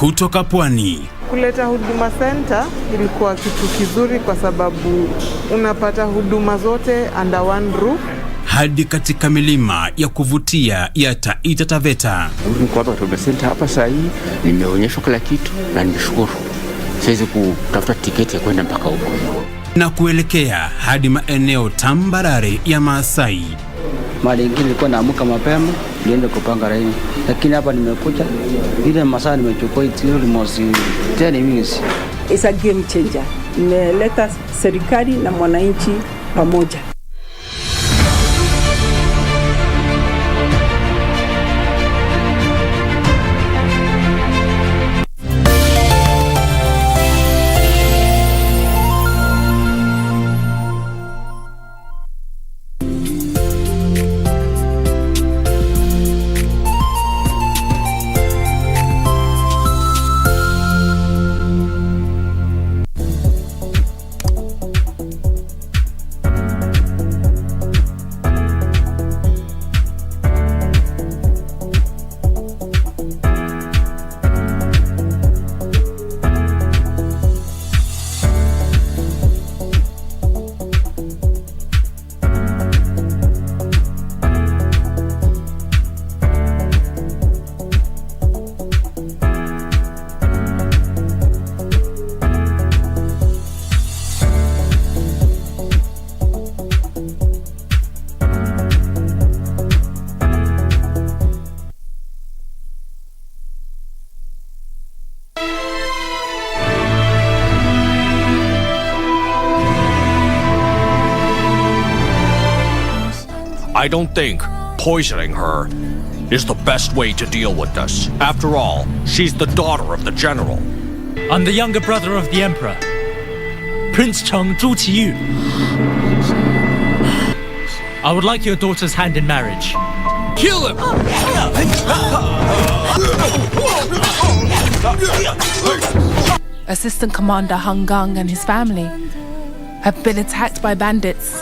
kutoka Pwani. Kuleta Huduma Center ilikuwa kitu kizuri kwa sababu unapata huduma zote under one roof. Hadi katika milima ya kuvutia ya Taita Taveta. Niko hapa Huduma Center hapa saa hii, nimeonyeshwa kila kitu na nimeshukuru. Siwezi kutafuta tiketi ya kwenda mpaka huko. Na kuelekea hadi maeneo tambarare ya Maasai. Mara nyingine nilikuwa naamka mapema niende kupanga laini, lakini hapa nimekuja ile masaa nimechukua almost 10 minutes. It's a game changer. Imeleta serikali na mwananchi pamoja. I don't think poisoning her is the best way to deal with this. After all, she's the daughter of the general. I'm the younger brother of the emperor, Prince Cheng Zhu Qiyu. I would like your daughter's hand in marriage. Kill him! Assistant Commander Hung Gang and his family have been attacked by bandits.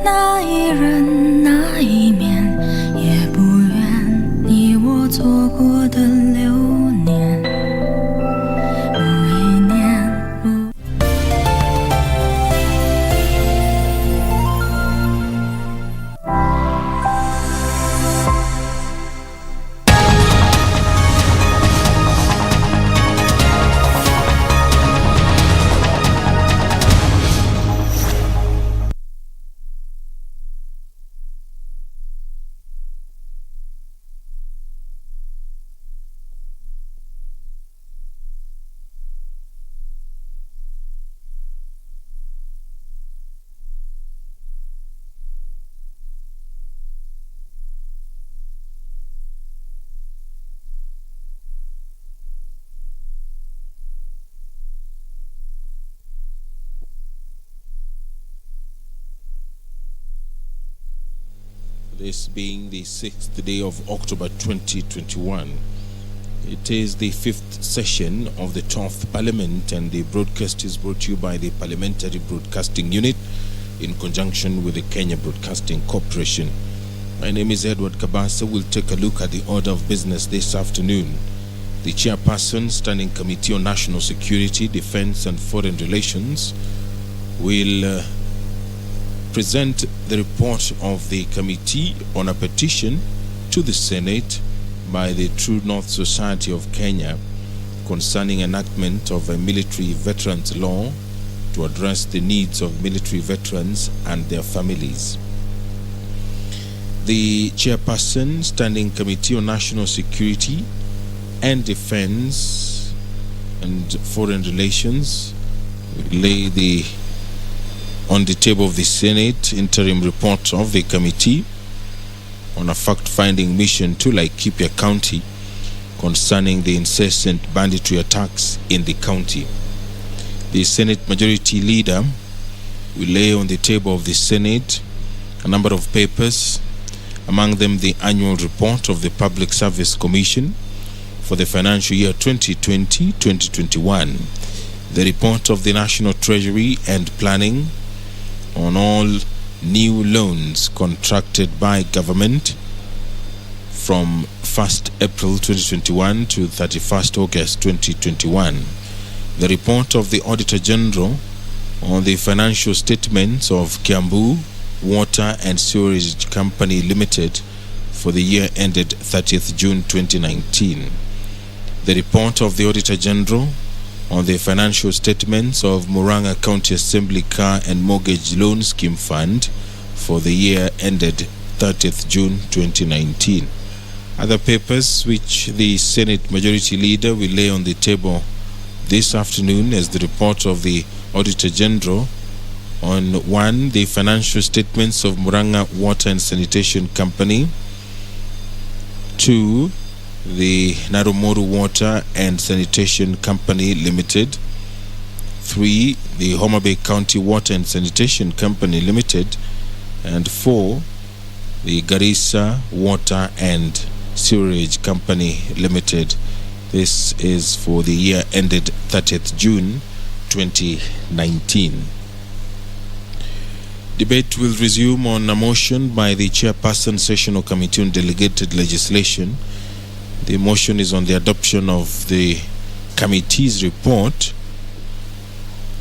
那一人那一面，也不愿你我错过的流年。不一念不。This being the 6th day of October 2021, it is the 5th session of the 12th Parliament, and the broadcast is brought to you by the Parliamentary Broadcasting Unit in conjunction with the Kenya Broadcasting Corporation. My name is Edward Kabasa. We'll take a look at the order of business this afternoon. The Chairperson, Standing Committee on National Security, Defense and Foreign Relations, will present the report of the committee on a petition to the Senate by the True North Society of Kenya concerning enactment of a military veterans law to address the needs of military veterans and their families. The Chairperson, Standing Committee on National Security and Defense and Foreign Relations, will lay on the table of the Senate interim report of the committee on a fact-finding mission to Laikipia County concerning the incessant banditry attacks in the county. The Senate Majority Leader will lay on the table of the Senate a number of papers, among them the annual report of the Public Service Commission for the financial year 2020-2021, the report of the National Treasury and Planning on all new loans contracted by government from 1st April 2021 to 31st August 2021. The report of the Auditor General on the financial statements of Kiambu Water and Sewerage Company Limited for the year ended 30th June 2019. The report of the Auditor General on the financial statements of Murang'a County Assembly Car and Mortgage Loan Scheme Fund for the year ended 30th June 2019. Other papers which the Senate Majority Leader will lay on the table this afternoon as the report of the Auditor General on 1. The financial statements of Murang'a Water and Sanitation Company, 2. The Narumoru Water and Sanitation Company Limited, 3. The Homa Bay County Water and Sanitation Company Limited, and 4. The Garissa Water and Sewerage Company Limited. This is for the year ended 30th June 2019. Debate will resume on a motion by the Chairperson Sessional Committee on Delegated Legislation. The motion is on the adoption of the committee's report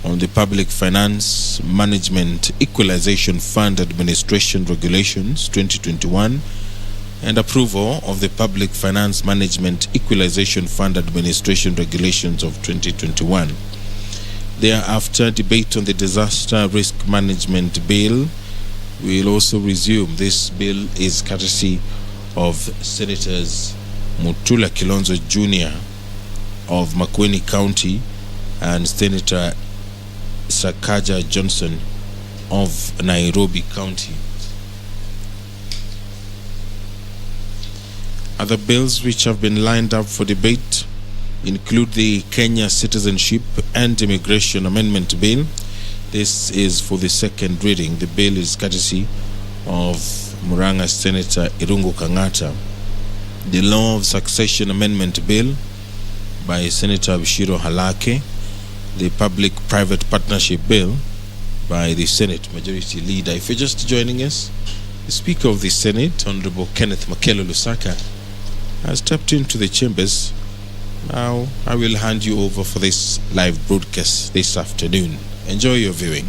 on the Public Finance Management Equalization Fund Administration Regulations 2021 and approval of the Public Finance Management Equalization Fund Administration Regulations of 2021. Thereafter, debate on the Disaster Risk Management Bill will also resume. This bill is courtesy of Senators Mutula Kilonzo Jr. of Makueni County and Senator Sakaja Johnson of Nairobi County. Other bills which have been lined up for debate include the Kenya Citizenship and Immigration Amendment Bill. This is for the second reading. The bill is courtesy of Murang'a Senator Irungu Kang'ata. The Law of Succession Amendment Bill by Senator Bishiro Halake. The Public-Private Partnership Bill by the Senate Majority Leader. If you're just joining us, the Speaker of the Senate, Honorable Kenneth Makelo Lusaka, has stepped into the chambers. Now I will hand you over for this live broadcast this afternoon. Enjoy your viewing.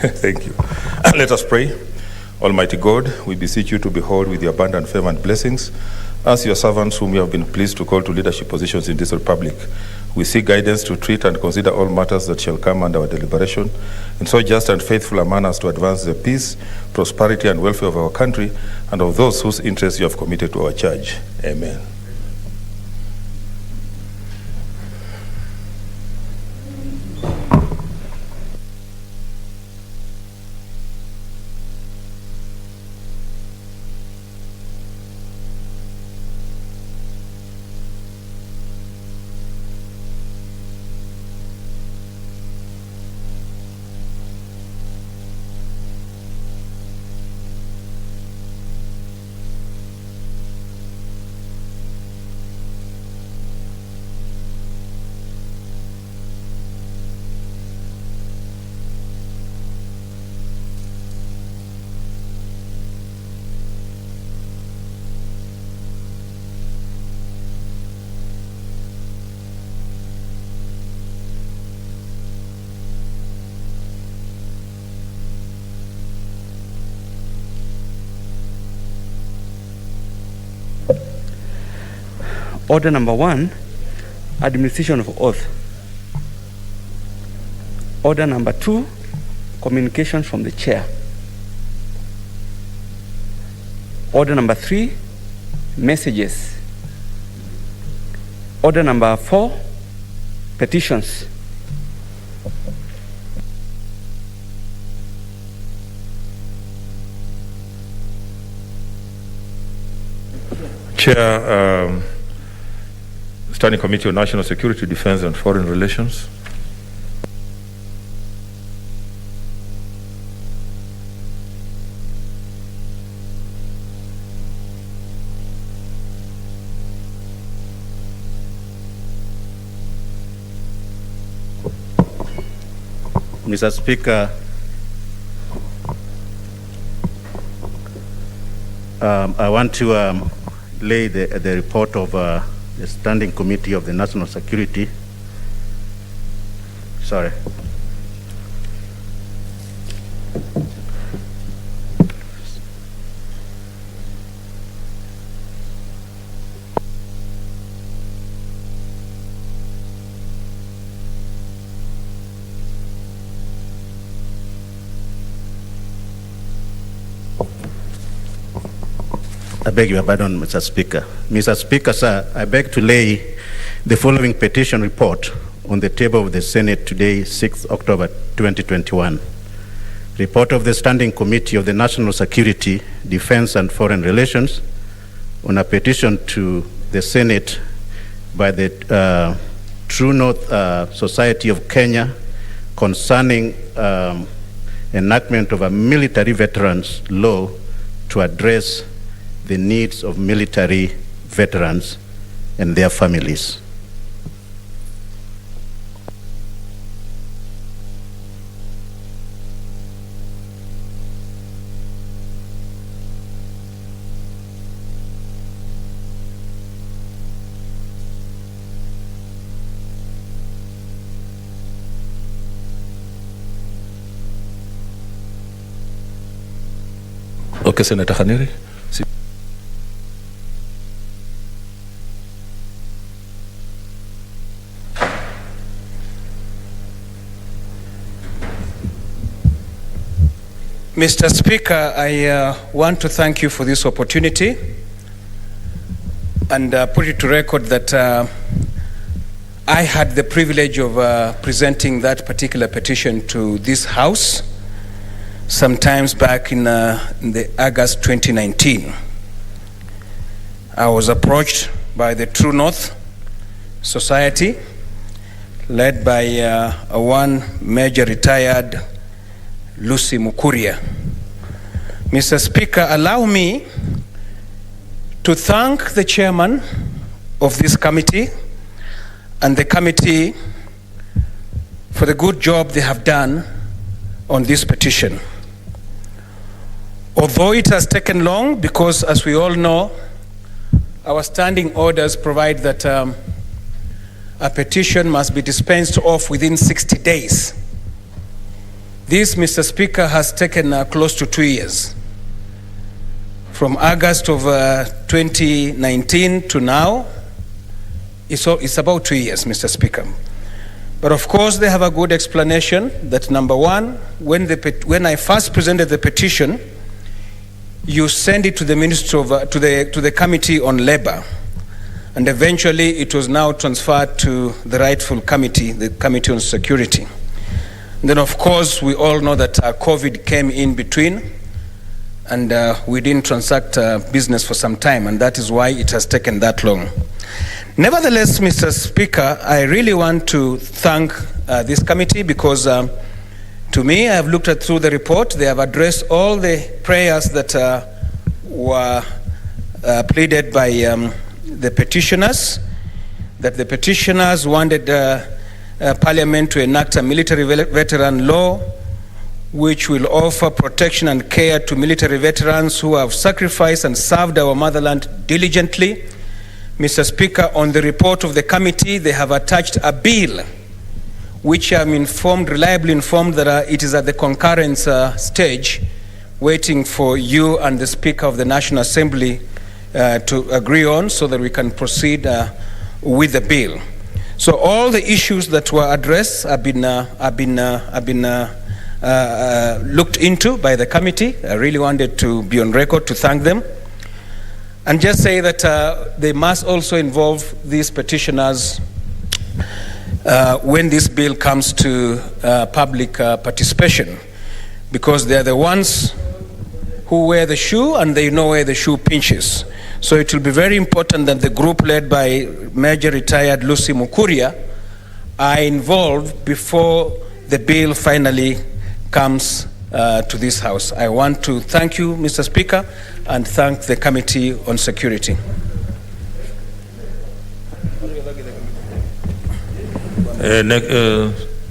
Thank you. Let us pray. Almighty God, we beseech you to behold with your abundant favor and blessings as your servants whom you have been pleased to call to leadership positions in this republic. We seek guidance to treat and consider all matters that shall come under our deliberation in so just and faithful a manner as to advance the peace, prosperity, and welfare of our country and of those whose interests you have committed to our charge. Amen. Order number 1, administration of oath. Order number 2, communications from the chair. Order number 3, messages. Order number 4, petitions. Chair, Standing Committee on National Security, Defense and Foreign Relations. Mr. Speaker, I want to lay the report of the Standing Committee of the National Security. Sorry. I beg your pardon, Mr. Speaker. Mr. Speaker, sir, I beg to lay the following petition report on the table of the Senate today, 6th October 2021. Report of the Standing Committee of the National Security, Defense and Foreign Relations on a petition to the Senate by the True North Society of Kenya concerning enactment of a military veterans law to address the needs of military veterans and their families. Okay, Senator Khaniri. Mr. Speaker, I want to thank you for this opportunity and put it to record that I had the privilege of presenting that particular petition to this House sometimes back in the August 2019. I was approached by the True North Society led by one Major Retired Lucy Mukuria. Mr. Speaker, allow me to thank the chairman of this committee and the committee for the good job they have done on this petition. Although it has taken long, because as we all know, our standing orders provide that a petition must be dispensed of within 60 days. This, Mr. Speaker, has taken close to 2 years. From August of 2019 to now, it's about 2 years, Mr. Speaker. But of course, they have a good explanation that number one, when I first presented the petition, you send it to the Ministry of, to the Committee on Labor, and eventually it was now transferred to the rightful committee, the Committee on Security. And then, of course, we all know that COVID came in between, and we didn't transact business for some time, and that is why it has taken that long. Nevertheless, Mr. Speaker, I really want to thank this committee because to me, I have looked through the report. They have addressed all the prayers that were pleaded by the petitioners, that the petitioners wanted Parliament to enact a military veteran law which will offer protection and care to military veterans who have sacrificed and served our motherland diligently. Mr. Speaker, on the report of the committee, they have attached a bill which I'm reliably informed that it is at the concurrence stage, waiting for you and the Speaker of the National Assembly to agree on so that we can proceed with the bill. So all the issues that were addressed have been looked into by the committee. I really wanted to be on record to thank them and just say that they must also involve these petitioners when this bill comes to public participation, because they're the ones who wear the shoe and they know where the shoe pinches. So it will be very important that the group led by Major Retired Lucy Mukuria are involved before the bill finally comes to this House. I want to thank you, Mr. Speaker, and thank the Committee on Security.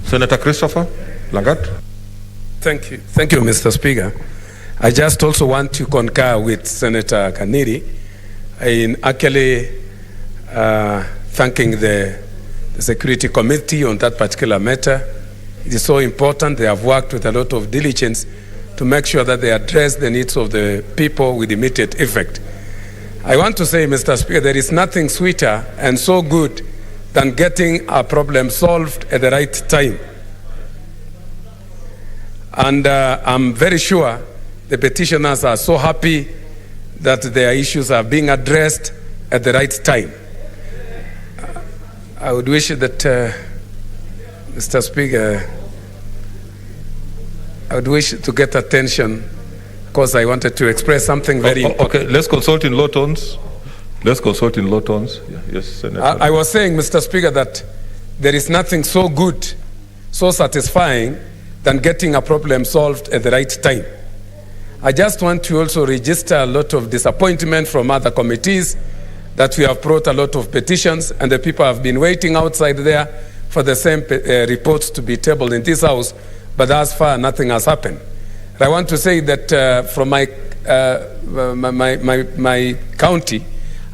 Senator Christopher, Langat? Thank you. Thank you, Mr. Speaker. I just also want to concur with Senator Kaniri in actually thanking the Security Committee on that particular matter. It is so important. They have worked with a lot of diligence to make sure that they address the needs of the people with immediate effect. I want to say, Mr. Speaker, there is nothing sweeter and so good than getting a problem solved at the right time. And I'm very sure the petitioners are so happy that their issues are being addressed at the right time. I would wish that, Mr. Speaker, I would wish to get attention because I wanted to express something very important. Okay, let's consult in low tones. Let's consult in low tones. Yes, Senator. I was saying, Mr. Speaker, that there is nothing so good, so satisfying than getting a problem solved at the right time. I just want to also register a lot of disappointment from other committees that we have brought a lot of petitions and the people have been waiting outside there for the same reports to be tabled in this house, but thus far nothing has happened. I want to say that from my county,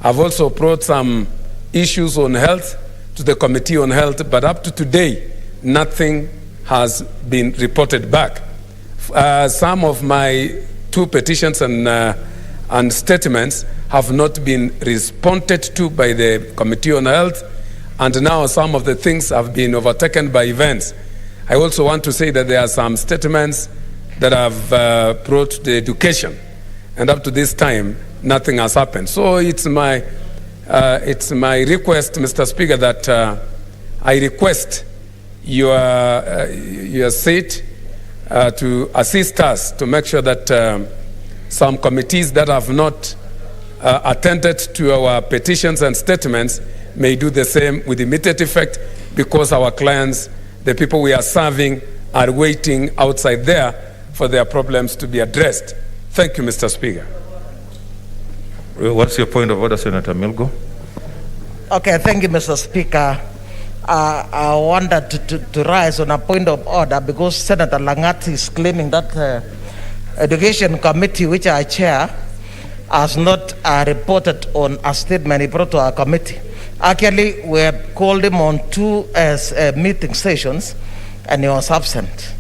I've also brought some issues on health to the Committee on Health, but up to today, nothing has been reported back. Some of my 2 petitions and statements have not been responded to by the Committee on Health, and now some of the things have been overtaken by events. I also want to say that there are some statements that have brought the education, and up to this time, nothing has happened. So it's my request, Mr. Speaker, that I request your seat to assist us to make sure that some committees that have not attended to our petitions and statements may do the same with immediate effect, because our clients, the people we are serving, are waiting outside there for their problems to be addressed. Thank you, Mr. Speaker. What's your point of order, Senator Milgo? Okay, thank you, Mr. Speaker. I wanted to rise on a point of order because Senator Langat is claiming that Education Committee, which I chair, has not reported on a statement he brought to our committee. Actually, we had called him on 2 meeting sessions and he was absent.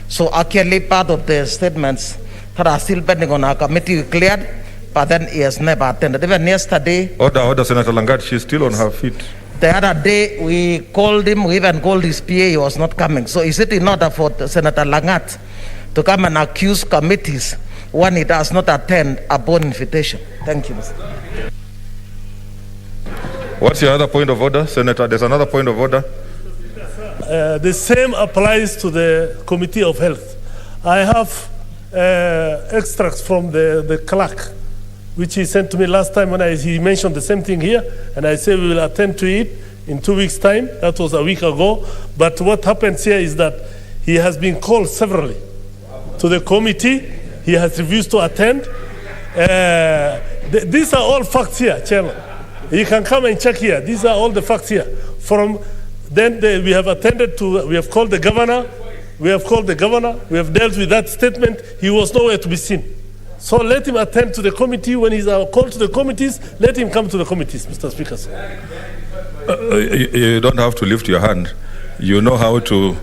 So actually part of the statements that are still pending on our committee cleared, but then he has never attended. Even yesterday... Order, Senator Langat, she's still on her feet. The other day, we called him, we even called his PA, he was not coming. So is it in order for Senator Langat to come and accuse committees when he does not attend upon invitation? Thank you, Mr. What's your other point of order, Senator? There's another point of order. The same applies to the Committee of Health. I have extracts from the clerk, which he sent to me last time when he mentioned the same thing here, and I said we will attend to it in 2 weeks' time. That was a week ago. But what happens here is that he has been called severally to the committee. He has refused to attend. These are all facts here, Chairman. You can come and check here. These are all the facts here. We have attended to, we have called the governor. We have called the governor. We have dealt with that statement. He was nowhere to be seen. So let him attend to the committee. When he's called to the committees, let him come to the committees, Mr. Speaker. You don't have to lift your hand. You know how to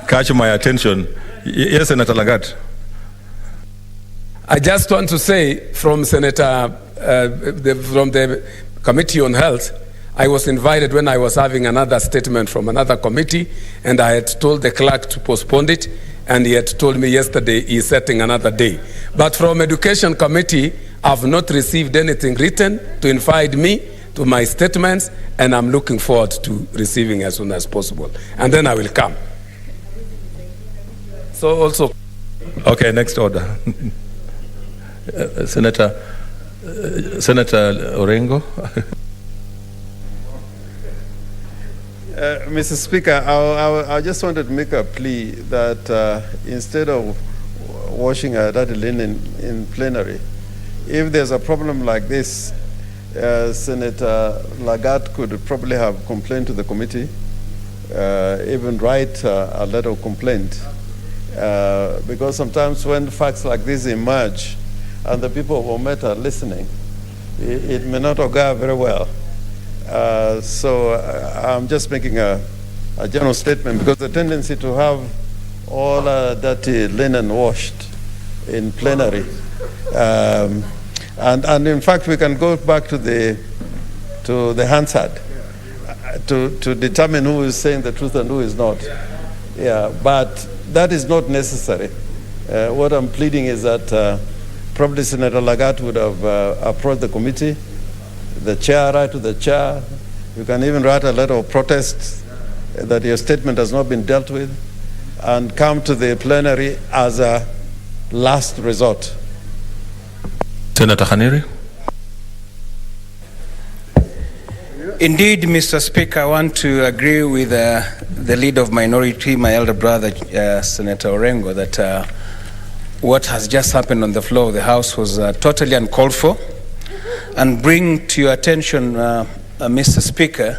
catch my attention. Yes, Senator Langat. I just want to say from Senator, from the Committee on Health, I was invited when I was having another statement from another committee, and I had told the clerk to postpone it, and he had told me yesterday he's setting another day. But from Education Committee, I've not received anything written to invite me to my statements, and I'm looking forward to receiving as soon as possible. And then I will come. So also... Okay, next order. Senator Orengo. Mr. Speaker, I just wanted to make a plea that instead of washing our dirty linen in plenary, if there's a problem like this, Senator Lagat could probably have complained to the committee, even write a letter of complaint Because sometimes when facts like this emerge and the people of Bomet are listening, it may not go very well. So I'm just making a general statement, because the tendency to have all dirty linen washed in plenary, and in fact we can go back to the Hansard to determine who is saying the truth and who is not. Yeah, but that is not necessary. What I'm pleading is that probably Senator Lagat would have approached the committee, the chair, write to the chair. You can even write a letter of protest that your statement has not been dealt with, and come to the plenary as a last resort. Senator Khaniri. Indeed, Mr. Speaker, I want to agree with the leader of minority, my elder brother, Senator Orengo, that what has just happened on the floor of the House was totally uncalled for, and bring to your attention, Mr. Speaker,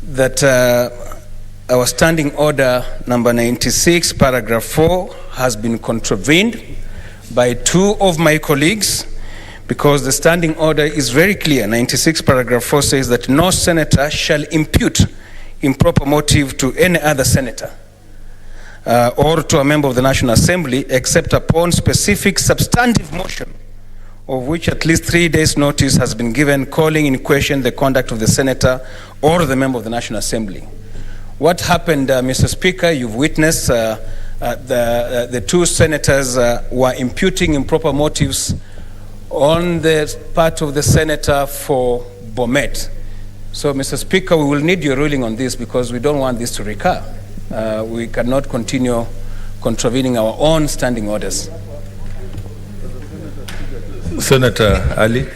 that our standing order number 96, paragraph 4, has been contravened by 2 of my colleagues, because the standing order is very clear. 96 paragraph 4 says that no senator shall impute improper motive to any other senator or to a member of the National Assembly except upon specific substantive motion of which at least 3 days notice has been given, calling in question the conduct of the senator or the member of the National Assembly. What happened, Mr. Speaker, you've witnessed the 2 senators were imputing improper motives on the part of the senator for Bomet. So, Mr. Speaker, we will need your ruling on this, because we don't want this to recur. We cannot continue contravening our own standing orders. Senator Ali.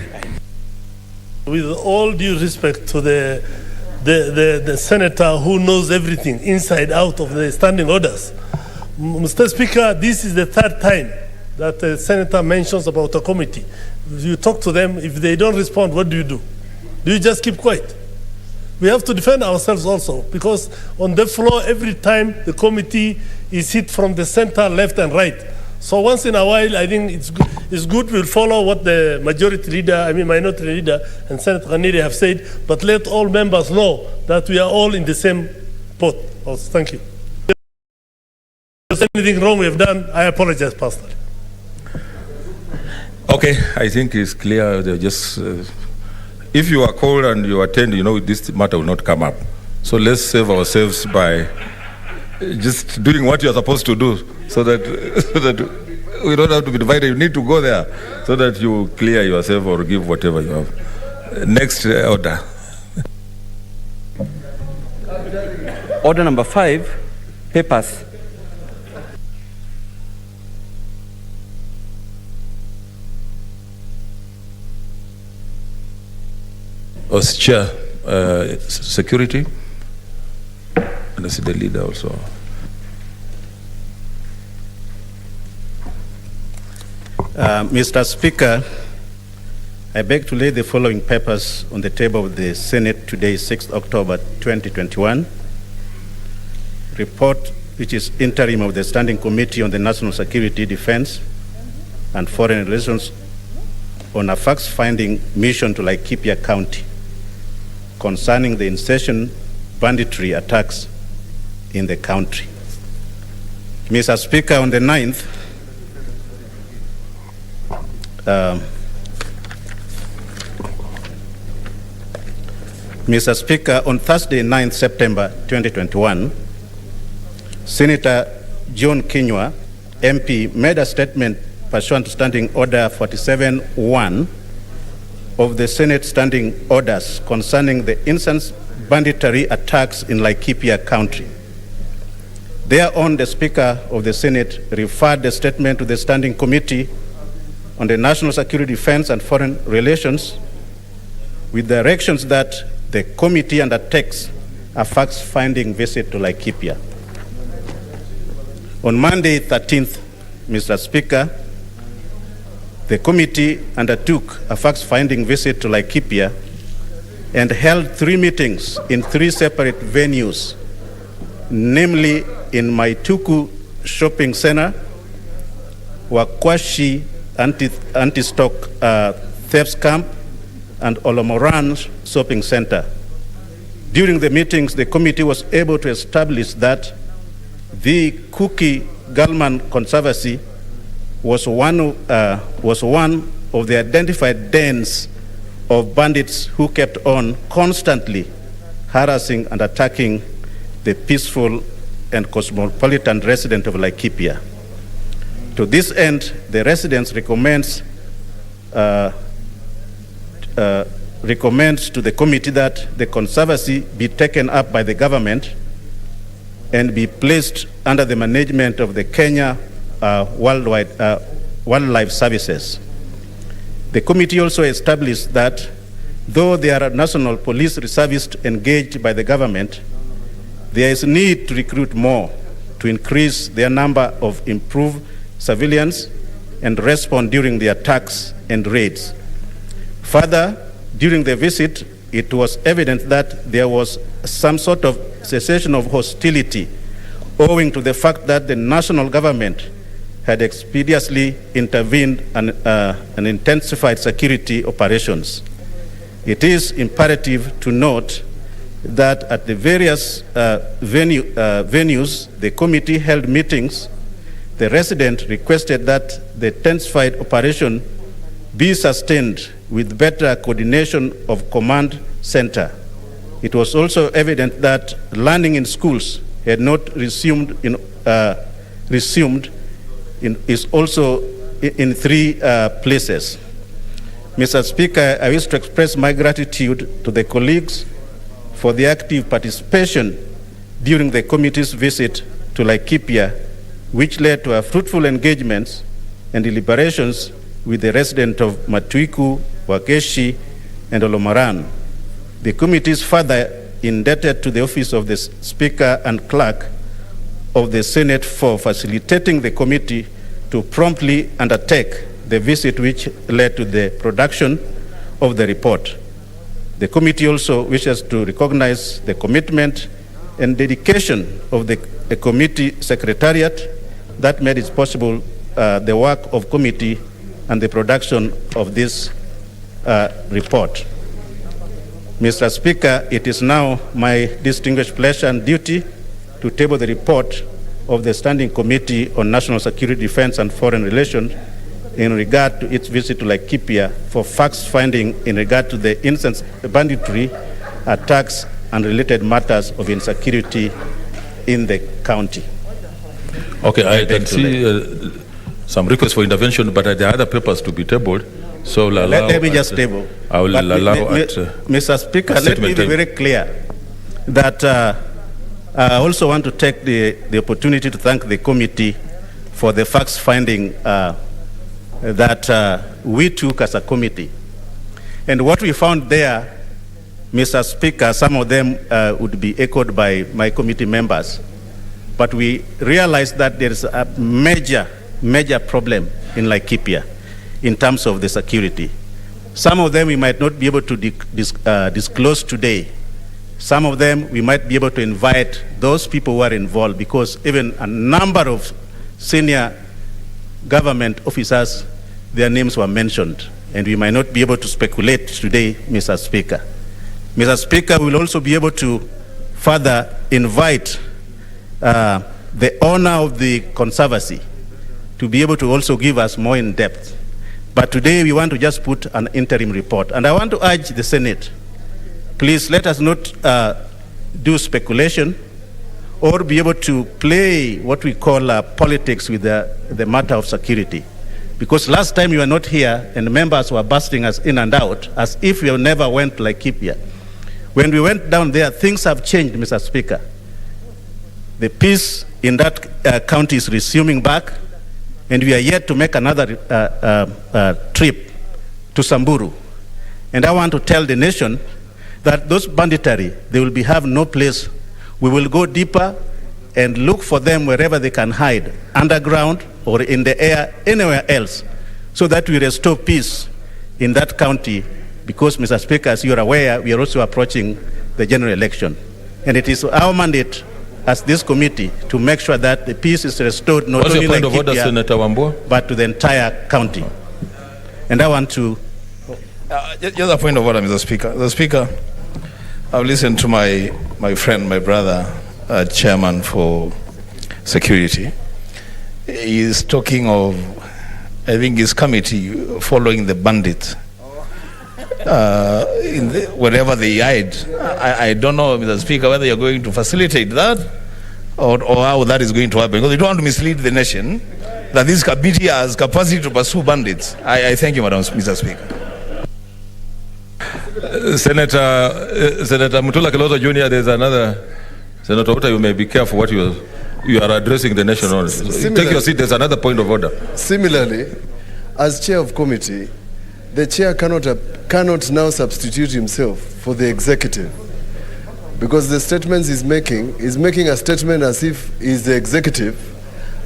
With all due respect to the senator who knows everything inside out of the standing orders, Mr. Speaker, this is the 3rd time that the senator mentions about a committee. You talk to them, if they don't respond, what do? Do you just keep quiet? We have to defend ourselves also, because on the floor, every time the committee is hit from the center, left and right. So once in a while, I think it's good we'll follow what the minority leader and Senator Khaniri have said, but let all members know that we are all in the same boat. Also, thank you. If there's anything wrong we have done, I apologize personally. Okay, I think it's clear. Just if you are called and you attend, you know this matter will not come up. So let's save ourselves by just doing what you are supposed to do, so that we don't have to be divided. You need to go there so that you clear yourself or give whatever you have. Next order. Order number 5, papers. As chair, security, and I see the leader also. Mr. Speaker, I beg to lay the following papers on the table of the Senate today, 6th October 2021. Report, which is interim of the Standing Committee on the National Security, Defense, and Foreign Relations on a facts-finding mission to Laikipia County concerning the incessant banditry attacks in the country. Mr. Speaker, on the 9th, Mr. Speaker, on Thursday, 9th September 2021, Senator John Kinyua, MP, made a statement pursuant to Standing Order 47-1 of the Senate Standing Orders concerning the incessant banditry attacks in Laikipia County. Thereon, the Speaker of the Senate referred the statement to the Standing Committee on the National Security, Defense, and Foreign Relations with directions that the committee undertakes a facts-finding visit to Laikipia. On Monday, 13th, Mr. Speaker, the committee undertook a facts-finding visit to Laikipia and held 3 meetings in 3 separate venues, namely in Maituku Shopping Center, Wakwashi Anti-Stock Thefts Camp, and Olomoran Shopping Center. During the meetings, the committee was able to establish that the Kuki-Galman Conservancy was one of the identified dens of bandits who kept on constantly harassing and attacking the peaceful and cosmopolitan residents of Laikipia. To this end, the residents recommends to the committee that the conservancy be taken up by the government and be placed under the management of the Kenya Wildlife Services. The committee also established that though there are national police reservists engaged by the government, there is need to recruit more to increase their number of improved civilians and respond during the attacks and raids. Further, during the visit, it was evident that there was some sort of cessation of hostility owing to the fact that the national government had expeditiously intervened and intensified security operations. It is imperative to note that at the various venues, the committee held meetings. The resident requested that the intensified operation be sustained with better coordination of command center. It was also evident that learning in schools had not resumed is also in 3 places. Mr. Speaker, I wish to express my gratitude to the colleagues for the active participation during the committee's visit to Laikipia, which led to a fruitful engagements and deliberations with the residents of Matuiku, Wageshi, and Olomoran. The committee is further indebted to the Office of the Speaker and Clerk of the Senate for facilitating the committee to promptly undertake the visit, which led to the production of the report. The committee also wishes to recognize the commitment and dedication of the committee secretariat that made it possible the work of committee and the production of this report. Mr. Speaker, it is now my distinguished pleasure and duty to table the report of the Standing Committee on National Security, Defense and Foreign Relations in regard to its visit to Laikipia for facts finding in regard to the incidents, banditry, attacks, and related matters of insecurity in the county. Okay, I can see some requests for intervention, but there are other papers to be tabled. So let me just table. I will allow Mr. Speaker, let me be very clear that I also want to take the opportunity to thank the committee for the facts finding that we took as a committee. And what we found there, Mr. Speaker, some of them would be echoed by my committee members. But we realized that there is a major problem in Laikipia in terms of the security. Some of them we might not be able to disclose today. Some of them we might be able to invite those people who are involved, because even a number of senior government officers, their names were mentioned, and we might not be able to speculate today, Mr. Speaker. Mr. Speaker, we will also be able to further invite the owner of the conservancy to be able to also give us more in depth. But today we want to just put an interim report. And I want to urge the Senate, please let us not do speculation or be able to play what we call politics with the matter of security. Because last time you were not here and members were busting us in and out as if we never went to Laikipia. When we went down there, things have changed, Mr. Speaker. The peace in that county is resuming back, and we are yet to make another trip to Samburu. And I want to tell the nation that those banditry, they will have no place. We will go deeper and look for them wherever they can hide, underground or in the air, anywhere else, so that we restore peace in that county. Because, Mr. Speaker, as you are aware, we are also approaching the general election. And it is our mandate as this committee to make sure that the peace is restored not only point of order, Senator Wambua? but to the entire county. And I want to... Just a point of order, Mr. Speaker. Mr. Speaker, I've listened to my friend, my brother, Chairman for Security. He is talking of, I think, his committee following the bandits. Wherever they hide. I don't know, Mr. Speaker, whether you're going to facilitate that or how that is going to happen. Because you don't want to mislead the nation that this committee has capacity to pursue bandits. I thank you, Mr. Speaker. Senator Mutula Kiloto Jr., there's another. Senator Uta, you may be careful what you are addressing the nation on. Take your seat, there's another point of order. Similarly, as chair of committee, the chair cannot now substitute himself for the executive, because the statements he's making a statement as if he's the executive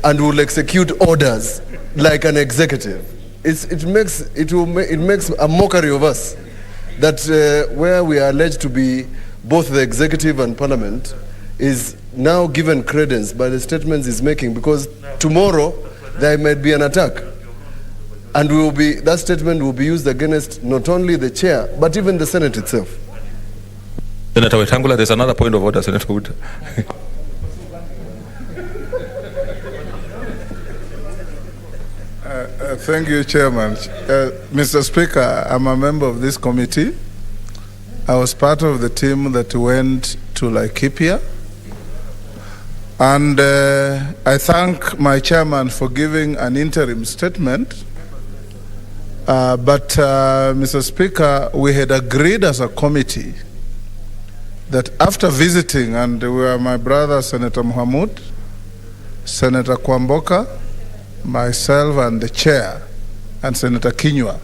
and will execute orders like an executive. It makes a mockery of us that where we are alleged to be both the executive and parliament is now given credence by the statements he's making, because tomorrow there might be an attack. And that statement will be used against not only the chair, but even the Senate itself. Senator Wetangula, there's another point of order, Senator Wood. Thank you, Chairman. Mr. Speaker, I'm a member of this committee. I was part of the team that went to Laikipia. And I thank my chairman for giving an interim statement. But Mr. Speaker, we had agreed as a committee that after visiting, and we were my brother Senator Mohamud, Senator Kwamboka, myself and the chair, and Senator Kinyua,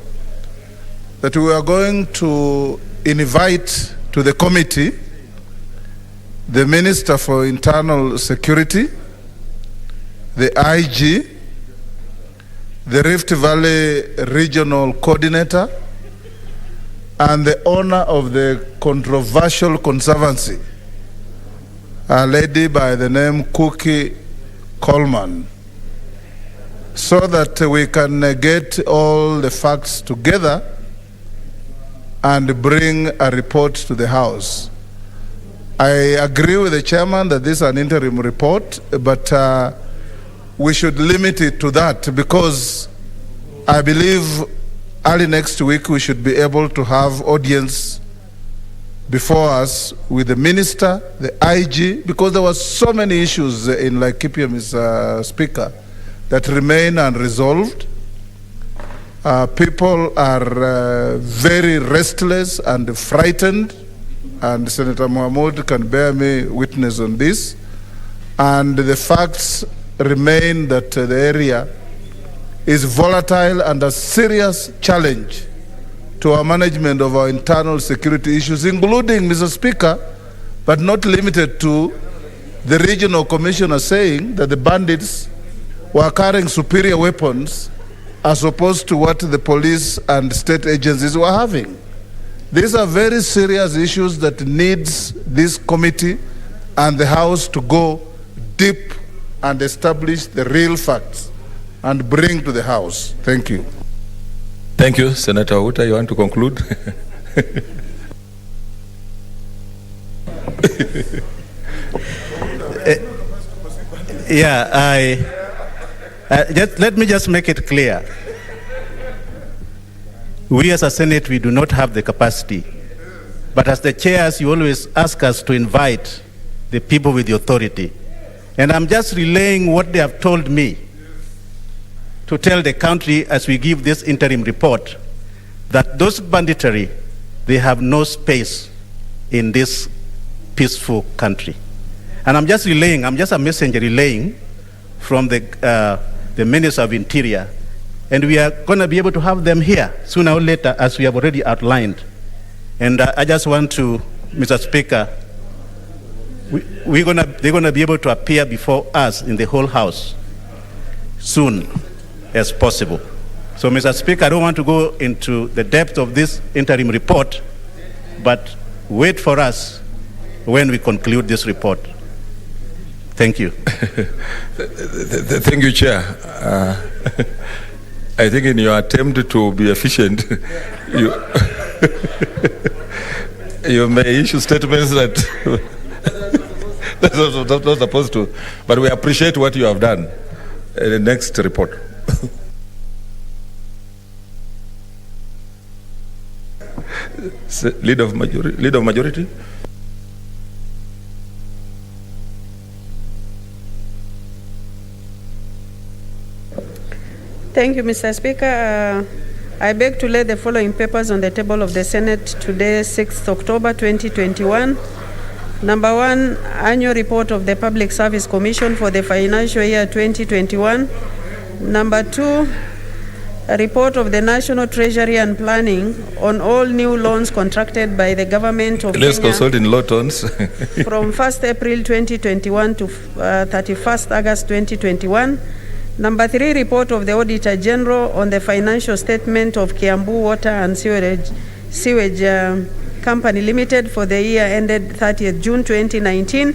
that we were going to invite to the committee the Minister for Internal Security, the IG, the Rift Valley Regional Coordinator, and the owner of the controversial conservancy, a lady by the name Cookie Coleman, so that we can get all the facts together and bring a report to the House. I agree with the chairman that this is an interim report, but we should limit it to that, because I believe early next week we should be able to have audience before us with the minister, the IG, because there were so many issues in Laikipia, Mr. Speaker, that remain unresolved. People are very restless and frightened, and Senator Mohamud can bear me witness on this. And the facts remain that the area is volatile and a serious challenge to our management of our internal security issues, including, Mr. Speaker, but not limited to, the regional commissioner saying that the bandits were carrying superior weapons as opposed to what the police and state agencies were having. These are very serious issues that needs this committee and the House to go deep and establish the real facts and bring to the House. Thank you. Thank you, Senator Uta. You want to conclude? Let me just make it clear. We as a Senate, we do not have the capacity. But as the chairs, you always ask us to invite the people with the authority. And I'm just relaying what they have told me to tell the country as we give this interim report, that those banditry, they have no space in this peaceful country. And I'm just a messenger relaying from the Minister of Interior, and we are going to be able to have them here sooner or later, as we have already outlined. And I just want to, Mr. Speaker, they're going to be able to appear before us in the whole House soon as possible. So, Mr. Speaker, I don't want to go into the depth of this interim report, but wait for us when we conclude this report. Thank you. Thank you, Chair. I think in your attempt to be efficient, you may issue statements that that's not supposed to, but we appreciate what you have done. The next report. Leader of majority. Thank you, Mr. Speaker. I beg to lay the following papers on the table of the Senate today, 6th October 2021. Number 1, Annual Report of the Public Service Commission for the financial year 2021. Number 2, a report of the National Treasury and Planning on all new loans contracted by the government of Let's Kenya consult in low tones. from 1st April 2021 to 31st August 2021. Number 3, report of the Auditor General on the financial statement of Kiambu Water and Sewage Company Limited for the year ended 30th June 2019.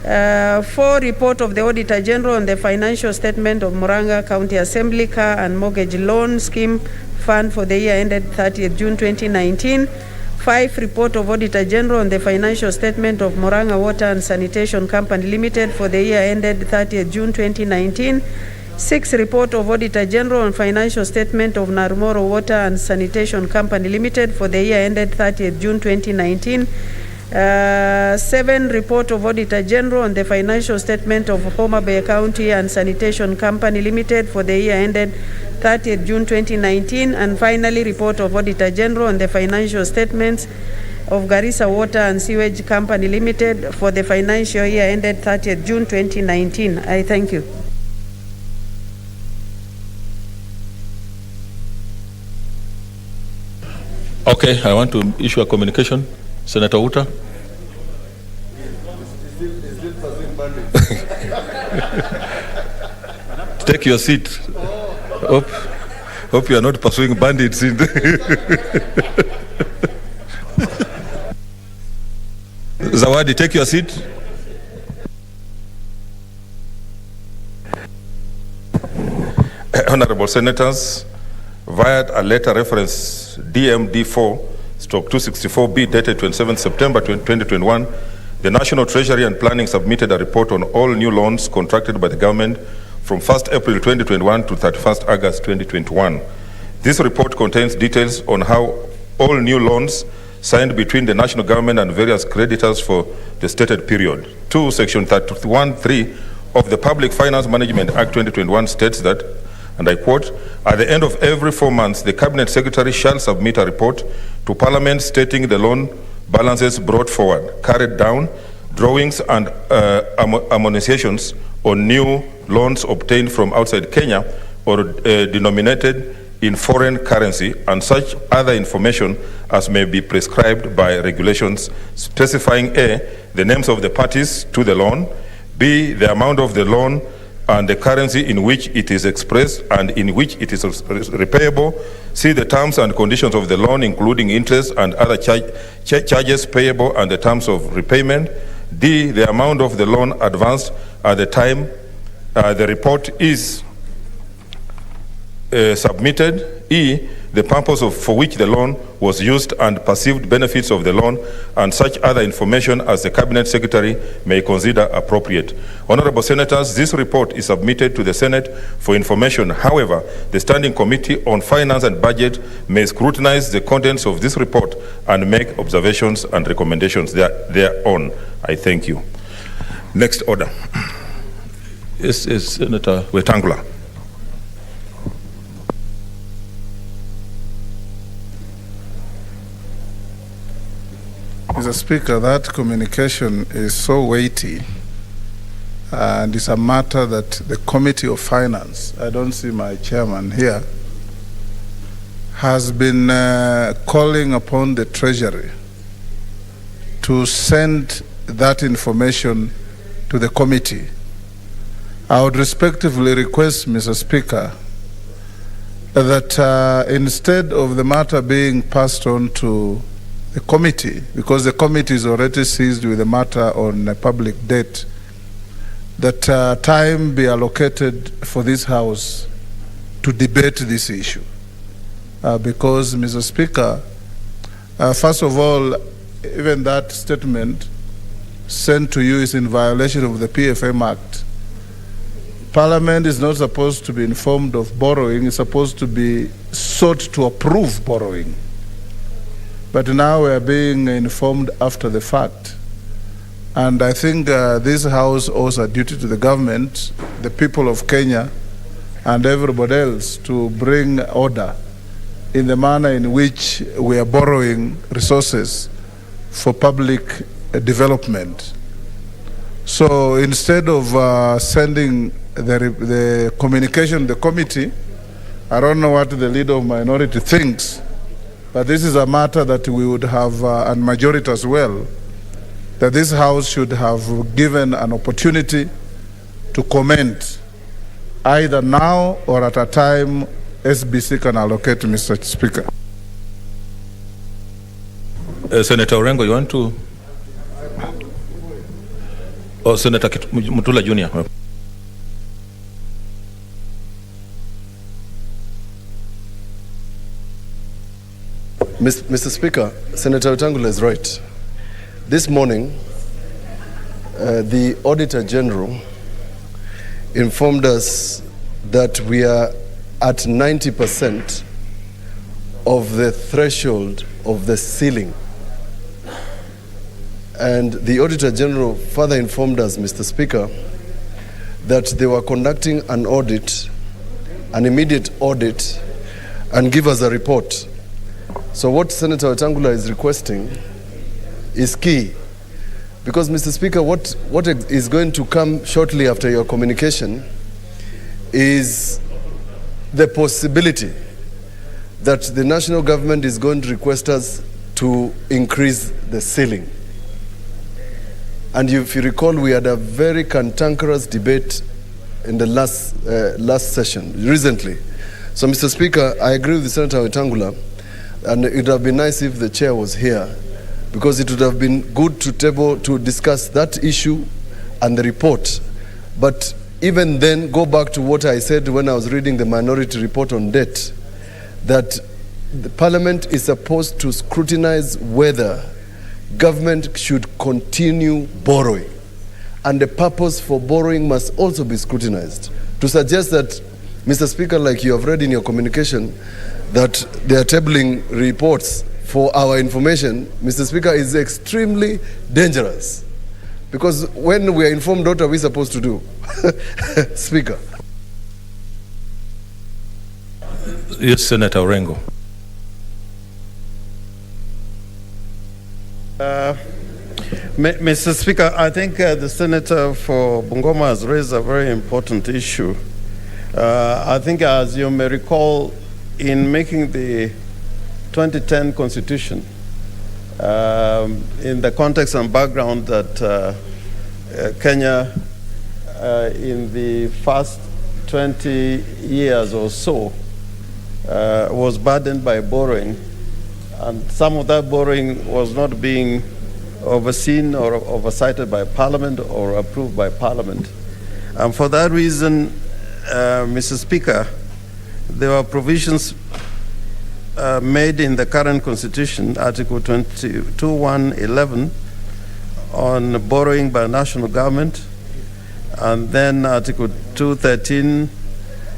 4, report of the Auditor General on the financial statement of Murang'a County Assembly Car and Mortgage Loan Scheme Fund for the year ended 30th June 2019. 5, report of Auditor General on the financial statement of Murang'a Water and Sanitation Company Limited for the year ended 30th June 2019. 6, report of Auditor General on financial statement of Narumoro Water and Sanitation Company Limited for the year ended 30th June 2019. 7, report of Auditor General on the financial statement of Homa Bay County and Sanitation Company Limited for the year ended 30th June 2019. And finally, report of Auditor General on the financial statements of Garissa Water and Sewage Company Limited for the financial year ended 30th June 2019. I thank you. Okay, I want to issue a communication. Senator Uta. Take your seat. Hope you are not pursuing bandits. Zawadi, take your seat. Honorable Senators, via a letter reference DMD4/264B dated 27 September 2021, the National Treasury and Planning submitted a report on all new loans contracted by the government from 1st April 2021 to 31st August 2021. This report contains details on how all new loans signed between the national government and various creditors for the stated period. 2, Section 31(3) of the Public Finance Management Act 2021 states that, and I quote, "At the end of every 4 months, the Cabinet Secretary shall submit a report to Parliament stating the loan balances brought forward, carried down, drawings and amortizations on new loans obtained from outside Kenya or denominated in foreign currency, and such other information as may be prescribed by regulations specifying A, the names of the parties to the loan, B, the amount of the loan and the currency in which it is expressed and in which it is repayable, C, the terms and conditions of the loan, including interest and other charges payable and the terms of repayment, D, the amount of the loan advanced at the time the report is submitted, E, the purpose for which the loan was used and perceived benefits of the loan, and such other information as the Cabinet Secretary may consider appropriate. Honorable Senators, this report is submitted to the Senate for information. However, the Standing Committee on Finance and Budget may scrutinize the contents of this report and make observations and recommendations thereon. I thank you. Next order. Yes, Senator Wetangula. Mr. Speaker, that communication is so weighty and it's a matter that the Committee of Finance, I don't see my chairman here, has been calling upon the Treasury to send that information to the committee. I would respectfully request, Mr. Speaker, that instead of the matter being passed on to the committee, because the committee is already seized with the matter on public debt, that time be allocated for this House to debate this issue. Because, Mr. Speaker, first of all, even that statement sent to you is in violation of the PFM Act. Parliament is not supposed to be informed of borrowing, it's supposed to be sought to approve borrowing. But now we are being informed after the fact. And I think this House owes a duty to the government, the people of Kenya, and everybody else to bring order in the manner in which we are borrowing resources for public development. So instead of sending the communication to the committee, I don't know what the leader of minority thinks, but this is a matter that we would have, and majority as well, that this House should have given an opportunity to comment either now or at a time SBC can allocate, Mr. Speaker. Senator Orengo, you want to? Or Senator Mutula Jr.? Mr. Speaker, Senator Wetangula is right. This morning, the Auditor General informed us that we are at 90% of the threshold of the ceiling. And the Auditor General further informed us, Mr. Speaker, that they were conducting an audit, an immediate audit, and give us a report. So what Senator Wetangula is requesting is key. Because, Mr. Speaker, what is going to come shortly after your communication is the possibility that the national government is going to request us to increase the ceiling. And if you recall, we had a very cantankerous debate in the last session, recently. So, Mr. Speaker, I agree with Senator Wetangula, and it would have been nice if the chair was here, because it would have been good to discuss that issue and the report. But even then, go back to what I said when I was reading the minority report on debt, that the Parliament is supposed to scrutinize whether government should continue borrowing. And the purpose for borrowing must also be scrutinized. To suggest that, Mr. Speaker, like you have read in your communication, that they are tabling reports for our information, Mr. Speaker, is extremely dangerous. Because when we are informed, what are we supposed to do? Speaker. Yes, Senator Orengo. Mr. Speaker, I think the Senator for Bungoma has raised a very important issue. I think, as you may recall, in making the 2010 Constitution, in the context and background that Kenya, in the first 20 years or so, was burdened by borrowing, and some of that borrowing was not being overseen or oversighted by Parliament or approved by Parliament. And for that reason, Mr. Speaker, there were provisions made in the current Constitution, Article 22(1)(11), on borrowing by national government, and then Article 213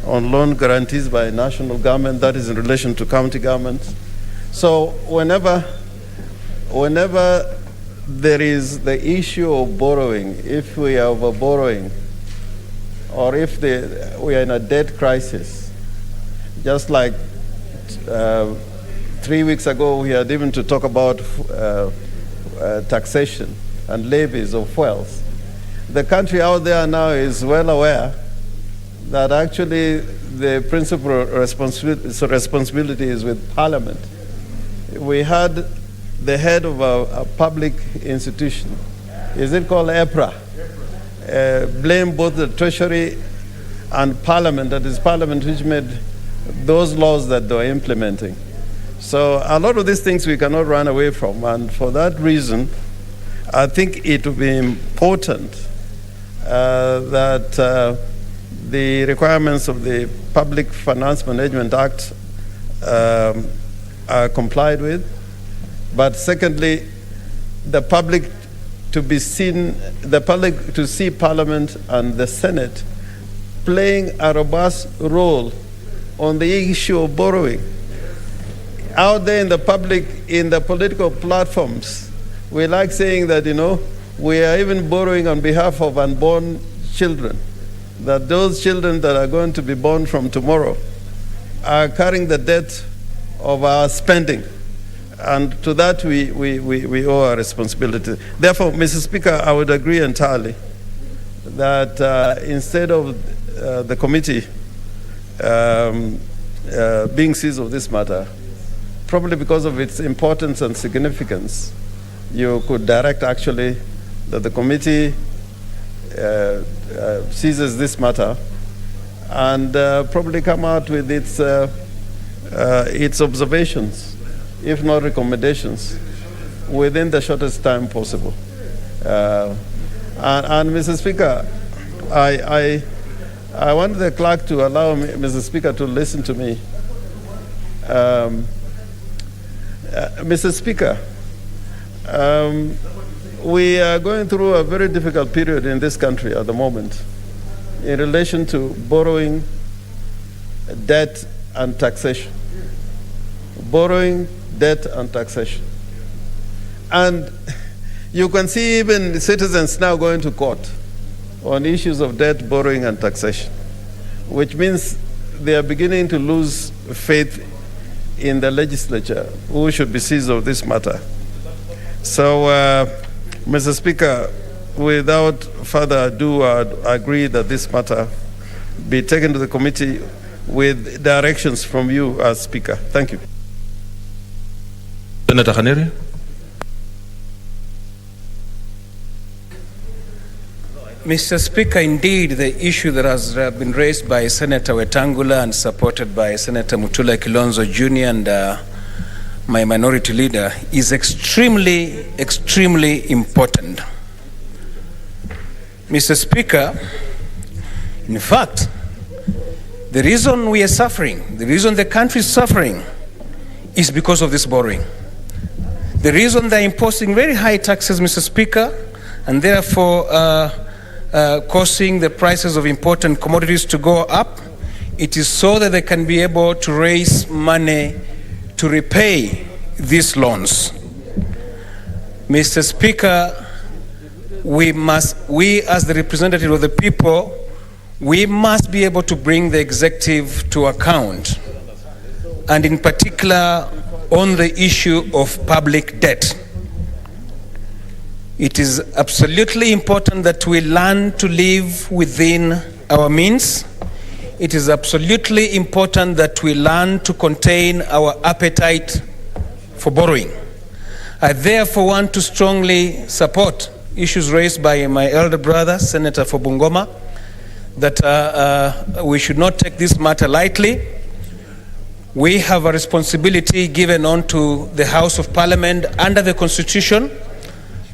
on loan guarantees by national government, that is in relation to county governments. So whenever there is the issue of borrowing, if we are over borrowing, or if we are in a debt crisis, just like 3 weeks ago we had even to talk about taxation and levies of wealth. The country out there now is well aware that actually the principal responsibility is with Parliament. We had the head of a public institution, is it called EPRA, blame both the Treasury and Parliament, that is Parliament which made those laws that they were implementing. So a lot of these things we cannot run away from, and for that reason, I think it would be important that the requirements of the Public Finance Management Act are complied with. But secondly, the public to see Parliament and the Senate playing a robust role on the issue of borrowing. Out there in the public, in the political platforms, we like saying that, we are even borrowing on behalf of unborn children, that those children that are going to be born from tomorrow are carrying the debt of our spending. And to that, we owe our responsibility. Therefore, Mr. Speaker, I would agree entirely that instead of the committee being seized of this matter, probably because of its importance and significance, you could direct actually that the committee seizes this matter and probably come out with its observations, if not recommendations, within the shortest time possible. And Mr. Speaker, I want the clerk to allow me, Mr. Speaker, to listen to me. Mr. Speaker, we are going through a very difficult period in this country at the moment in relation to borrowing, debt, and taxation. Borrowing, debt, and taxation. And you can see even citizens now going to court on issues of debt, borrowing, and taxation, which means they are beginning to lose faith in the legislature, who should be seized of this matter. So, Mr. Speaker, without further ado, I agree that this matter be taken to the committee with directions from you as Speaker. Thank you. Senator Khaneri. Mr. Speaker, indeed, the issue that has been raised by Senator Wetangula and supported by Senator Mutula Kilonzo Jr. and my minority leader is extremely, extremely important. Mr. Speaker, in fact, the reason we are suffering, the reason the country is suffering is because of this borrowing. The reason they're imposing very high taxes, Mr. Speaker, and therefore causing the prices of important commodities to go up, it is so that they can be able to raise money to repay these loans. Mr. Speaker, we as the representative of the people, we must be able to bring the executive to account, and in particular on the issue of public debt. It is absolutely important that we learn to live within our means. It is absolutely important that we learn to contain our appetite for borrowing. I therefore want to strongly support issues raised by my elder brother, Senator for Bungoma, that we should not take this matter lightly. We have a responsibility given on to the House of Parliament under the Constitution,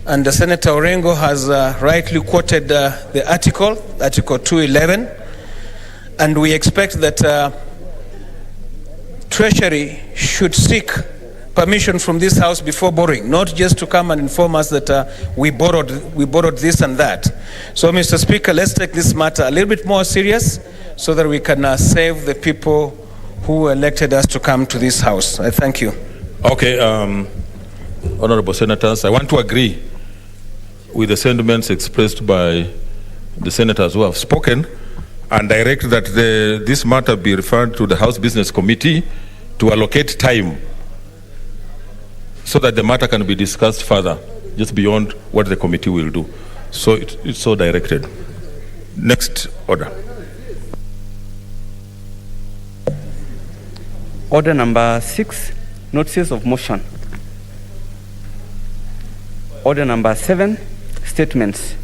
and Senator Orengo has rightly quoted the Article 211, and we expect that Treasury should seek permission from this House before borrowing, not just to come and inform us that we borrowed this and that. So, Mr. Speaker, let's take this matter a little bit more serious so that we can save the people who elected us to come to this House. I thank you. Okay, Honorable Senators, I want to agree with the sentiments expressed by the senators who have spoken and direct that this matter be referred to the House Business Committee to allocate time so that the matter can be discussed further, just beyond what the committee will do. So it's so directed. Next order. Order number 6, notices of motion. Order number 7, statements.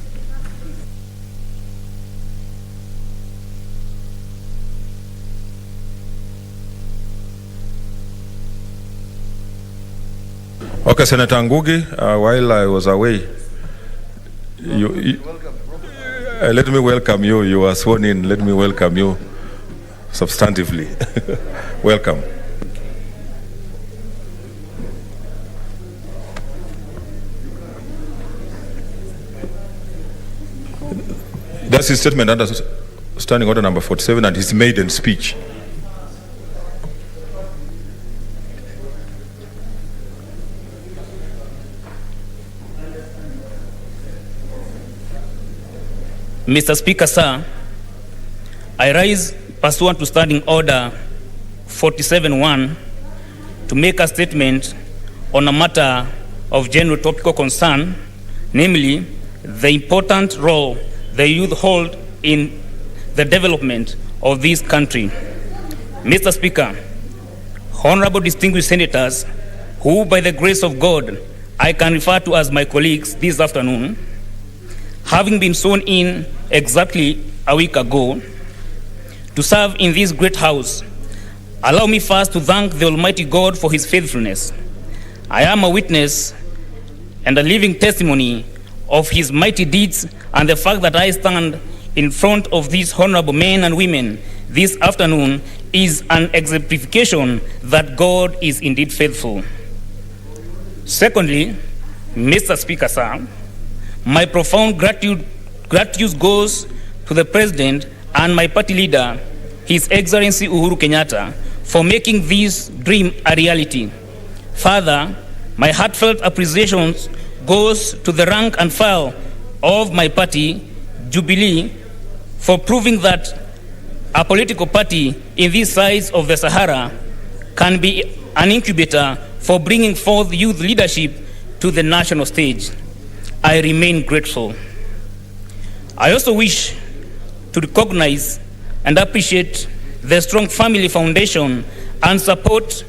Okay, Senator Ngugi, while I was away, Let me welcome you. You are sworn in. Let me welcome you substantively. Welcome. That's his statement under Standing Order number 47 and his maiden speech. Mr. Speaker, sir, I rise pursuant to Standing Order 47-1 to make a statement on a matter of general topical concern, namely the important role the youth hold in the development of this country. Mr. Speaker, honorable distinguished senators, who by the grace of God I can refer to as my colleagues this afternoon, having been sworn in exactly a week ago to serve in this great house, allow me first to thank the Almighty God for his faithfulness. I am a witness and a living testimony of his mighty deeds, and the fact that I stand in front of these honorable men and women this afternoon is an exemplification that God is indeed faithful. Secondly, Mr. Speaker, sir, my profound gratitude goes to the President and my party leader, His Excellency Uhuru Kenyatta, for making this dream a reality. Further, my heartfelt appreciation goes to the rank and file of my party, Jubilee, for proving that a political party in this side of the Sahara can be an incubator for bringing forth youth leadership to the national stage. I remain grateful. I also wish to recognize and appreciate the strong family foundation and support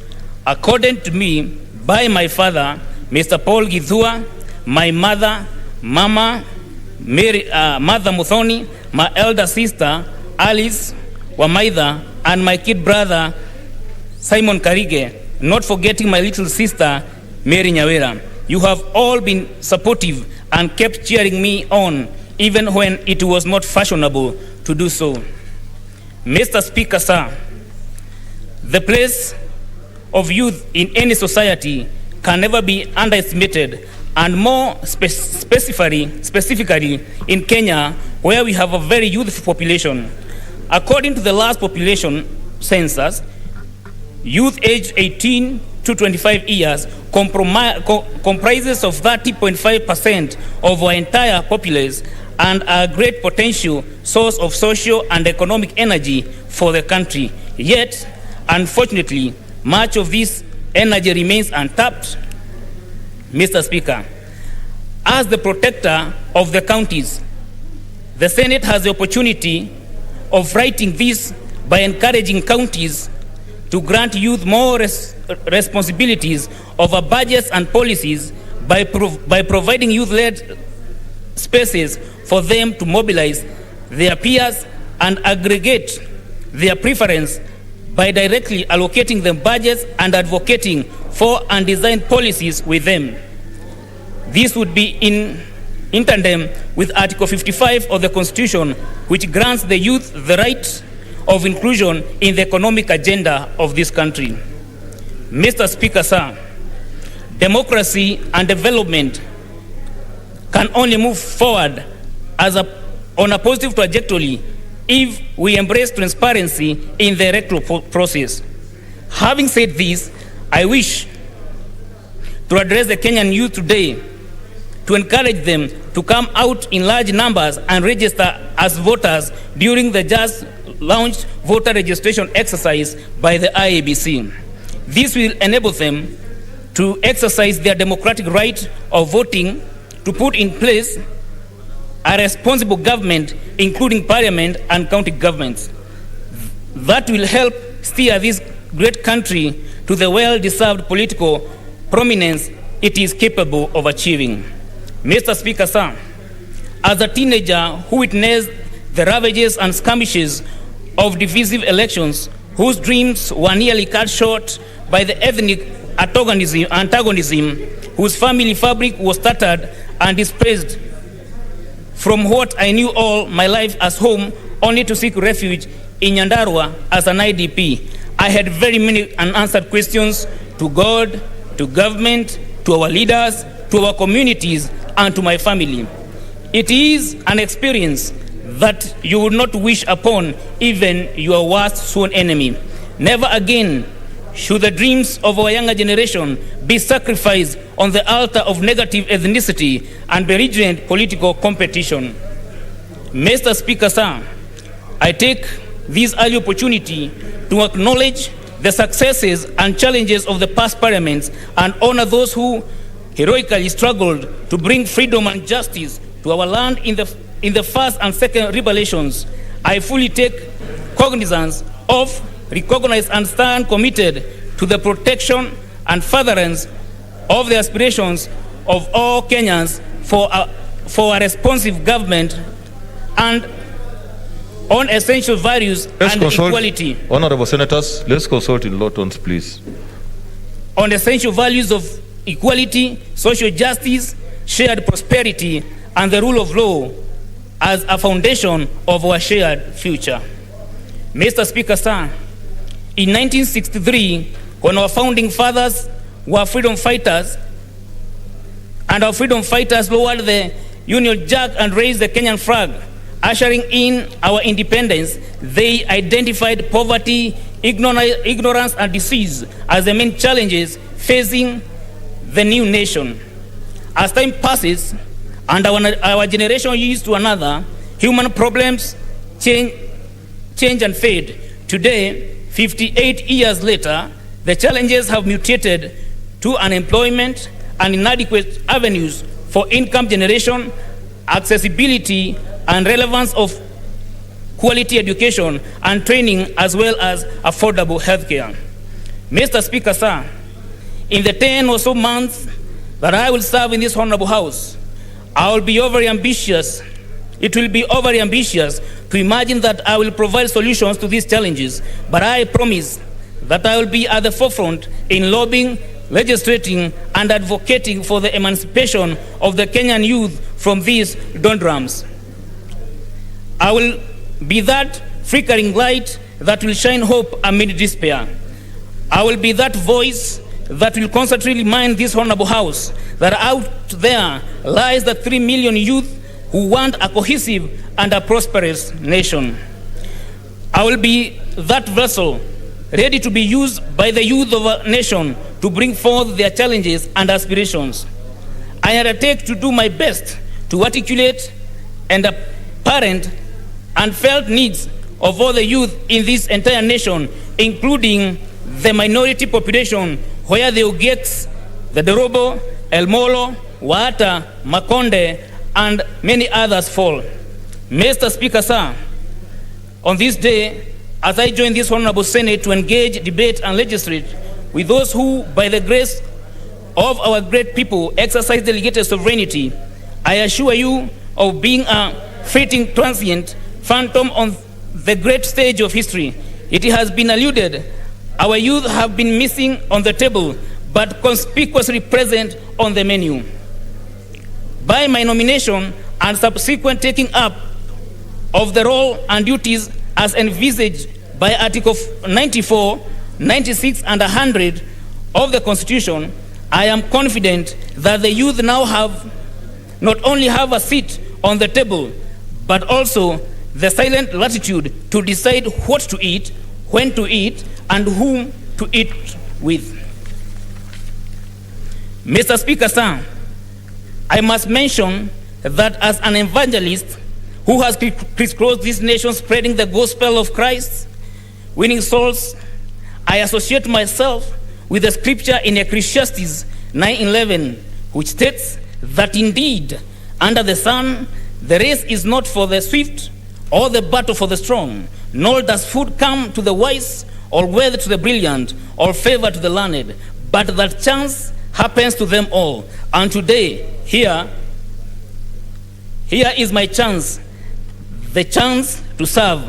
accorded to me by my father, Mr. Paul Githua, my mother, Mama Mary, Mother Muthoni, my elder sister, Alice Wamaitha, and my kid brother, Simon Karige, not forgetting my little sister, Mary Nyawera. You have all been supportive and kept cheering me on, even when it was not fashionable to do so. Mr. Speaker, sir, the place of youth in any society can never be underestimated, and more specifically in Kenya, where we have a very youthful population. According to the last population census, youth aged 18 to 25 years comprises of 30.5% of our entire populace and a great potential source of social and economic energy for the country. Yet, unfortunately, much of this energy remains untapped. Mr. Speaker, as the protector of the counties, the Senate has the opportunity of righting this by encouraging counties to grant youth more responsibilities over budgets and policies by providing youth-led spaces for them to mobilize their peers and aggregate their preference by directly allocating them budgets and advocating for and design policies with them. This would be in tandem with Article 55 of the Constitution, which grants the youth the right of inclusion in the economic agenda of this country. Mr. Speaker, sir, democracy and development can only move forward on a positive trajectory if we embrace transparency in the electoral process. Having said this, I wish to address the Kenyan youth today to encourage them to come out in large numbers and register as voters during the just launched voter registration exercise by the IEBC. This will enable them to exercise their democratic right of voting to put in place a responsible government, including parliament and county governments, that will help steer this great country to the well-deserved political prominence it is capable of achieving. Mr. Speaker, sir, as a teenager who witnessed the ravages and skirmishes of divisive elections, whose dreams were nearly cut short by the ethnic antagonism, whose family fabric was tattered and displaced from what I knew all my life as home, only to seek refuge in Nyandarua as an IDP. I had very many unanswered questions to God, to government, to our leaders, to our communities, and to my family. It is an experience that you would not wish upon even your worst sworn enemy. Never again should the dreams of our younger generation be sacrificed on the altar of negative ethnicity and belligerent political competition. Mr. Speaker, sir, I take this early opportunity to acknowledge the successes and challenges of the past parliaments and honor those who heroically struggled to bring freedom and justice to our land in the first and second revelations. I fully take cognizance of, recognize, and stand committed to the protection and furtherance of the aspirations of all Kenyans for a responsive government and on essential values and equality. Honorable Senators, let's consult in low tones, please. On essential values of equality, social justice, shared prosperity, and the rule of law as a foundation of our shared future. Mr. Speaker, sir, in 1963, when our founding fathers were freedom fighters, and our freedom fighters lowered the Union Jack and raised the Kenyan flag, ushering in our independence, they identified poverty, ignorance, and disease as the main challenges facing the new nation. As time passes and our generation yields to another, human problems change and fade. Today, 58 years later, the challenges have mutated to unemployment and inadequate avenues for income generation, accessibility and relevance of quality education and training, as well as affordable healthcare. Mr. Speaker, sir, in the 10 or so months that I will serve in this honorable house, I will be overly ambitious. It will be overly ambitious to imagine that I will provide solutions to these challenges, but I promise that I will be at the forefront in lobbying, legislating, and advocating for the emancipation of the Kenyan youth from these doldrums. I will be that flickering light that will shine hope amid despair. I will be that voice that will constantly remind this honorable house that out there lies the 3 million youth who want a cohesive and a prosperous nation. I will be that vessel ready to be used by the youth of a nation to bring forth their challenges and aspirations. I undertake to do my best to articulate and apparent and felt needs of all the youth in this entire nation, including the minority population where the Ogieks, the Dorobo, El Molo, Waata, Makonde, and many others fall. Mr. Speaker, sir, on this day, as I join this honorable Senate to engage, debate, and legislate with those who, by the grace of our great people, exercise delegated sovereignty, I assure you of being a fleeting transient phantom on the great stage of history. It has been alluded, our youth have been missing on the table, but conspicuously present on the menu. By my nomination and subsequent taking up of the role and duties as envisaged by Article 94, 96, and 100 of the Constitution, I am confident that the youth now not only have a seat on the table, but also the silent latitude to decide what to eat, when to eat, and whom to eat with. Mr. Speaker, sir, I must mention that as an evangelist who has crisscrossed this nation spreading the gospel of Christ, winning souls, I associate myself with the scripture in Ecclesiastes 9:11, which states that indeed, under the sun, the race is not for the swift or the battle for the strong, nor does food come to the wise, or wealth to the brilliant, or favor to the learned, but that chance happens to them all. And today, here is my chance, the chance to serve,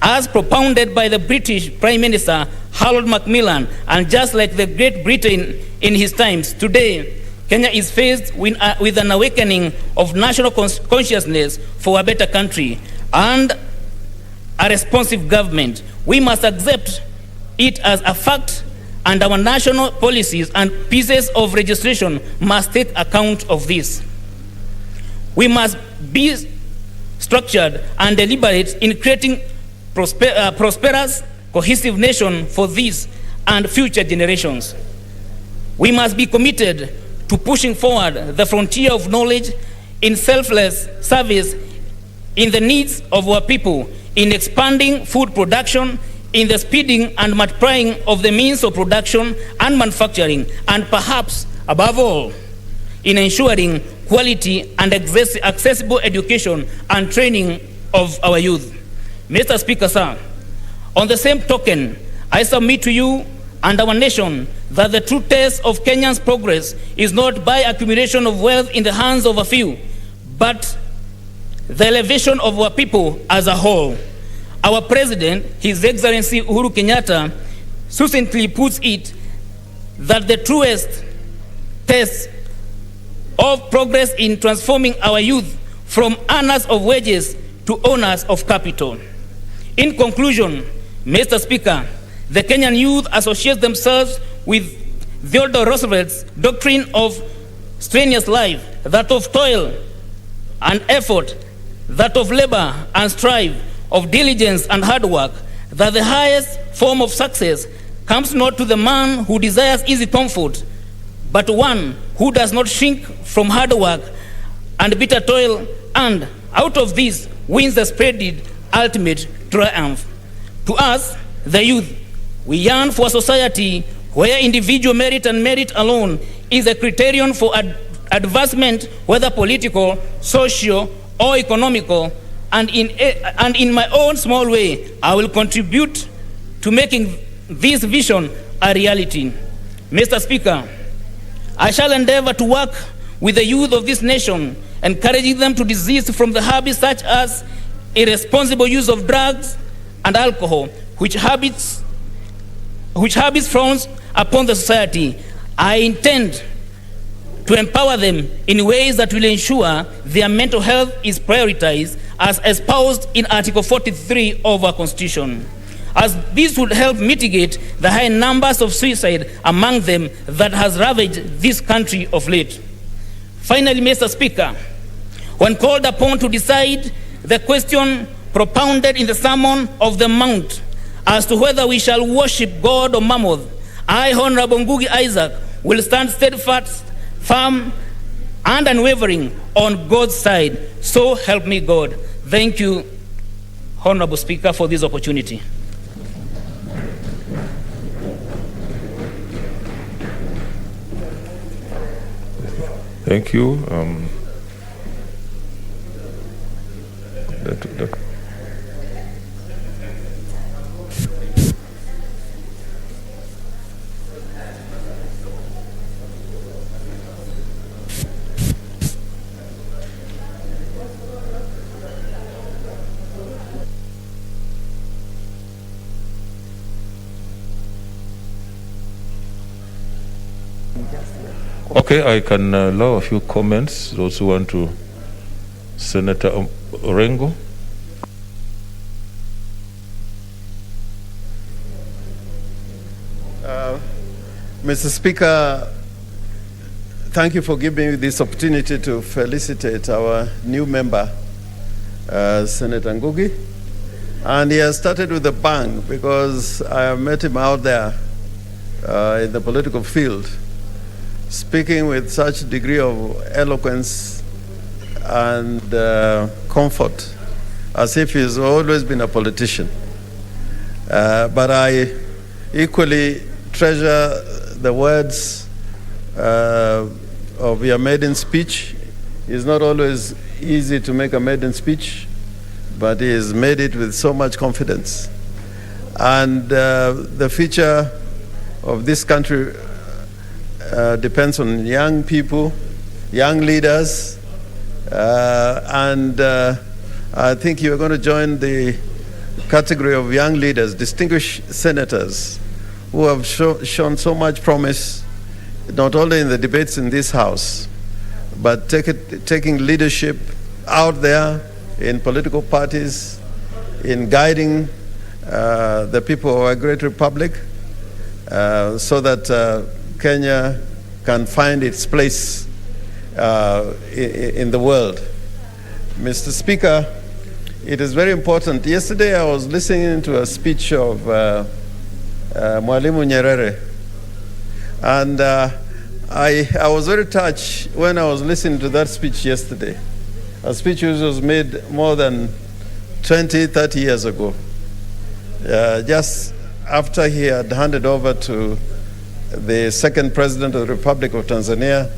as propounded by the British Prime Minister Harold Macmillan, and just like the Great Britain in his times, today Kenya is faced with an awakening of national consciousness for a better country and a responsive government. We must accept it as a fact, and our national policies and pieces of legislation must take account of this. We must be structured and deliberate in creating prosperous, cohesive nation for this and future generations. We must be committed to pushing forward the frontier of knowledge in selfless service in the needs of our people, in expanding food production, in the speeding and multiplying of the means of production and manufacturing, and perhaps above all, in ensuring quality and accessible education and training of our youth. Mr. Speaker, sir, on the same token, I submit to you and our nation that the true test of Kenya's progress is not by accumulation of wealth in the hands of a few, but the elevation of our people as a whole. Our President, His Excellency Uhuru Kenyatta, succinctly puts it that the truest test of progress in transforming our youth from earners of wages to owners of capital. In conclusion, Mr. Speaker, the Kenyan youth associate themselves with Theodore Roosevelt's doctrine of strenuous life, that of toil and effort, that of labor and strive, of diligence and hard work, that the highest form of success comes not to the man who desires easy comfort, but one who does not shrink from hard work and bitter toil, and out of this wins the splendid ultimate triumph. To us, the youth, we yearn for a society where individual merit and merit alone is a criterion for advancement, whether political, social, or economical, and in my own small way, I will contribute to making this vision a reality. Mr. Speaker, I shall endeavor to work with the youth of this nation, encouraging them to desist from the habits such as irresponsible use of drugs and alcohol, which habits frowns upon the society. I intend to empower them in ways that will ensure their mental health is prioritized as espoused in Article 43 of our Constitution, as this would help mitigate the high numbers of suicide among them that has ravaged this country of late. Finally, Mr. Speaker, when called upon to decide the question propounded in the Sermon of the Mount as to whether we shall worship God or Mammoth, I, Honorable Ngugi Isaac, will stand steadfast, firm, and unwavering on God's side. So help me God. Thank you, Honorable Speaker, for this opportunity. Thank you. Okay, I can allow a few comments. Those who want to, Senator Orengo. Mr. Speaker, thank you for giving me this opportunity to felicitate our new member, Senator Ngugi. And he has started with a bang, because I met him out there in the political field, speaking with such a degree of eloquence and comfort, as if he's always been a politician. But I equally treasure the words of your maiden speech. It's not always easy to make a maiden speech, but he has made it with so much confidence. And the future of this country depends on young people, young leaders, and I think you're going to join the category of young leaders, distinguished senators who have shown so much promise not only in the debates in this House, but taking leadership out there in political parties, in guiding the people of our great republic, so that Kenya can find its place in the world. Mr. Speaker, it is very important. Yesterday I was listening to a speech of Mwalimu Nyerere, and I was very touched when I was listening to that speech yesterday, a speech which was made more than 20, 30 years ago, just after he had handed over to the second president of the Republic of Tanzania,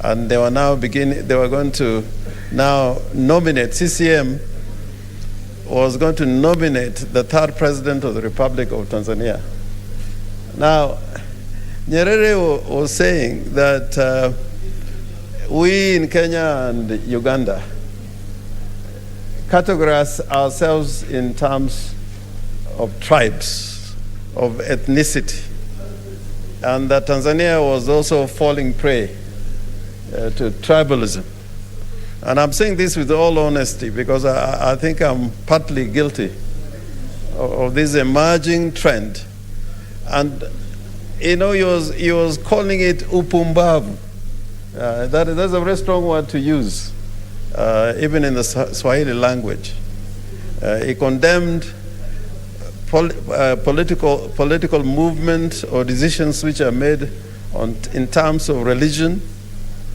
and they were going to now nominate, CCM was going to nominate the third president of the Republic of Tanzania. Now, Nyerere was saying that we in Kenya and Uganda categorize ourselves in terms of tribes, of ethnicity, and that Tanzania was also falling prey to tribalism. And I'm saying this with all honesty because I think I'm partly guilty of this emerging trend. And he was calling it upumbavu. That's a very strong word to use, even in the Swahili language. He condemned political movement or decisions which are made in terms of religion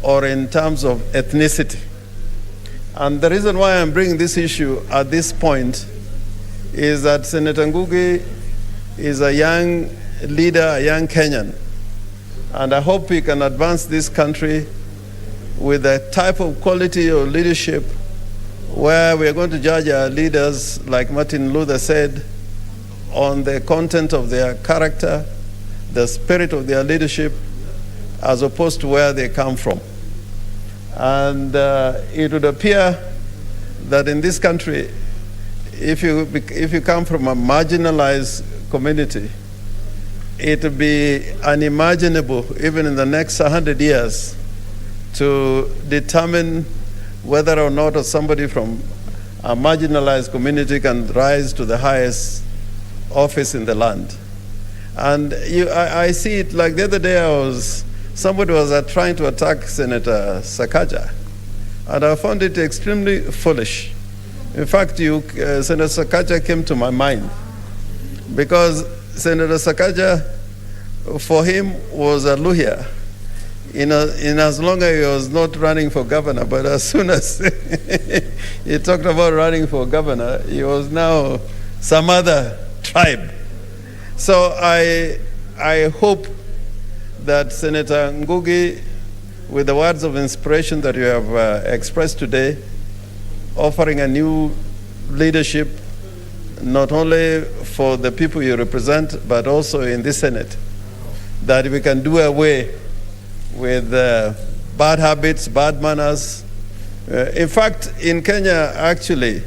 or in terms of ethnicity. And the reason why I'm bringing this issue at this point is that Senator Ngugi is a young leader, a young Kenyan, and I hope we can advance this country with a type of quality of leadership where we are going to judge our leaders, like Martin Luther said, on the content of their character, the spirit of their leadership, as opposed to where they come from. And it would appear that in this country, if you come from a marginalized community, it would be unimaginable, even in the next 100 years, to determine whether or not somebody from a marginalized community can rise to the highest office in the land. And I see it like the other day, somebody was trying to attack Senator Sakaja, and I found it extremely foolish. In fact, Senator Sakaja came to my mind because Senator Sakaja, for him, was a lawyer in as long as he was not running for governor, but as soon as he talked about running for governor, he was now some other tribe. So I hope that Senator Ngugi, with the words of inspiration that you have expressed today, offering a new leadership, not only for the people you represent, but also in this Senate, that we can do away with bad habits, bad manners. In fact, in Kenya, actually,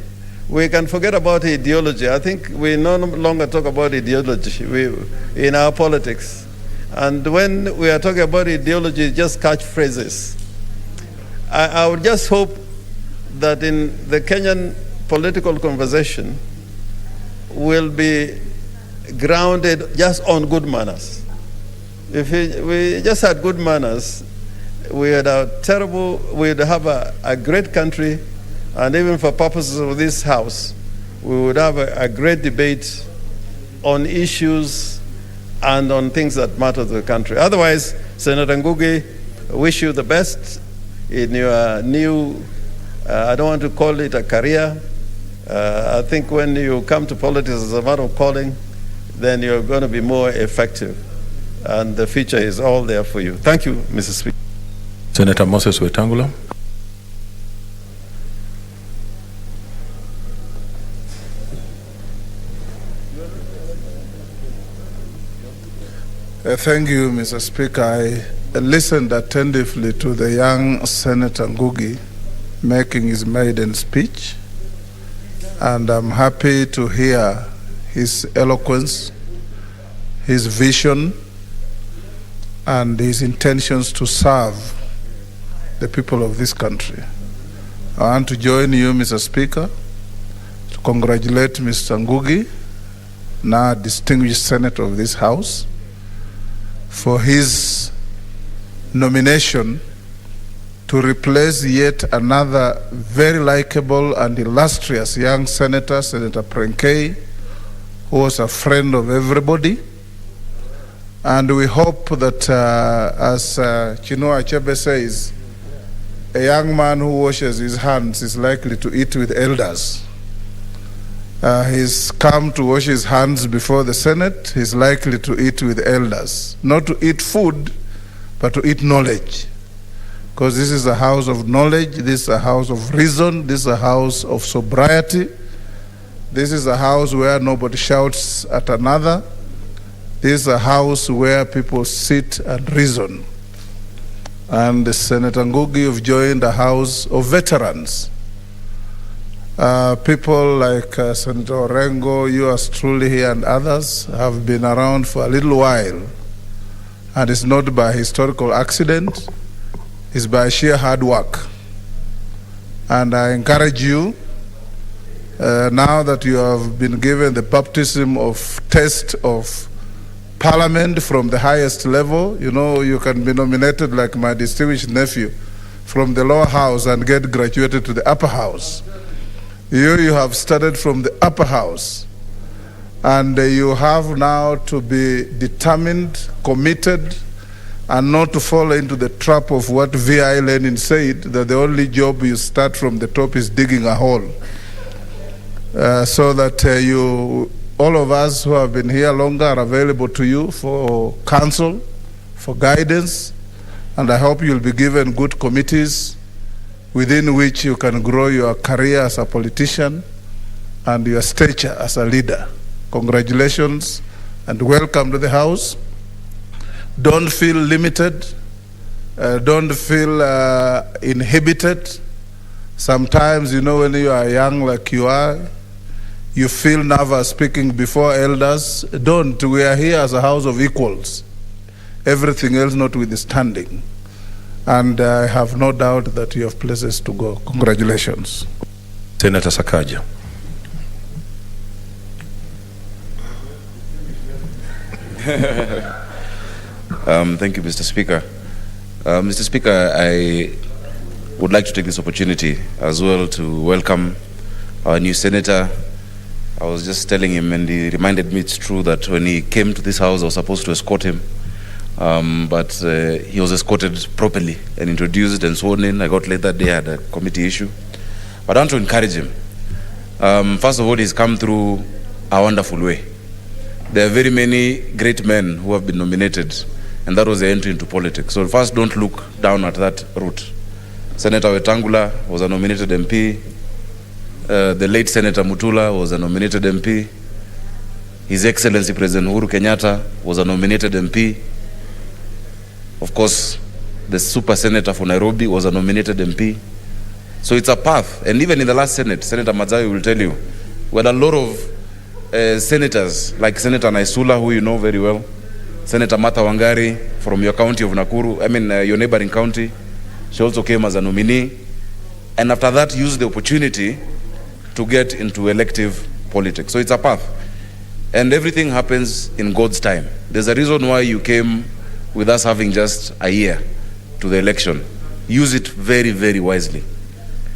we can forget about ideology. I think we no longer talk about ideology in our politics. And when we are talking about ideology, just catchphrases. I would just hope that in the Kenyan political conversation will be grounded just on good manners. If we just had good manners, we'd have a great country, and even for purposes of this House, we would have a great debate on issues and on things that matter to the country. Otherwise, Senator Ngugi, wish you the best in your new, I don't want to call it a career. I think when you come to politics as a matter of calling, then you're going to be more effective. And the future is all there for you. Thank you, Mr. Speaker. Senator Moses Wetangula. Thank you, Mr. Speaker. I listened attentively to the young Senator Ngugi making his maiden speech, and I'm happy to hear his eloquence, his vision, and his intentions to serve the people of this country. I want to join you, Mr. Speaker, to congratulate Mr. Ngugi, now distinguished senator of this House, for his nomination to replace yet another very likable and illustrious young senator, Senator Prenkei, who was a friend of everybody. And we hope that, as Chinua Achebe says, a young man who washes his hands is likely to eat with elders. He's come to wash his hands before the Senate. He's likely to eat with elders. Not to eat food, but to eat knowledge. Because this is a house of knowledge, this is a house of reason, this is a house of sobriety. This is a house where nobody shouts at another. This is a house where people sit and reason. And Senator Ngugi, you've joined a house of veterans. People like Senator Orengo, yours truly here, and others have been around for a little while. And it's not by historical accident, it's by sheer hard work. And I encourage you, now that you have been given the baptism of test of Parliament from the highest level, you know, you can be nominated like my distinguished nephew from the lower house and get graduated to the upper house. You have started from the upper house, and you have now to be determined, committed, and not to fall into the trap of what V.I. Lenin said, that the only job you start from the top is digging a hole. So that all of us who have been here longer are available to you for counsel, for guidance, and I hope you'll be given good committees within which you can grow your career as a politician and your stature as a leader. Congratulations and welcome to the House. Don't feel limited. Don't feel inhibited. Sometimes, you know, when you are young like you are, you feel nervous speaking before elders. Don't. We are here as a house of equals. Everything else notwithstanding. And I have no doubt that you have places to go. Congratulations. Senator Sakaja. Thank you, Mr. Speaker. Mr. Speaker, I would like to take this opportunity as well to welcome our new senator. I was just telling him, and he reminded me it's true that when he came to this house, I was supposed to escort him. But he was escorted properly and introduced and sworn in. I got late that day, I had a committee issue. But I want to encourage him. First of all, he's come through a wonderful way. There are very many great men who have been nominated, and that was the entry into politics. So first, don't look down at that route. Senator Wetangula was a nominated MP. The late Senator Mutula was a nominated MP. His Excellency President Uhuru Kenyatta was a nominated MP. Of course, the super senator for Nairobi was a nominated MP. So it's a path. And even in the last Senate, Senator Madzawi will tell you, we had a lot of senators, like Senator Naisula, who you know very well, Senator Martha Wangari from your county of Nakuru, your neighboring county. She also came as a nominee. And after that, used the opportunity to get into elective politics. So it's a path. And everything happens in God's time. There's a reason why you came with us having just a year to the election. Use it very, very wisely.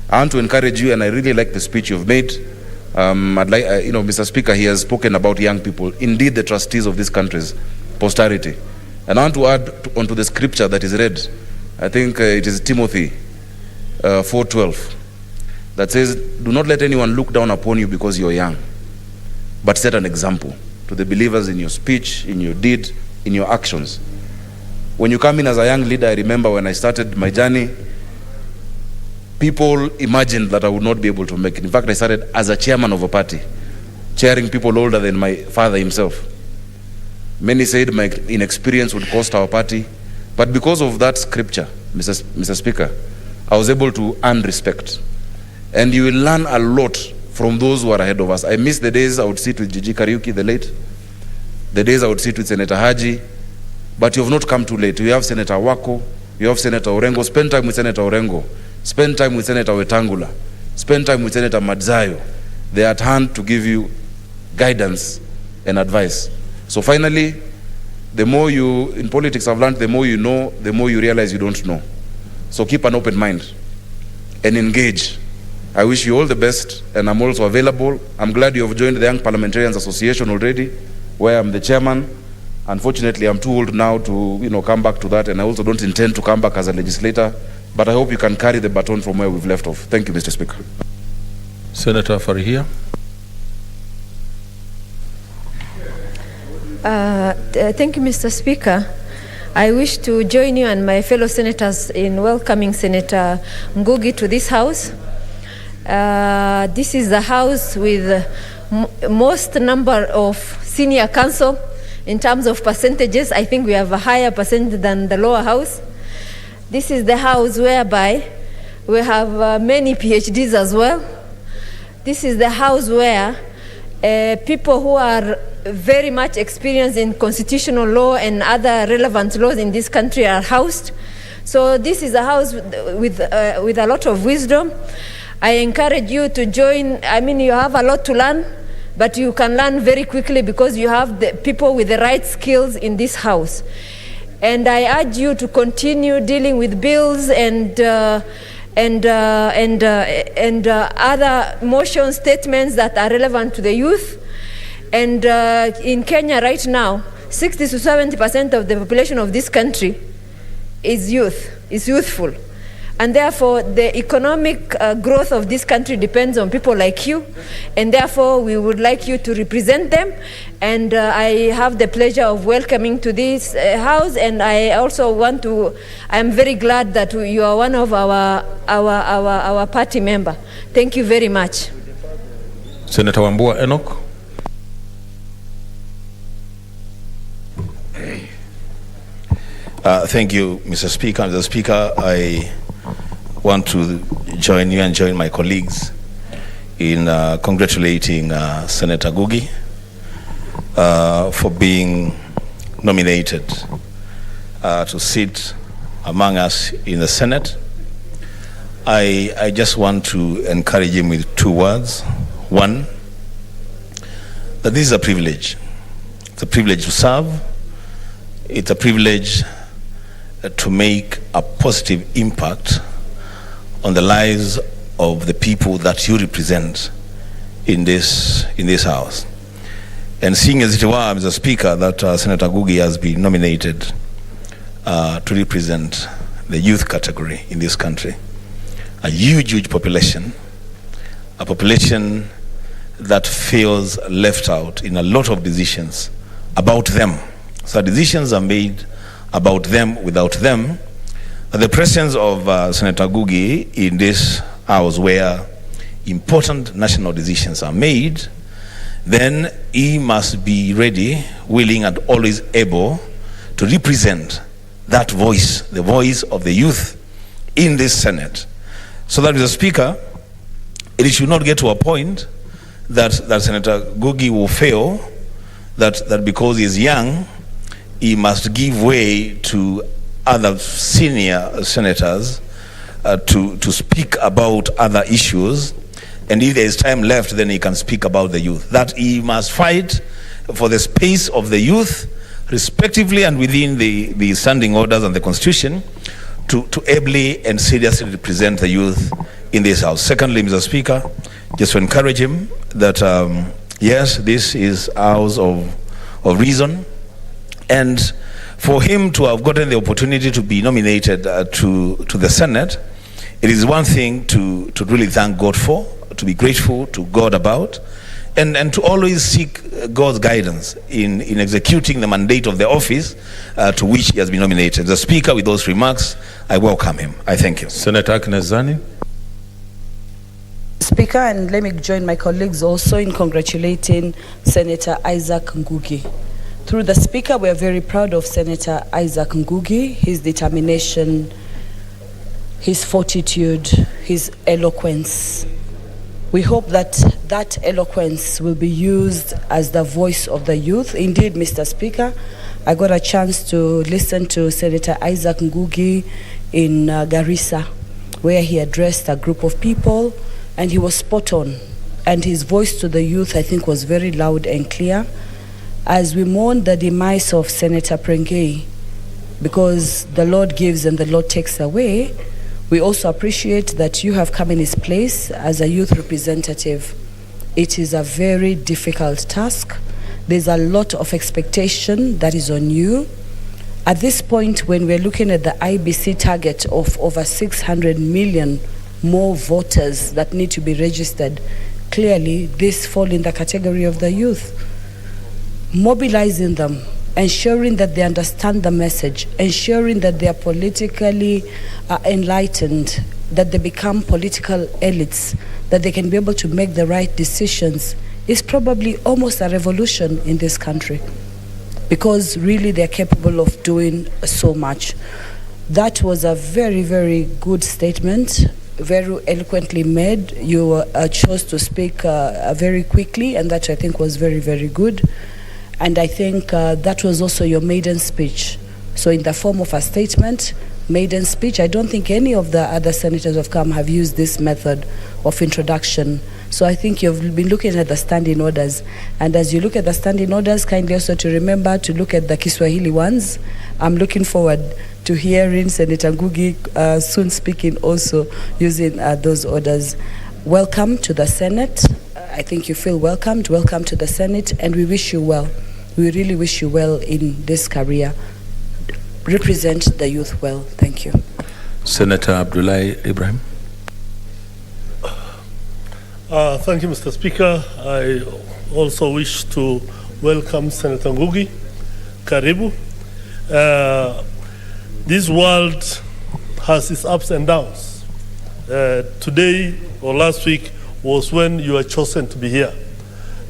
I want to encourage you, and I really like the speech you've made. I'd like, Mr. Speaker, he has spoken about young people, indeed the trustees of this country's posterity. And I want to add onto the scripture that is read. I think it is Timothy 4:12, that says, do not let anyone look down upon you because you're young, but set an example to the believers in your speech, in your deed, in your actions. When you come in as a young leader, I remember when I started my journey, people imagined that I would not be able to make it. In fact, I started as a chairman of a party, chairing people older than my father himself. Many said my inexperience would cost our party, but because of that scripture, Mr. Speaker, I was able to earn respect. And you will learn a lot from those who are ahead of us. I miss the days I would sit with Gigi Kariuki, the late, the days I would sit with Senator Haji, but you have not come too late. You have Senator Wako, you have Senator Orengo. Spend time with Senator Orengo. Spend time with Senator Wetangula. Spend time with Senator Madzayo. They are at hand to give you guidance and advice. So finally, the more you, in politics I've learned, the more you know, the more you realize you don't know. So keep an open mind and engage. I wish you all the best, and I'm also available. I'm glad you have joined the Young Parliamentarians Association already, where I'm the chairman. Unfortunately, I'm too old now to come back to that, and I also don't intend to come back as a legislator, but I hope you can carry the baton from where we've left off. Thank you, Mr. Speaker. Senator Farihia. Thank you, Mr. Speaker. I wish to join you and my fellow senators in welcoming Senator Ngugi to this house. This is the house with most number of senior counsel. In terms of percentages, I think we have a higher percentage than the lower house. This is the house whereby we have many PhDs as well. This is the house where people who are very much experienced in constitutional law and other relevant laws in this country are housed. So this is a house with a lot of wisdom. I encourage you to join. I mean, you have a lot to learn, but you can learn very quickly because you have the people with the right skills in this house. And I urge you to continue dealing with bills and other motion statements that are relevant to the youth. And in Kenya right now, 60 to 70% of the population of this country is youthful. And therefore, the economic growth of this country depends on people like you. And therefore, we would like you to represent them. And I have the pleasure of welcoming to this house. And I also I'm very glad that you are one of our party member. Thank you very much. Senator Wambua Enoch. Thank you, Mr. Speaker. Mr. Speaker, I want to join you and join my colleagues in congratulating Senator Ngugi for being nominated to sit among us in the Senate. I just want to encourage him with two words. One, that this is a privilege. It's a privilege to serve. It's a privilege to make a positive impact on the lives of the people that you represent in this house. And seeing as it were, Mr. Speaker, that Senator Ngugi has been nominated to represent the youth category in this country, a huge population, a population that feels left out in a lot of decisions about them. So decisions are made about them, without them. The presence of Senator Ngugi in this house where important national decisions are made, then he must be ready, willing, and always able to represent that voice, the voice of the youth in this Senate. So that, Mr. Speaker, it should not get to a point that Senator Ngugi will feel that because he is young, he must give way to other senior senators to speak about other issues, and if there is time left, then he can speak about the youth. That he must fight for the space of the youth, respectively and within the standing orders and the Constitution, to ably and seriously represent the youth in this house. Secondly, Mr. Speaker, just to encourage him that yes, this is a house of reason. And for him to have gotten the opportunity to be nominated to the Senate, it is one thing to really thank God for, to be grateful to God about, and to always seek God's guidance in executing the mandate of the office to which he has been nominated. The Speaker, with those remarks, I welcome him. I thank you. Senator Akinezani. Speaker, and let me join my colleagues also in congratulating Senator Isaac Ngugi. Through the Speaker, we are very proud of Senator Isaac Ngugi, his determination, his fortitude, his eloquence. We hope that that eloquence will be used as the voice of the youth. Indeed, Mr. Speaker, I got a chance to listen to Senator Isaac Ngugi in Garissa, where he addressed a group of people, and he was spot on. And his voice to the youth, I think, was very loud and clear. As we mourn the demise of Senator Prengei, because the Lord gives and the Lord takes away, we also appreciate that you have come in his place as a youth representative. It is a very difficult task. There's a lot of expectation that is on you. At this point, when we're looking at the IBC target of over 600 million more voters that need to be registered, clearly this falls in the category of the youth. Mobilizing them, ensuring that they understand the message, ensuring that they are politically enlightened, that they become political elites, that they can be able to make the right decisions, is probably almost a revolution in this country, because really they're capable of doing so much. That was a very, very good statement, very eloquently made. You chose to speak very quickly, and that I think was very, very good. And I think that was also your maiden speech. So in the form of a statement, maiden speech, I don't think any of the other senators who have used this method of introduction. So I think you've been looking at the standing orders. And as you look at the standing orders, kindly also to remember to look at the Kiswahili ones. I'm looking forward to hearing Senator Ngugi soon speaking also using those orders. Welcome to the Senate. I think you feel welcomed. Welcome to the Senate, and we wish you well. We really wish you well in this career. Represent the youth well. Thank you. Senator Abdullahi Ibrahim. Thank you, Mr. Speaker. I also wish to welcome Senator Ngugi. Karibu. This world has its ups and downs. Today or last week was when you were chosen to be here.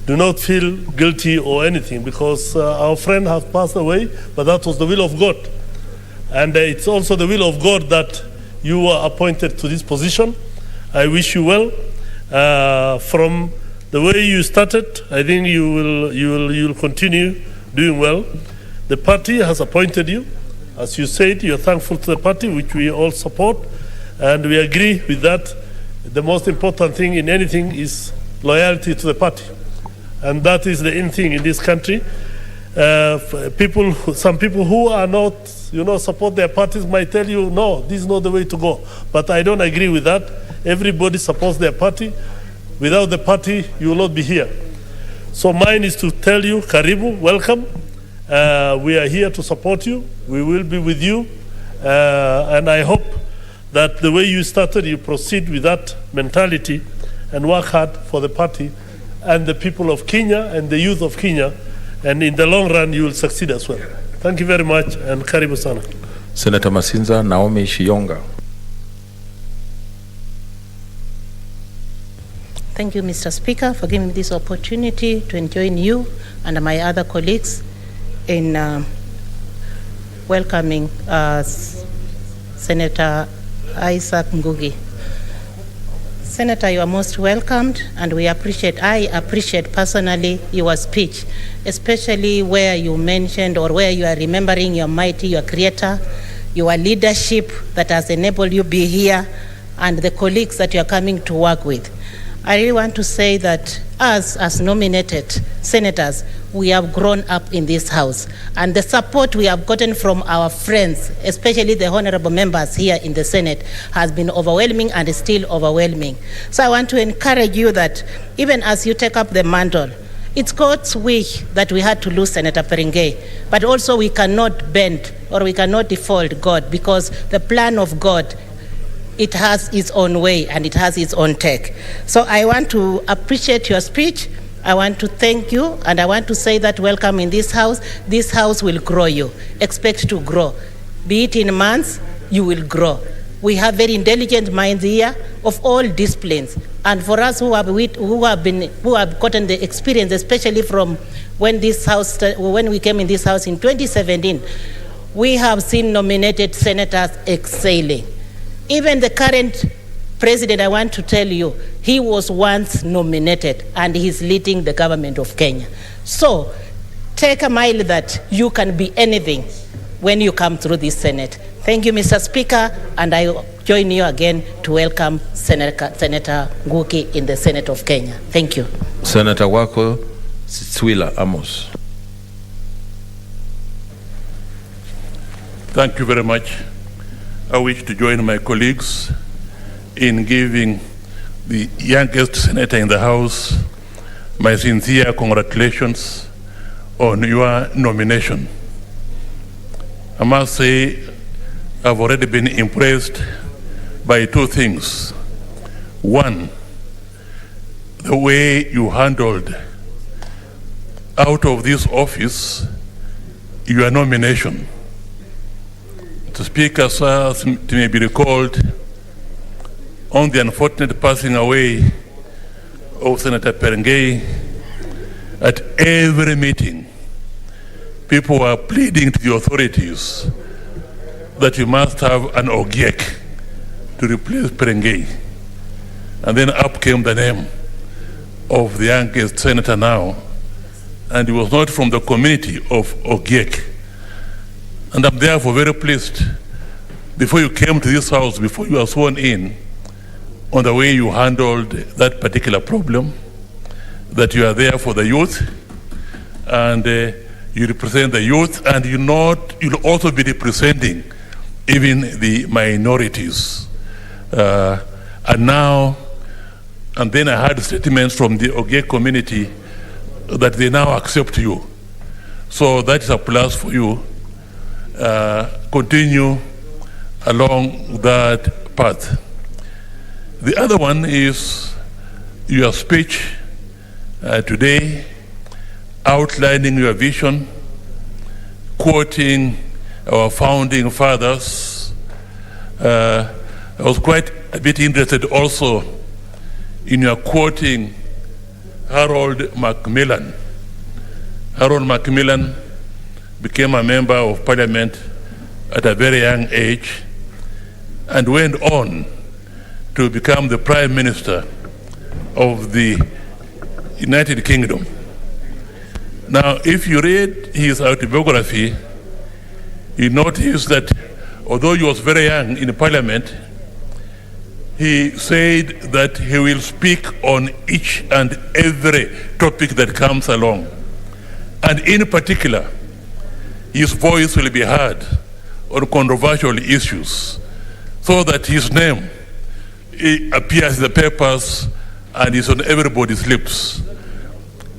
Do not feel guilty or anything, because our friend has passed away, but that was the will of God. And it's also the will of God that you were appointed to this position. I wish you well. From the way you started, I think you will continue doing well. The party has appointed you. As you said, you're thankful to the party, which we all support, and we agree with that. The most important thing in anything is loyalty to the party. And that is the in thing in this country. Some people who are not, support their parties might tell you, no, this is not the way to go. But I don't agree with that. Everybody supports their party. Without the party, you will not be here. So mine is to tell you, Karibu, welcome. We are here to support you. We will be with you. And I hope that the way you started, you proceed with that mentality and work hard for the party and the people of Kenya and the youth of Kenya, and in the long run you will succeed as well. Thank you very much, and karibu sana. Senator Masinza Naomi Shiyonga. Thank you, Mr. Speaker, for giving me this opportunity to join you and my other colleagues in welcoming Senator Isaac Ngugi. Senator, you are most welcomed, and I appreciate personally your speech, especially where you mentioned or where you are remembering your mighty, your creator, your leadership that has enabled you be here, and the colleagues that you are coming to work with. I really want to say that us, as nominated senators, we have grown up in this house, and the support we have gotten from our friends, especially the honorable members here in the Senate, has been overwhelming and is still overwhelming. So I want to encourage you that even as you take up the mantle, it's God's wish that we had to lose Senator Prengei, but also we cannot bend or we cannot default God, because the plan of God, it has its own way and it has its own take. So I want to appreciate your speech. I want to thank you, and I want to say that welcome in this house. This house will grow you. Expect to grow. Be it in months, you will grow. We have very intelligent minds here of all disciplines. And for us who have gotten the experience, especially from when we came in this house in 2017, we have seen nominated senators excelling. Even the current president, I want to tell you, He was once nominated and he's leading the government of Kenya. So take a mile that you can be anything when you come through this Senate. Thank you, Mr. Speaker, and I join you again to welcome Senator Ngugi in the Senate of Kenya. Thank you. Senator Wako Sitswila Amos. Thank you very much. I wish to join my colleagues in giving the youngest senator in the House my sincere congratulations on your nomination. I must say, I've already been impressed by two things. One, the way you handled out of this office your nomination. The Speaker, sir, it may be recalled, on the unfortunate passing away of Senator Perengei, at every meeting, people were pleading to the authorities that you must have an Ogiek to replace Perengei. And then up came the name of the youngest senator now, and he was not from the community of Ogiek. And I'm therefore very pleased, before you came to this house, before you were sworn in, on the way you handled that particular problem, that you are there for the youth, and you represent the youth, and you'll also be representing even the minorities. And then I heard statements from the Ogiek community that they now accept you. So that is a plus for you. Continue along that path. The other one is your speech today, outlining your vision, quoting our founding fathers. I was quite a bit interested also in your quoting Harold Macmillan. Harold Macmillan became a member of parliament at a very young age and went on to become the Prime Minister of the United Kingdom. Now, if you read his autobiography, you notice that although he was very young in Parliament, he said that he will speak on each and every topic that comes along. And in particular, his voice will be heard on controversial issues, so that his name appears in the papers and is on everybody's lips.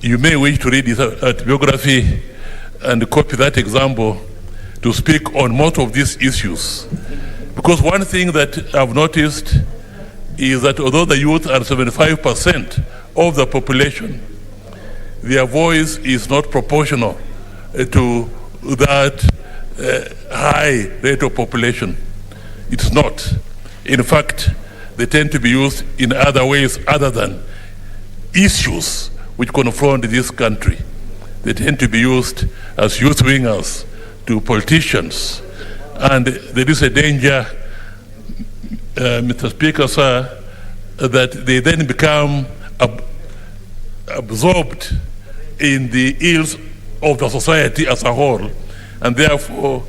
You may wish to read his autobiography and copy that example to speak on most of these issues. Because one thing that I've noticed is that although the youth are 75% of the population, their voice is not proportional to that high rate of population. It's not. In fact, they tend to be used in other ways other than issues which confront this country. They tend to be used as youth wingers to politicians. And there is a danger, Mr. Speaker, sir, that they then become absorbed in the ills of the society as a whole, and therefore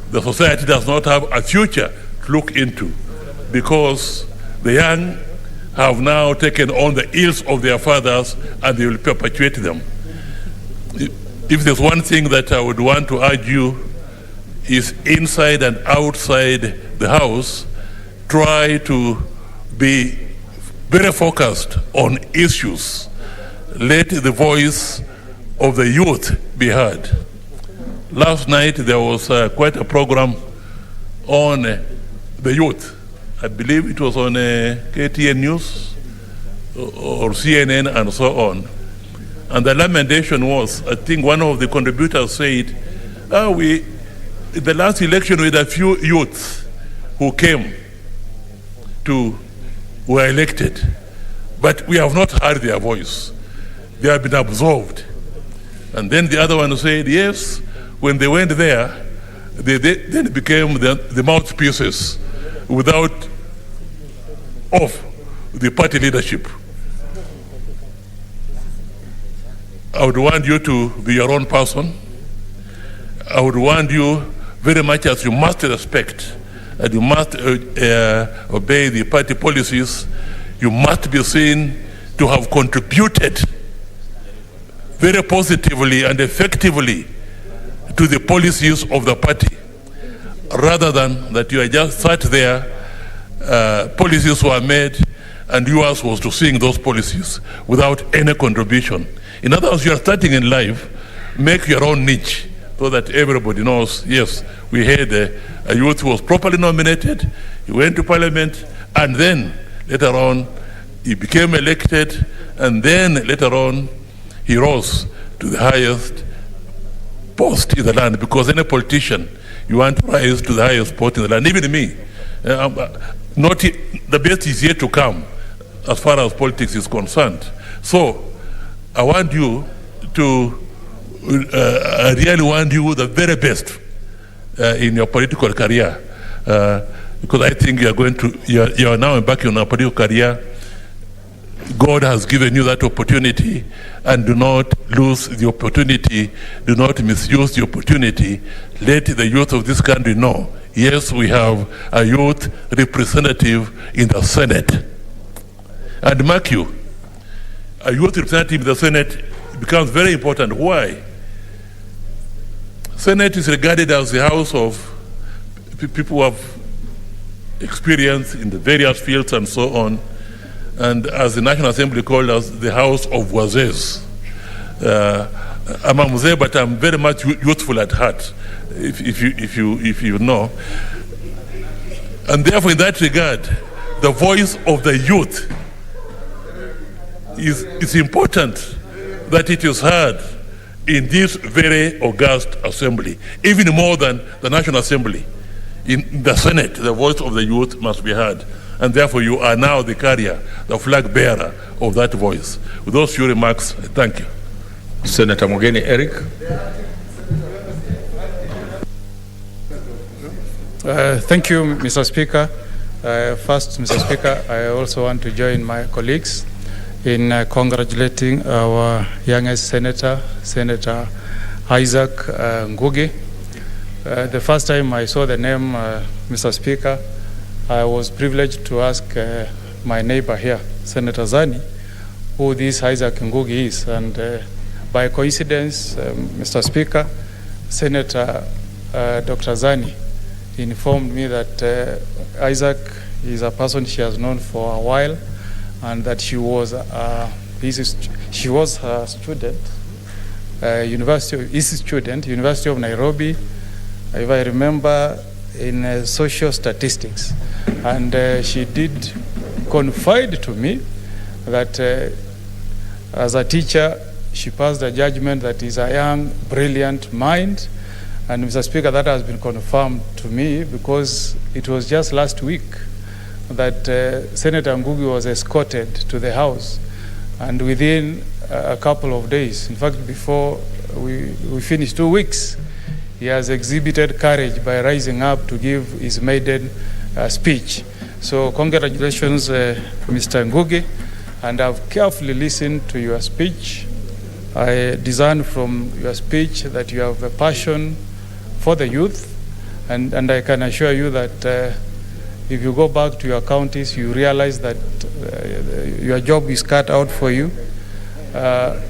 the society does not have a future to look into, because the young have now taken on the ills of their fathers and they will perpetuate them. If there's one thing that I would want to urge you, is inside and outside the house, try to be very focused on issues. Let the voice of the youth be heard. Last night there was quite a program on the youth. I believe it was on KTN News or CNN and so on. And the lamentation was, I think one of the contributors said, in the last election we had a few youths who were elected, but we have not heard their voice. They have been absorbed. And then the other one said, yes, when they went there, they then became the mouthpieces of the party leadership. I would want you to be your own person. I would want you very much as you must respect and you must obey the party policies. You must be seen to have contributed very positively and effectively to the policies of the party, rather than that you are just sat there, policies were made, and yours was to sing those policies without any contribution. In other words, you are starting in life, make your own niche so that everybody knows, yes, we had a youth who was properly nominated, he went to parliament, and then later on he became elected, and then later on he rose to the highest post in the land, because any politician, you want to rise to the highest post in the land. Even me, the best is yet to come as far as politics is concerned. So I want you to, I really want you the very best in your political career, because I think you are now embarking on a political career. God has given you that opportunity, and do not lose the opportunity, do not misuse the opportunity. Let the youth of this country know, yes, we have a youth representative in the Senate. And mark you, a youth representative in the Senate becomes very important. Why? Senate is regarded as the house of people who have experience in the various fields and so on. And as the National Assembly called us, the house of wazes. I'm a mzee, but I'm very much youthful at heart, if you know. And therefore, in that regard, the voice of the youth is important that it is heard in this very august assembly, even more than the National Assembly. In the Senate, the voice of the youth must be heard. And therefore, you are now the carrier, the flag bearer of that voice. With those few remarks, I thank you. Senator Mugeni Eric. Thank you, Mr. Speaker. First, Mr. Speaker, I also want to join my colleagues in congratulating our youngest senator, Senator Isaac Ngugi. The first time I saw the name, Mr. Speaker, I was privileged to ask my neighbor here, Senator Zani, who this Isaac Ngugi is. And by coincidence, Mr. Speaker, Senator Dr. Zani informed me that Isaac is a person she has known for a while, and that she was a student, University of Nairobi, if I remember, in social statistics. And she did confide to me that as a teacher, she passed a judgment that is a young, brilliant mind. And Mr. Speaker, that has been confirmed to me, because it was just last week that Senator Ngugi was escorted to the House. And within a couple of days, in fact, before we finished 2 weeks, he has exhibited courage by rising up to give his maiden speech. So congratulations, Mr. Ngugi, and I've carefully listened to your speech. I discern from your speech that you have a passion for the youth, and I can assure you that if you go back to your counties, you realize that your job is cut out for you.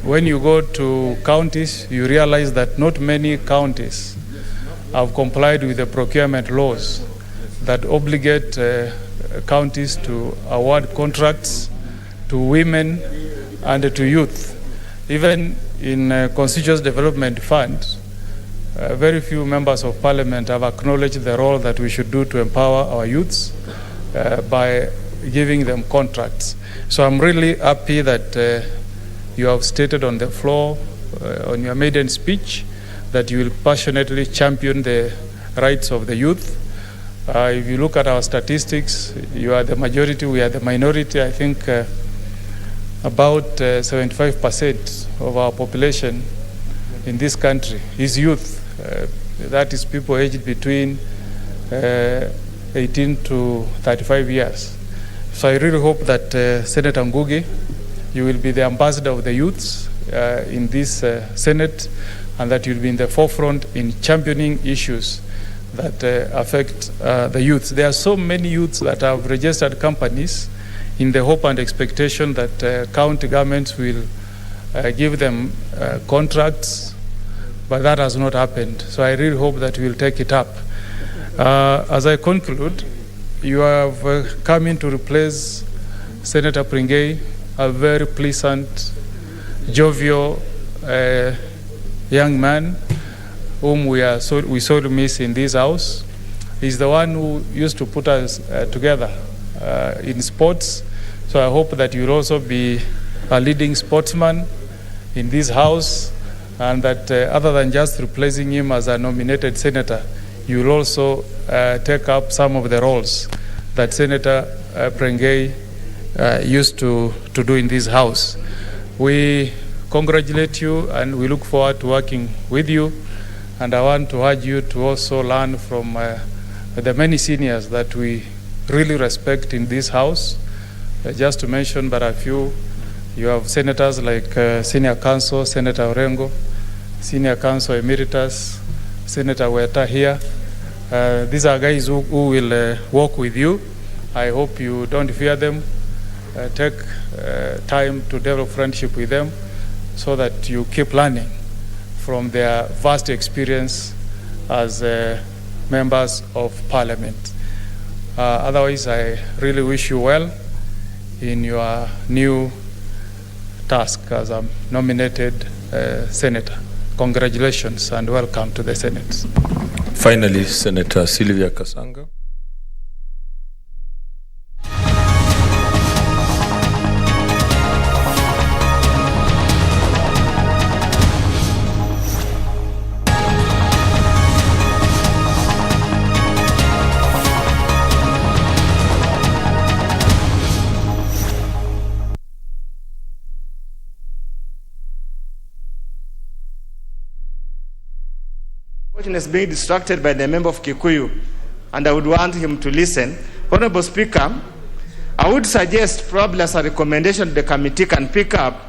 When you go to counties, you realize that not many counties have complied with the procurement laws that obligate counties to award contracts to women and to youth. Even in Constituency Development Fund, very few members of parliament have acknowledged the role that we should do to empower our youths by giving them contracts. So I'm really happy that you have stated on the floor, on your maiden speech, that you will passionately champion the rights of the youth. If you look at our statistics, you are the majority, we are the minority. I think about 75% of our population in this country is youth. That is people aged between 18 to 35 years. So I really hope that Senator Ngugi, you will be the ambassador of the youths in this Senate, and that you'll be in the forefront in championing issues that affect the youth. There are so many youths that have registered companies in the hope and expectation that county governments will give them contracts, but that has not happened. So I really hope that we'll take it up. As I conclude, you have come in to replace Senator Pringei, a very pleasant, jovial young man whom we sorely miss in this house. He's the one who used to put us together in sports. So I hope that you'll also be a leading sportsman in this house, and that other than just replacing him as a nominated senator, you will also take up some of the roles that Senator Pringei used to do in this house. We congratulate you and we look forward to working with you, and I want to urge you to also learn from the many seniors that we really respect in this house. Just to mention but a few, you have senators like Senior Counsel Senator Orengo, Senior Counsel Emeritus Senator Weta here. These are guys who will work with you. I hope you don't fear them. Take time to develop friendship with them so that you keep learning from their vast experience as members of parliament. Otherwise, I really wish you well in your new task as a nominated senator. Congratulations and welcome to the Senate. Finally, Senator Sylvia Kasanga. Is being distracted by the member of Kikuyu, and I would want him to listen. Honorable Speaker, I would suggest, probably as a recommendation the committee can pick up,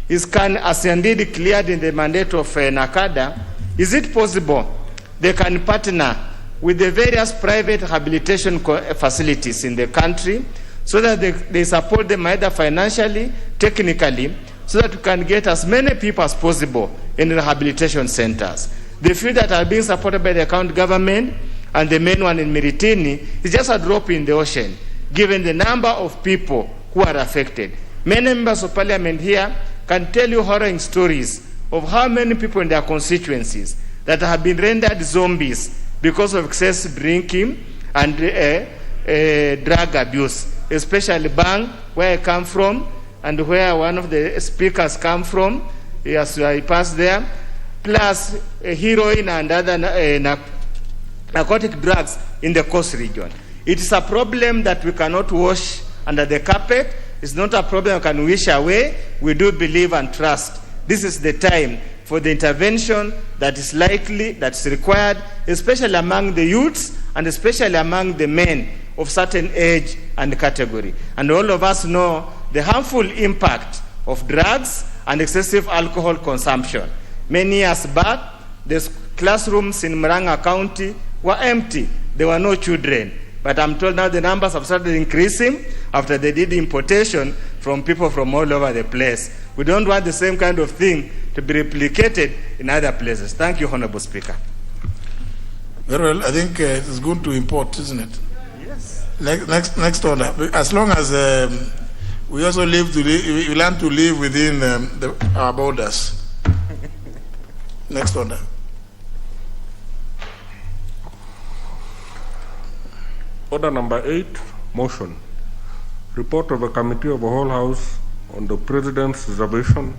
is as indeed cleared in the mandate of NACADA, is it possible they can partner with the various private rehabilitation facilities in the country so that they support them either financially, technically, so that we can get as many people as possible in rehabilitation centers. The few that are being supported by the county government and the main one in Miritini is just a drop in the ocean, given the number of people who are affected. Many members of parliament here can tell you horrifying stories of how many people in their constituencies that have been rendered zombies because of excessive drinking and drug abuse, especially Bang, where I come from, and where one of the speakers come from, as I pass there, plus heroin and other narcotic drugs in the coast region. It is a problem that we cannot wash under the carpet. It's not a problem we can wish away. We do believe and trust. This is the time for the intervention that is likely, that's required, especially among the youths and especially among the men of certain age and category. And all of us know the harmful impact of drugs and excessive alcohol consumption. Many years back, the classrooms in Murang'a County were empty. There were no children. But I'm told now the numbers have started increasing after they did importation from people from all over the place. We don't want the same kind of thing to be replicated in other places. Thank you, Honorable Speaker. Very well. I think it's good to import, isn't it? Yes. Next order. As long as we also we learn to live within our borders. Next order. Order number 8, motion. Report of the Committee of the Whole House on the President's reservation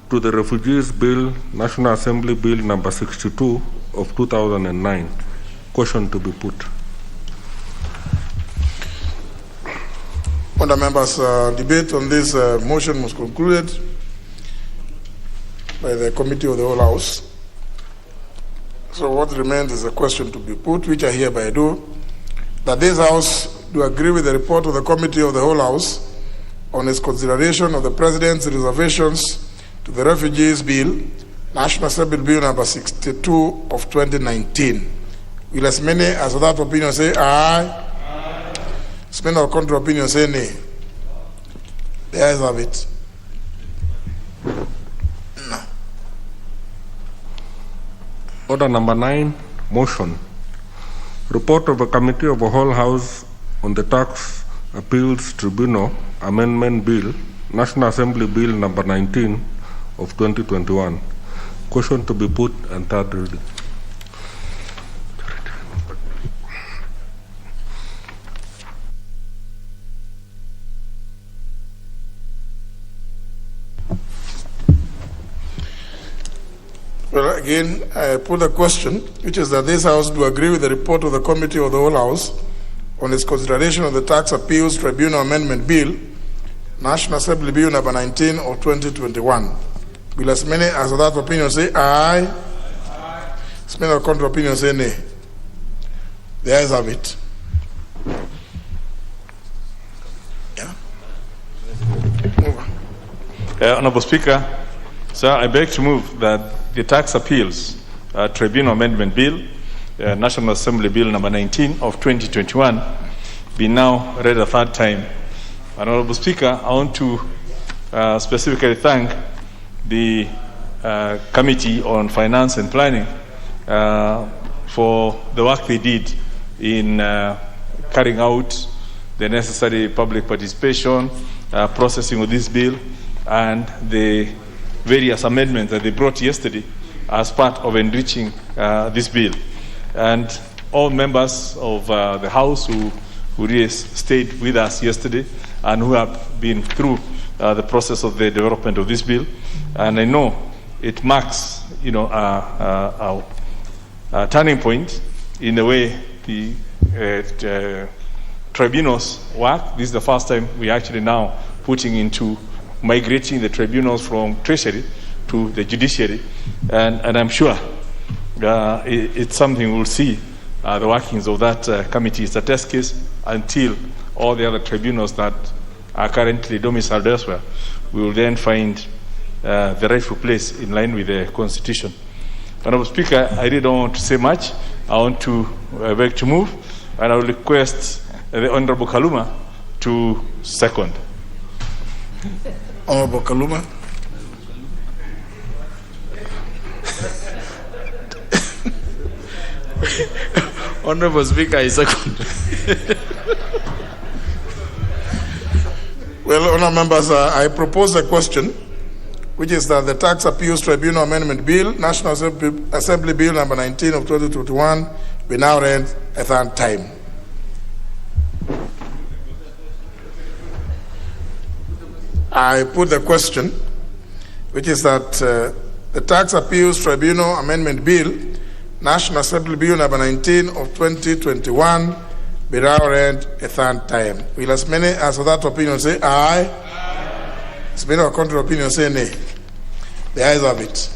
to the Refugees Bill, National Assembly Bill number 62 of 2009. Question to be put. Order members, debate on this motion was concluded by the Committee of the Whole House. So what remains is a question to be put, which I hereby do, that this House do agree with the report of the Committee of the Whole House on its consideration of the President's reservations to to the Refugees Bill, National Assembly Bill number 62 of 2019. Will as many as that opinion say aye? As many or contrary opinion say nay? The ayes have it. No. Order number 9, motion. Report of a Committee of the Whole House on the Tax Appeals Tribunal Amendment Bill, National Assembly Bill number 19 of 2021. Question to be put and third reading. Well, again, I put a question, which is that this House do agree with the report of the Committee of the Whole House on its consideration of the Tax Appeals Tribunal Amendment Bill, National Assembly Bill number 19 of 2021. Will as many as that opinion say aye? As many or contrary opinion say nay? The ayes have it. Yeah. Honorable Speaker, sir, I beg to move that the Tax Appeals Tribunal Amendment Bill, National Assembly Bill number 19 of 2021, be now read a third time. Honorable Speaker, I want to specifically thank the Committee on Finance and Planning for the work they did in carrying out the necessary public participation, processing of this bill, and the various amendments that they brought yesterday as part of enriching this bill. And all members of the House who really stayed with us yesterday and who have been through the process of the development of this bill. And I know it marks, a turning point in the way the tribunals work. This is the first time we actually now putting into migrating the tribunals from Treasury to the judiciary, and I'm sure it's something we'll see the workings of that committee. It's a test case until all the other tribunals that are currently domiciled elsewhere, we will then find the rightful place in line with the Constitution. Honorable Speaker, I really don't want to say much. I want to beg to move, and I will request the Honorable Kaluma to second. Honorable Kaluma. Honorable Speaker, I second. Well, honourable members, I propose a question, which is that the Tax Appeals Tribunal Amendment Bill, National Assembly Bill number 19 of 2021, be now read a third time. I put the question, which is that the Tax Appeals Tribunal Amendment Bill, National Assembly Bill number 19 of 2021, be now read a third time. Will as many as that opinion say aye? As many or contrary opinion say nay? The ayes have it.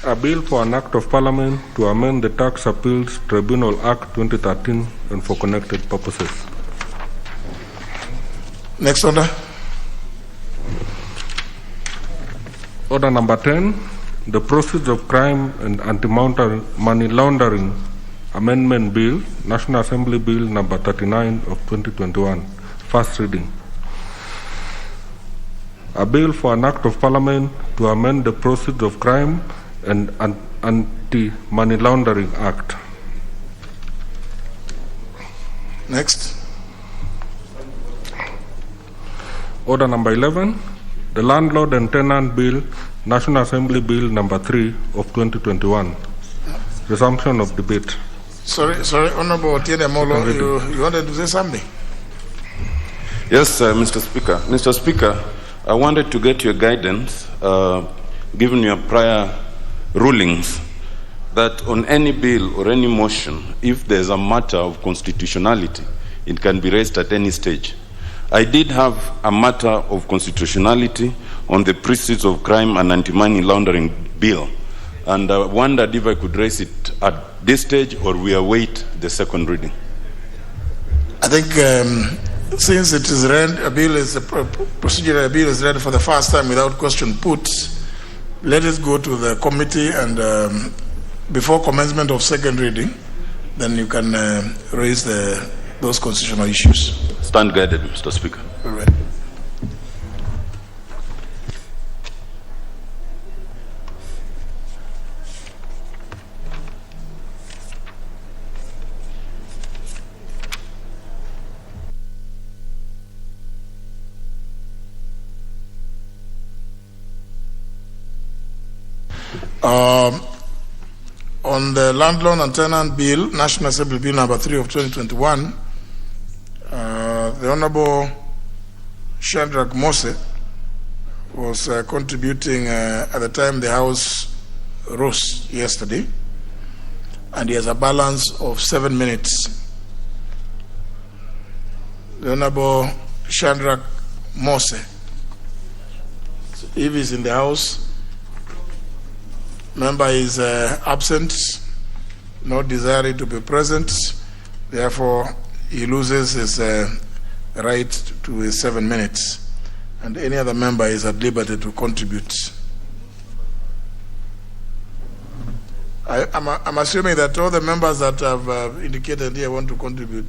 A bill for an act of Parliament to amend the Tax Appeals Tribunal Act 2013 and for connected purposes. Next order. Order number 10, the Proceedings of Crime and Anti-Money Laundering Amendment Bill, National Assembly Bill number 39 of 2021, first reading. A bill for an act of Parliament to amend the Proceedings of Crime and Anti-Money Laundering Act. Next. Order number 11, the Landlord and Tenant Bill, National Assembly Bill number 3 of 2021. Resumption of debate. Sorry, Honorable Otiende Molo, you wanted to say something? Yes, Mr. Speaker. Mr. Speaker, I wanted to get your guidance, given your prior rulings, that on any bill or any motion, if there's a matter of constitutionality, it can be raised at any stage. I did have a matter of constitutionality on the Proceedings of Crime and Anti-Money Laundering Bill, and I wondered if I could raise it at this stage or we await the second reading. I think since it is read, a bill is procedural bill is read for the first time without question put, let it go to the committee, and before commencement of second reading, then you can raise those constitutional issues. Stand guided, Mr. Speaker. All right. On the Landlord and Tenant Bill, National Assembly Bill number 3 of 2021, the Honorable Shadrach Mose was contributing at the time the House rose yesterday, and he has a balance of 7 minutes. The Honorable Shadrach Mose, if he's in the House, member is absent, not desiring to be present, therefore he loses his right to his 7 minutes, and any other member is at liberty to contribute. I'm assuming that all the members that have indicated here want to contribute.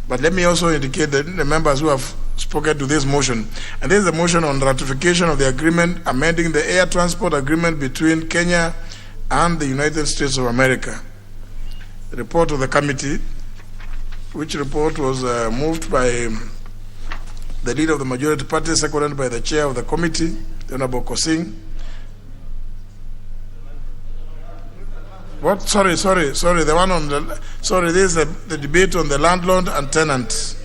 But let me also indicate that the members who have spoken to this motion, and this is a motion on ratification of the agreement amending the air transport agreement between Kenya and the United States of America. The report of the committee, which report was moved by the leader of the majority party, seconded by the chair of the committee, the Honorable Kosing. What? Sorry. The one on the, sorry, this is the debate on the landlord and tenant.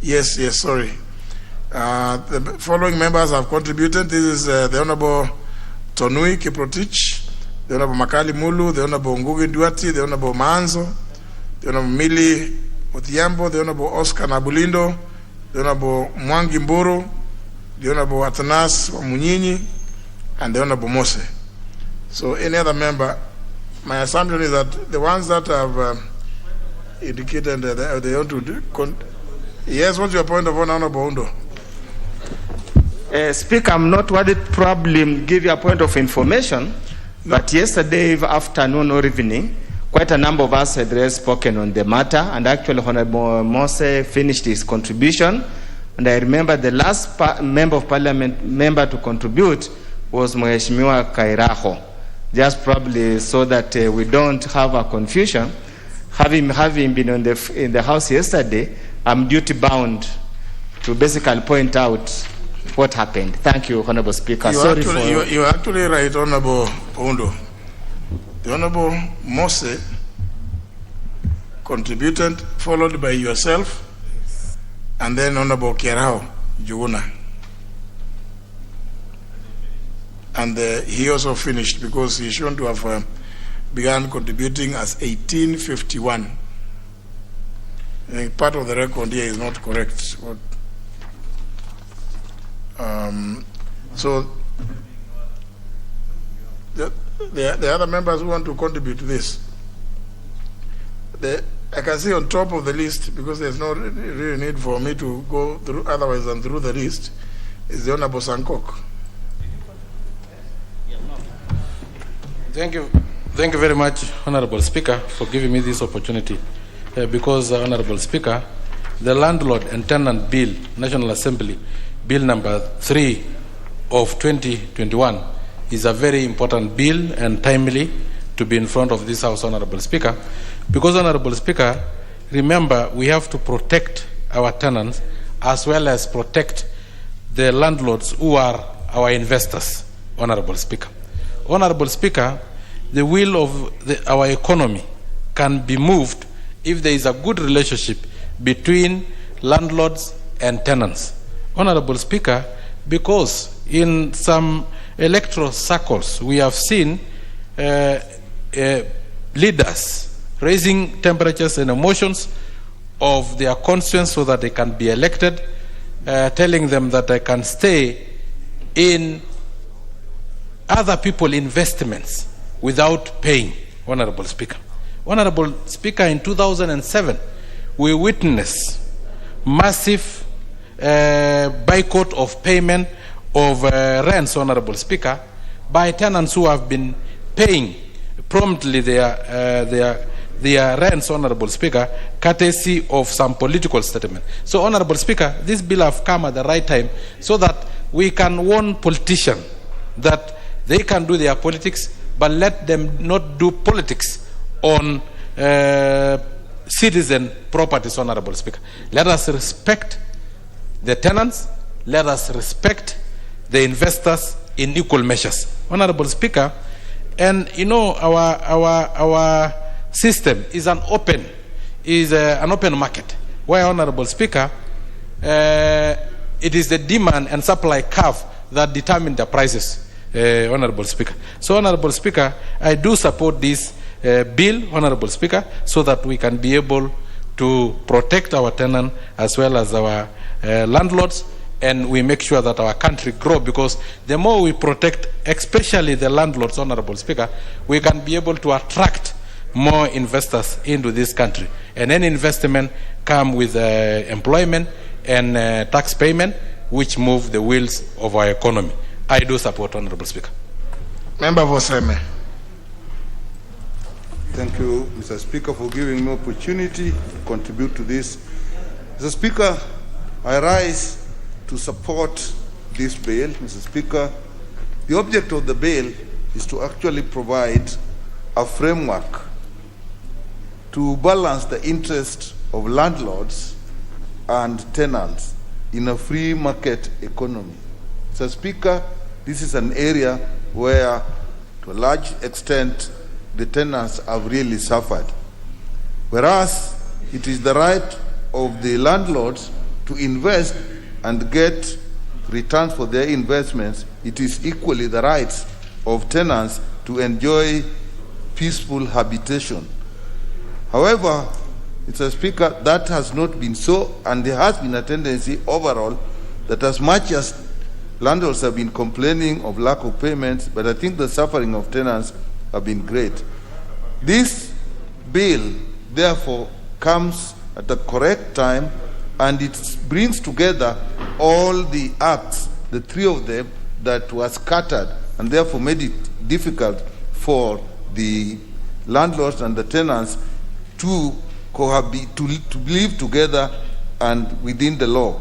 Yes, sorry. The following members have contributed. This is the Honorable Tonui Kiprotich, the Honorable Makali Mulu, the Honorable Ngugi Duati, the Honorable Manzo, the Honorable Mili Otiambo, the Honorable Oscar Nabulindo, the Honorable Mwangi Mburu, the Honorable Atanas Munyinyi, and the Honorable Mose. So any other member, my assumption is that the ones that have indicated that they want to do. Yes, what's your point of honor, Honorable Undo? Speaker, I'm not worried, probably give you a point of information, but yesterday afternoon or evening, quite a number of us had spoken on the matter, and actually Honorable Mose finished his contribution, and I remember the last member of parliament to contribute was Mheshimiwa Kairaho, just probably so that we don't have a confusion. Having been in the House yesterday, I'm duty bound to basically point out what happened. Thank you, Honorable Speaker. You're actually right, Honorable Undo. The Honorable Mose contributed, followed by yourself, and then Honorable Kerao Juguna. And he also finished because he shown to have began contributing as 1851. I think part of the record here is not correct. So the other members who want to contribute to this, I can see on top of the list, because there's no really need for me to go through otherwise than through the list, is the Honorable Sankok. Thank you very much, Honorable Speaker, for giving me this opportunity. Because, Honorable Speaker, the Landlord and Tenant Bill, National Assembly, Bill number 3 of 2021, is a very important bill and timely to be in front of this House, Honorable Speaker. Because, Honorable Speaker, remember, we have to protect our tenants as well as protect the landlords who are our investors, Honorable Speaker. Honorable Speaker, the wheel of our economy can be moved if there is a good relationship between landlords and tenants. Honorable Speaker, because in some electoral circles we have seen leaders raising temperatures and emotions of their constituents so that they can be elected, telling them that they can stay in other people's investments without paying, Honorable Speaker. Honorable Speaker, in 2007, we witnessed massive boycott of payment of rents, Honorable Speaker, by tenants who have been paying promptly their rents, Honorable Speaker, courtesy of some political statement. So, Honorable Speaker, this bill have come at the right time so that we can warn politicians that they can do their politics, but let them not do politics on citizen properties, Honorable Speaker. Let us respect the tenants, let us respect the investors in equal measures. Honorable Speaker, and you know our system is an open market, where, Honorable Speaker, it is the demand and supply curve that determine the prices, Honorable Speaker. So, Honorable Speaker, I do support this bill, Honorable Speaker, so that we can be able to protect our tenants as well as our landlords, and we make sure that our country grow, because the more we protect, especially the landlords, Honorable Speaker, we can be able to attract more investors into this country. And any investment come with employment and tax payment, which move the wheels of our economy. I do support, Honorable Speaker. Member for Seme. Thank you, Mr. Speaker, for giving me opportunity to contribute to this. Mr. Speaker, I rise to support this bill. Mr. Speaker, the object of the bill is to actually provide a framework to balance the interest of landlords and tenants in a free market economy. Mr. Speaker, this is an area where, to a large extent, the tenants have really suffered. Whereas it is the right of the landlords to invest and get returns for their investments, it is equally the rights of tenants to enjoy peaceful habitation. However, Mr. Speaker, that has not been so, and there has been a tendency overall that as much as landlords have been complaining of lack of payments, but I think the suffering of tenants have been great. This bill, therefore, comes at the correct time, and it brings together all the acts, the three of them, that were scattered, and therefore made it difficult for the landlords and the tenants to cohabit, to live together and within the law.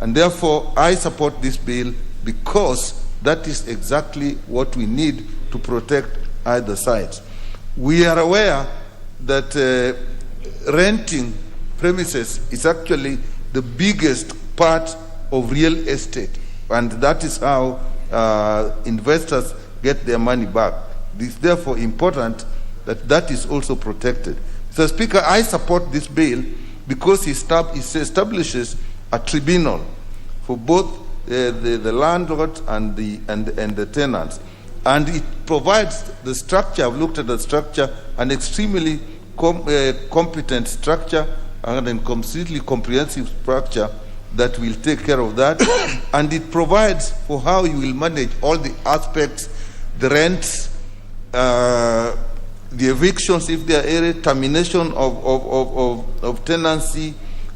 And therefore, I support this bill because that is exactly what we need to protect either side. We are aware that renting premises is actually the biggest part of real estate, and that is how investors get their money back. It is therefore important that that is also protected. Mr. Speaker, I support this bill because it establishes a tribunal for both the landlord and the tenants, and it provides the structure. I've looked at the structure, an extremely competent structure and a completely comprehensive structure that will take care of that, and it provides for how you will manage all the aspects, the rents, the evictions if there are any, termination of tenancy.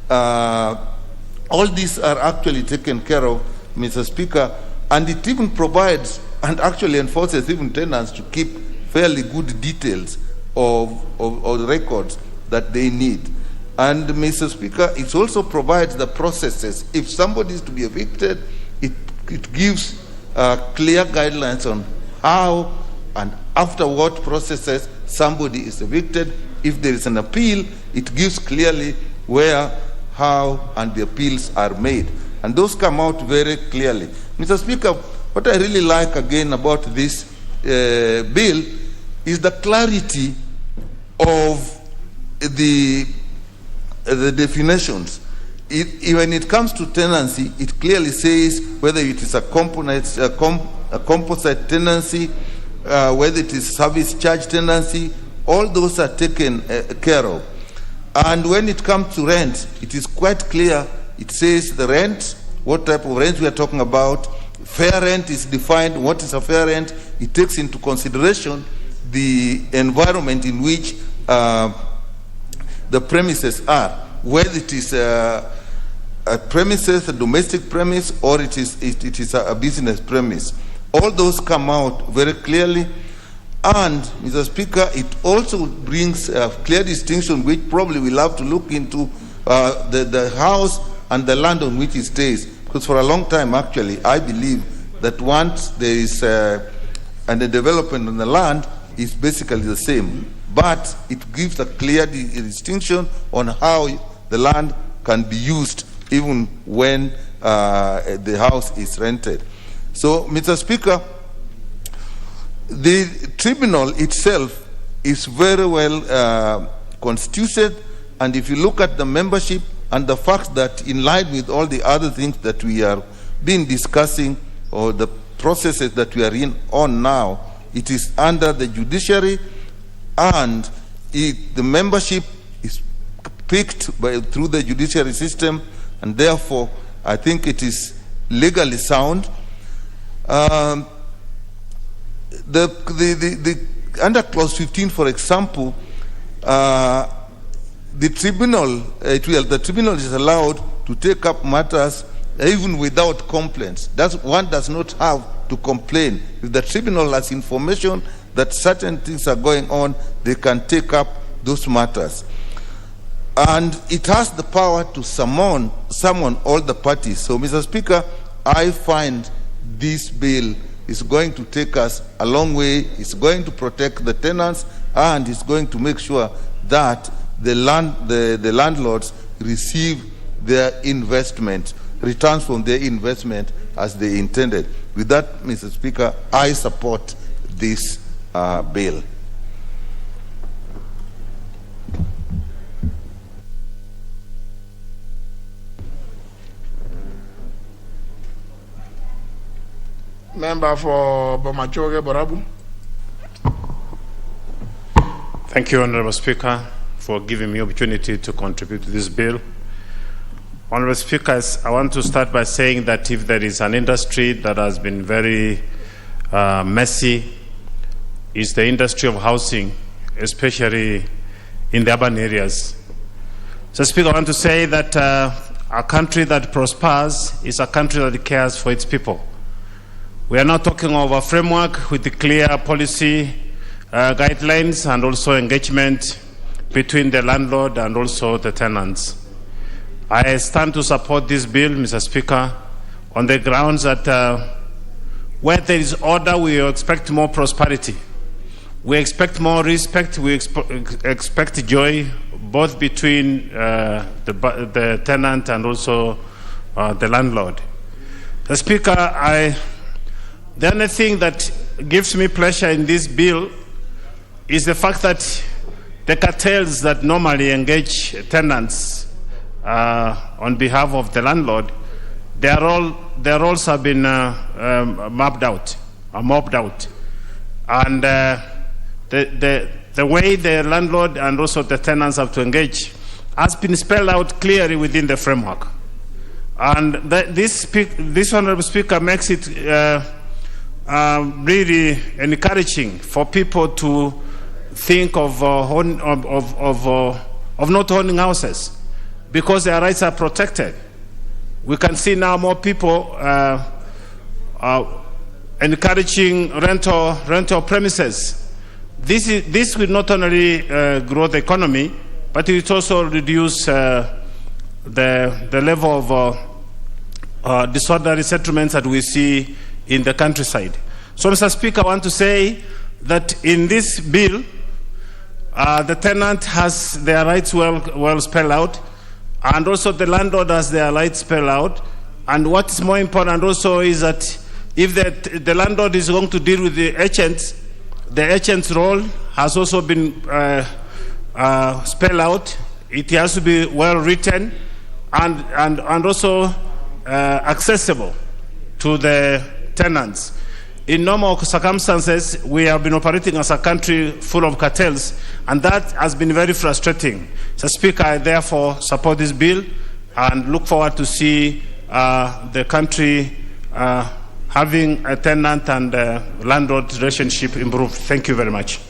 All these are actually taken care of, Mr. Speaker, and it even provides and actually enforces even tenants to keep fairly good details of records that they need. And, Mr. Speaker, it also provides the processes. If somebody is to be evicted, it gives clear guidelines on how and after what processes somebody is evicted. If there is an appeal, it gives clearly where, how, and the appeals are made. And those come out very clearly. Mr. Speaker, what I really like again about this bill is the clarity of the definitions. When it comes to tenancy, it clearly says whether it is a composite tenancy, whether it is service charge tenancy, all those are taken care of. And when it comes to rent, it is quite clear. It says the rent, what type of rent we are talking about. Fair rent is defined. What is a fair rent? It takes into consideration the environment in which the premises are, whether it is a premises, a domestic premise, or it is a business premise. All those come out very clearly. And, Mr. Speaker, it also brings a clear distinction, which probably we'll have to look into, the house and the land on which it stays. Because for a long time, actually, I believe that once there is the development on the land, is basically the same. But it gives a clear distinction on how the land can be used even when the house is rented. So, Mr. Speaker, the tribunal itself is very well constituted, and if you look at the membership and the fact that in line with all the other things that we are been discussing, or the processes that we are on now, it is under the judiciary, and the membership is picked through the judiciary system, and therefore I think it is legally sound. Under clause 15, for example, the tribunal is allowed to take up matters even without complaints. One does not have to complain. If the tribunal has information that certain things are going on, they can take up those matters. And it has the power to summon all the parties. So, Mr. Speaker, I find this bill is going to take us a long way. It's going to protect the tenants, and it's going to make sure that the landlords receive their investment, returns from their investment as they intended. With that, Mr. Speaker, I support this bill. Member for Bomachoge Borabu. Thank you, Honorable Speaker, for giving me opportunity to contribute to this bill. Honorable Speakers, I want to start by saying that if there is an industry that has been very messy, is the industry of housing, especially in the urban areas. So, Speaker, I want to say that a country that prospers is a country that cares for its people. We are now talking of a framework with the clear policy guidelines and also engagement between the landlord and also the tenants. I stand to support this bill, Mr. Speaker, on the grounds that where there is order, we expect more prosperity. We expect more respect. We expect joy, both between the tenant and also the landlord. The Speaker, the only thing that gives me pleasure in this bill is the fact that the cartels that normally engage tenants on behalf of the landlord, their roles have been mobbed out, and the way the landlord and also the tenants have to engage has been spelled out clearly within the framework. And this Honorable Speaker makes it really encouraging for people to think of not owning houses because their rights are protected. We can see now more people encouraging rental premises. This will not only grow the economy, but it will also reduce the level of disorderly settlements that we see in the countryside. So, Mr. Speaker, I want to say that in this bill, the tenant has their rights well spelled out, and also the landlord has their rights spelled out. And what's more important also is that if the landlord is going to deal with the agent's role has also been spelled out. It has to be well written and also accessible to the tenants. In normal circumstances, we have been operating as a country full of cartels, and that has been very frustrating. So, Speaker, I therefore support this bill and look forward to see the country having a tenant and landlord relationship improved. Thank you very much.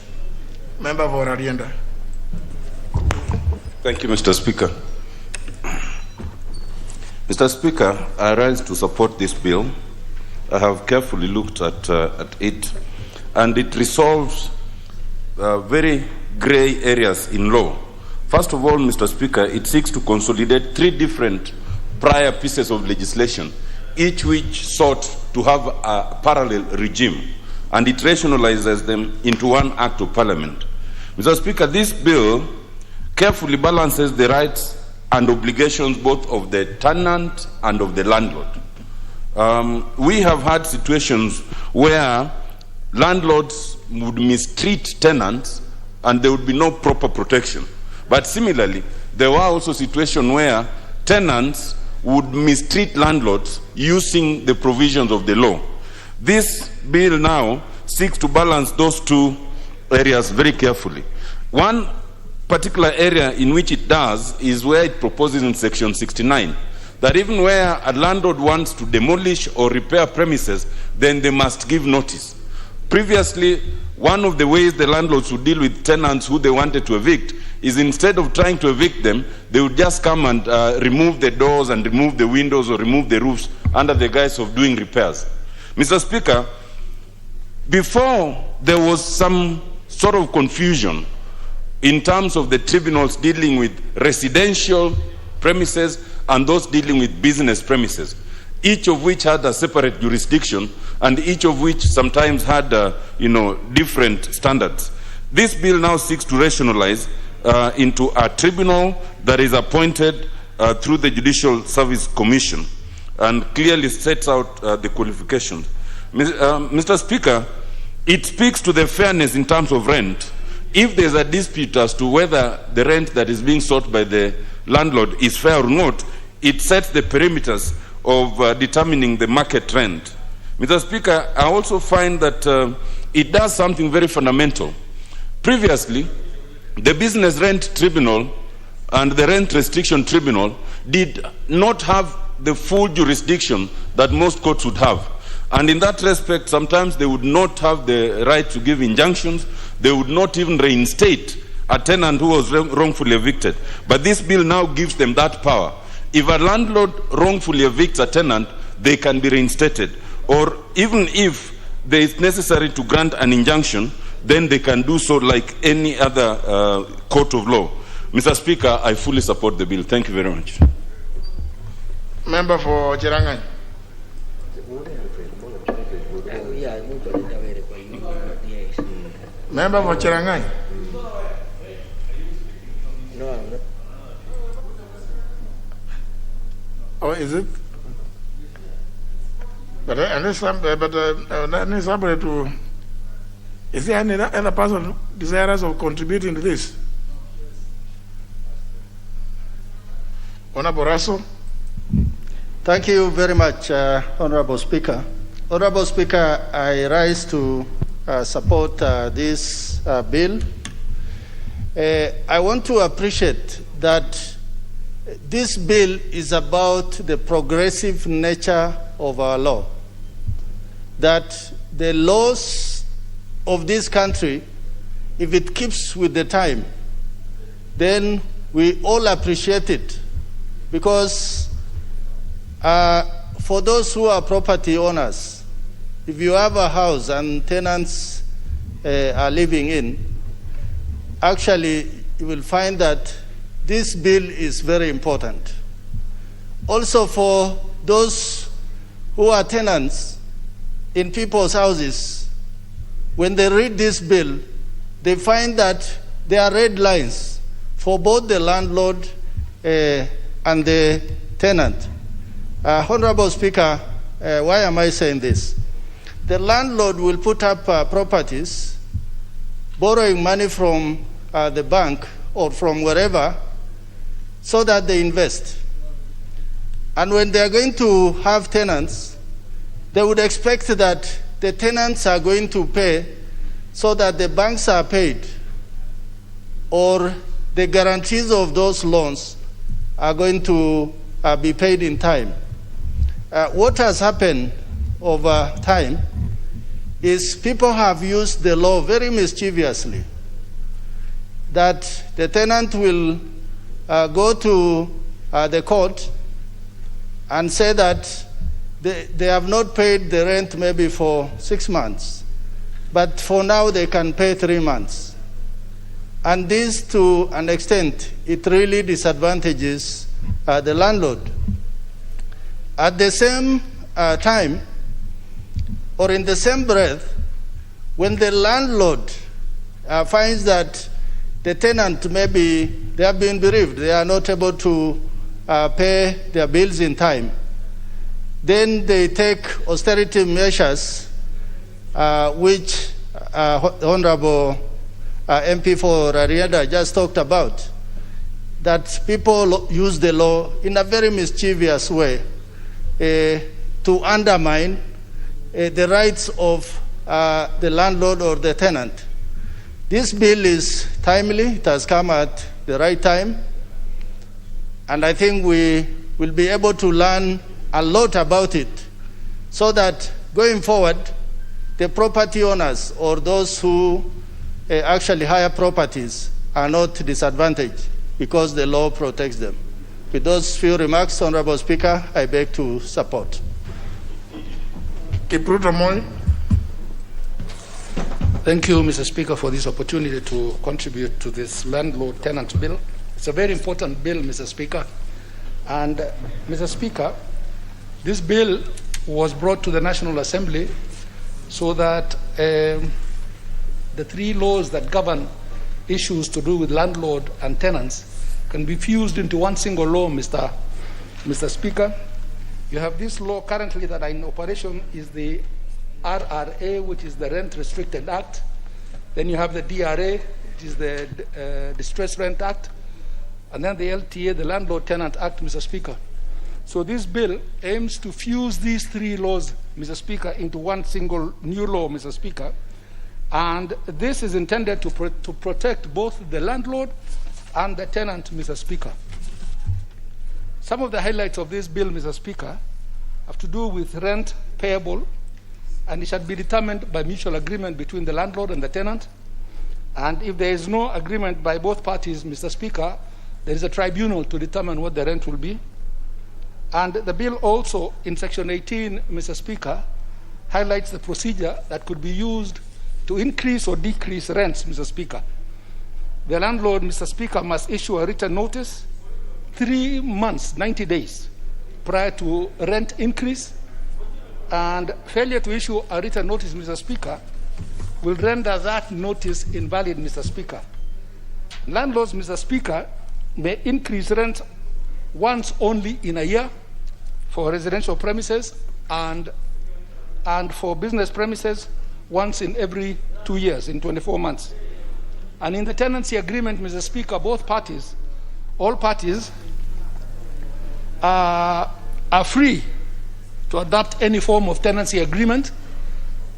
Member for Arienda. Thank you, Mr. Speaker. Mr. Speaker, I rise to support this bill. I have carefully looked at it, and it resolves very grey areas in law. First of all, Mr. Speaker, it seeks to consolidate 3 different prior pieces of legislation, each which sought to have a parallel regime, and it rationalizes them into one act of parliament. Mr. Speaker, this bill carefully balances the rights and obligations both of the tenant and of the landlord. We have had situations where landlords would mistreat tenants and there would be no proper protection. But similarly, there were also situations where tenants would mistreat landlords using the provisions of the law. This bill now seeks to balance those 2 areas very carefully. One particular area in which it does is where it proposes in section 69 that even where a landlord wants to demolish or repair premises, then they must give notice. Previously, one of the ways the landlords would deal with tenants who they wanted to evict is instead of trying to evict them, they would just come and remove the doors and remove the windows or remove the roofs under the guise of doing repairs. Mr. Speaker, before there was some sort of confusion in terms of the tribunals dealing with residential premises and those dealing with business premises, each of which had a separate jurisdiction and each of which sometimes had different standards. This bill now seeks to rationalize into a tribunal that is appointed through the Judicial Service Commission and clearly sets out the qualifications. Mr. Speaker, it speaks to the fairness in terms of rent. If there's a dispute as to whether the rent that is being sought by the landlord is fair or not, it sets the perimeters of determining the market rent. Mr. Speaker, I also find that it does something very fundamental. Previously, the Business Rent Tribunal and the Rent Restriction Tribunal did not have the full jurisdiction that most courts would have. And in that respect, sometimes they would not have the right to give injunctions. They would not even reinstate a tenant who was wrongfully evicted. But this bill now gives them that power. If a landlord wrongfully evicts a tenant, they can be reinstated. Or even if there is necessary to grant an injunction, then they can do so like any other court of law. Mr. Speaker, I fully support the bill. Thank you very much. Member for Cherangany. Member for Cherangany. Oh, is it? But I need somebody to. Is there any other person desirous of contributing to this? Honorable Russell. Thank you very much, Honorable Speaker. Honorable Speaker, I rise to support this bill. I want to appreciate that this bill is about the progressive nature of our law. That the laws of this country, if it keeps with the time, then we all appreciate it. Because for those who are property owners, if you have a house and tenants are living in, actually you will find that this bill is very important. Also for those who are tenants in people's houses, when they read this bill, they find that there are red lines for both the landlord and the tenant. Honorable Speaker, why am I saying this? The landlord will put up properties, borrowing money from the bank or from wherever, so that they invest. And when they are going to have tenants, they would expect that the tenants are going to pay so that the banks are paid, or the guarantees of those loans are going to be paid in time. What has happened over time is people have used the law very mischievously, that the tenant will go to the court and say that they have not paid the rent maybe for 6 months, but for now they can pay 3 months. And this, to an extent, it really disadvantages the landlord. At the same time, or in the same breath, when the landlord finds that the tenant maybe they have been bereaved, they are not able to pay their bills in time, then they take austerity measures, which Honorable MP for Rarieda just talked about, that people use the law in a very mischievous way to undermine the rights of the landlord or the tenant. This bill is timely, it has come at the right time, and I think we will be able to learn a lot about it so that going forward, the property owners or those who actually hire properties are not disadvantaged because the law protects them. With those few remarks, Honorable Speaker, I beg to support. Thank you, Mr. Speaker, for this opportunity to contribute to this landlord-tenant bill. It's a very important bill, Mr. Speaker. And, Mr. Speaker, this bill was brought to the National Assembly so that the 3 laws that govern issues to do with landlord and tenants can be fused into one single law, Mr. Speaker. You have this law currently that are in operation is the RRA, which is the Rent Restricted Act. Then you have the DRA, which is the Distress Rent Act. And then the LTA, the Landlord-Tenant Act, Mr. Speaker. So this bill aims to fuse these 3 laws, Mr. Speaker, into one single new law, Mr. Speaker. And this is intended to protect both the landlord and the tenant, Mr. Speaker. Some of the highlights of this bill, Mr. Speaker, have to do with rent payable, and it shall be determined by mutual agreement between the landlord and the tenant. And if there is no agreement by both parties, Mr. Speaker, there is a tribunal to determine what the rent will be. And the bill also, in Section 18, Mr. Speaker, highlights the procedure that could be used to increase or decrease rents, Mr. Speaker. The landlord, Mr. Speaker, must issue a written notice 3 months, 90 days, prior to rent increase. And failure to issue a written notice, Mr. Speaker, will render that notice invalid, Mr. Speaker. Landlords, Mr. Speaker, may increase rent once only in a year for residential premises and for business premises once in every 2 years, in 24 months. And in the tenancy agreement, Mr. Speaker, all parties are free to adopt any form of tenancy agreement,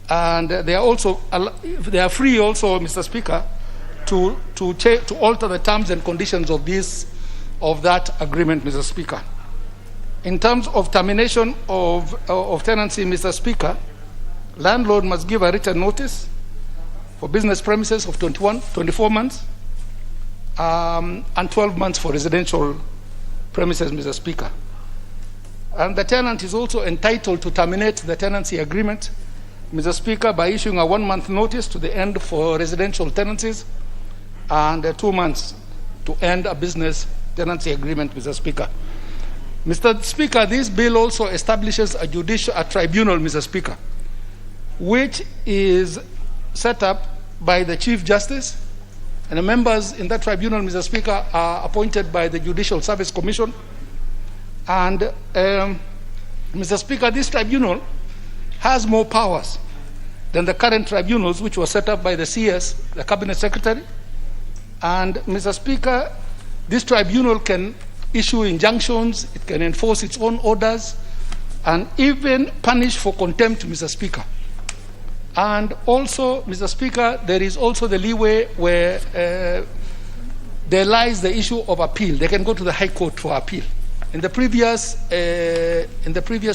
and they are free also, Mr. Speaker, to alter the terms and conditions of that agreement, Mr. Speaker. In terms of termination of tenancy, Mr. Speaker, landlord must give a written notice for business premises of 24 months and 12 months for residential premises, Mr. Speaker. And the tenant is also entitled to terminate the tenancy agreement, Mr. Speaker, by issuing a 1-month notice to the end for residential tenancies and 2 months to end a business tenancy agreement, Mr. Speaker. Mr. Speaker, this bill also establishes a tribunal, Mr. Speaker, which is set up by the Chief Justice, and the members in that tribunal, Mr. Speaker, are appointed by the Judicial Service Commission. And, Mr. Speaker, this tribunal has more powers than the current tribunals, which were set up by the CS, the Cabinet Secretary. And, Mr. Speaker, this tribunal can issue injunctions, it can enforce its own orders, and even punish for contempt, Mr. Speaker. And also, Mr. Speaker, there is also the leeway where there lies the issue of appeal. They can go to the High Court for appeal. In the previous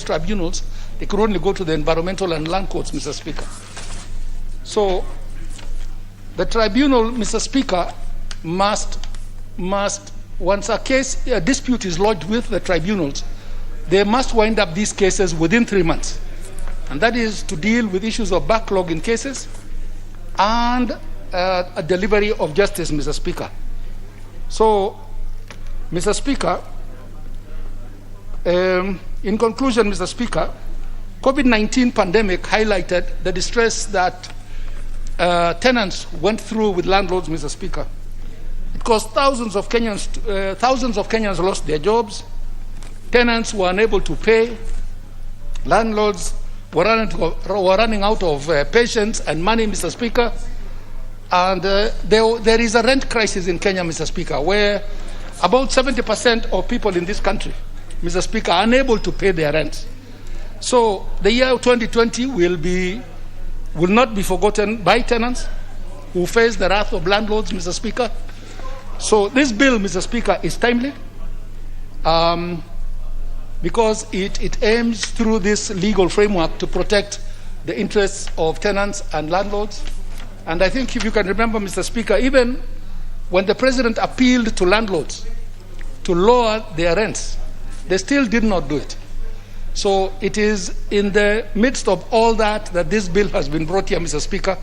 tribunals, they could only go to the environmental and land courts, Mr. Speaker. So the tribunal, Mr. Speaker, must once a dispute is lodged with the tribunals, they must wind up these cases within 3 months. And that is to deal with issues of backlog in cases and a delivery of justice, Mr. Speaker. So, Mr. Speaker, in conclusion, Mr. Speaker, COVID-19 pandemic highlighted the distress that tenants went through with landlords, Mr. Speaker. It caused thousands of Kenyans lost their jobs. Tenants were unable to pay. Landlords were running out of patience and money, Mr. Speaker. And there is a rent crisis in Kenya, Mr. Speaker, where about 70% of people in this country, Mr. Speaker, are unable to pay their rent. So the year 2020 will not be forgotten by tenants who face the wrath of landlords, Mr. Speaker. So this bill, Mr. Speaker, is timely because it aims through this legal framework to protect the interests of tenants and landlords. And I think if you can remember, Mr. Speaker, even when the President appealed to landlords to lower their rents, they still did not do it. So it is in the midst of all that this bill has been brought here, Mr. Speaker,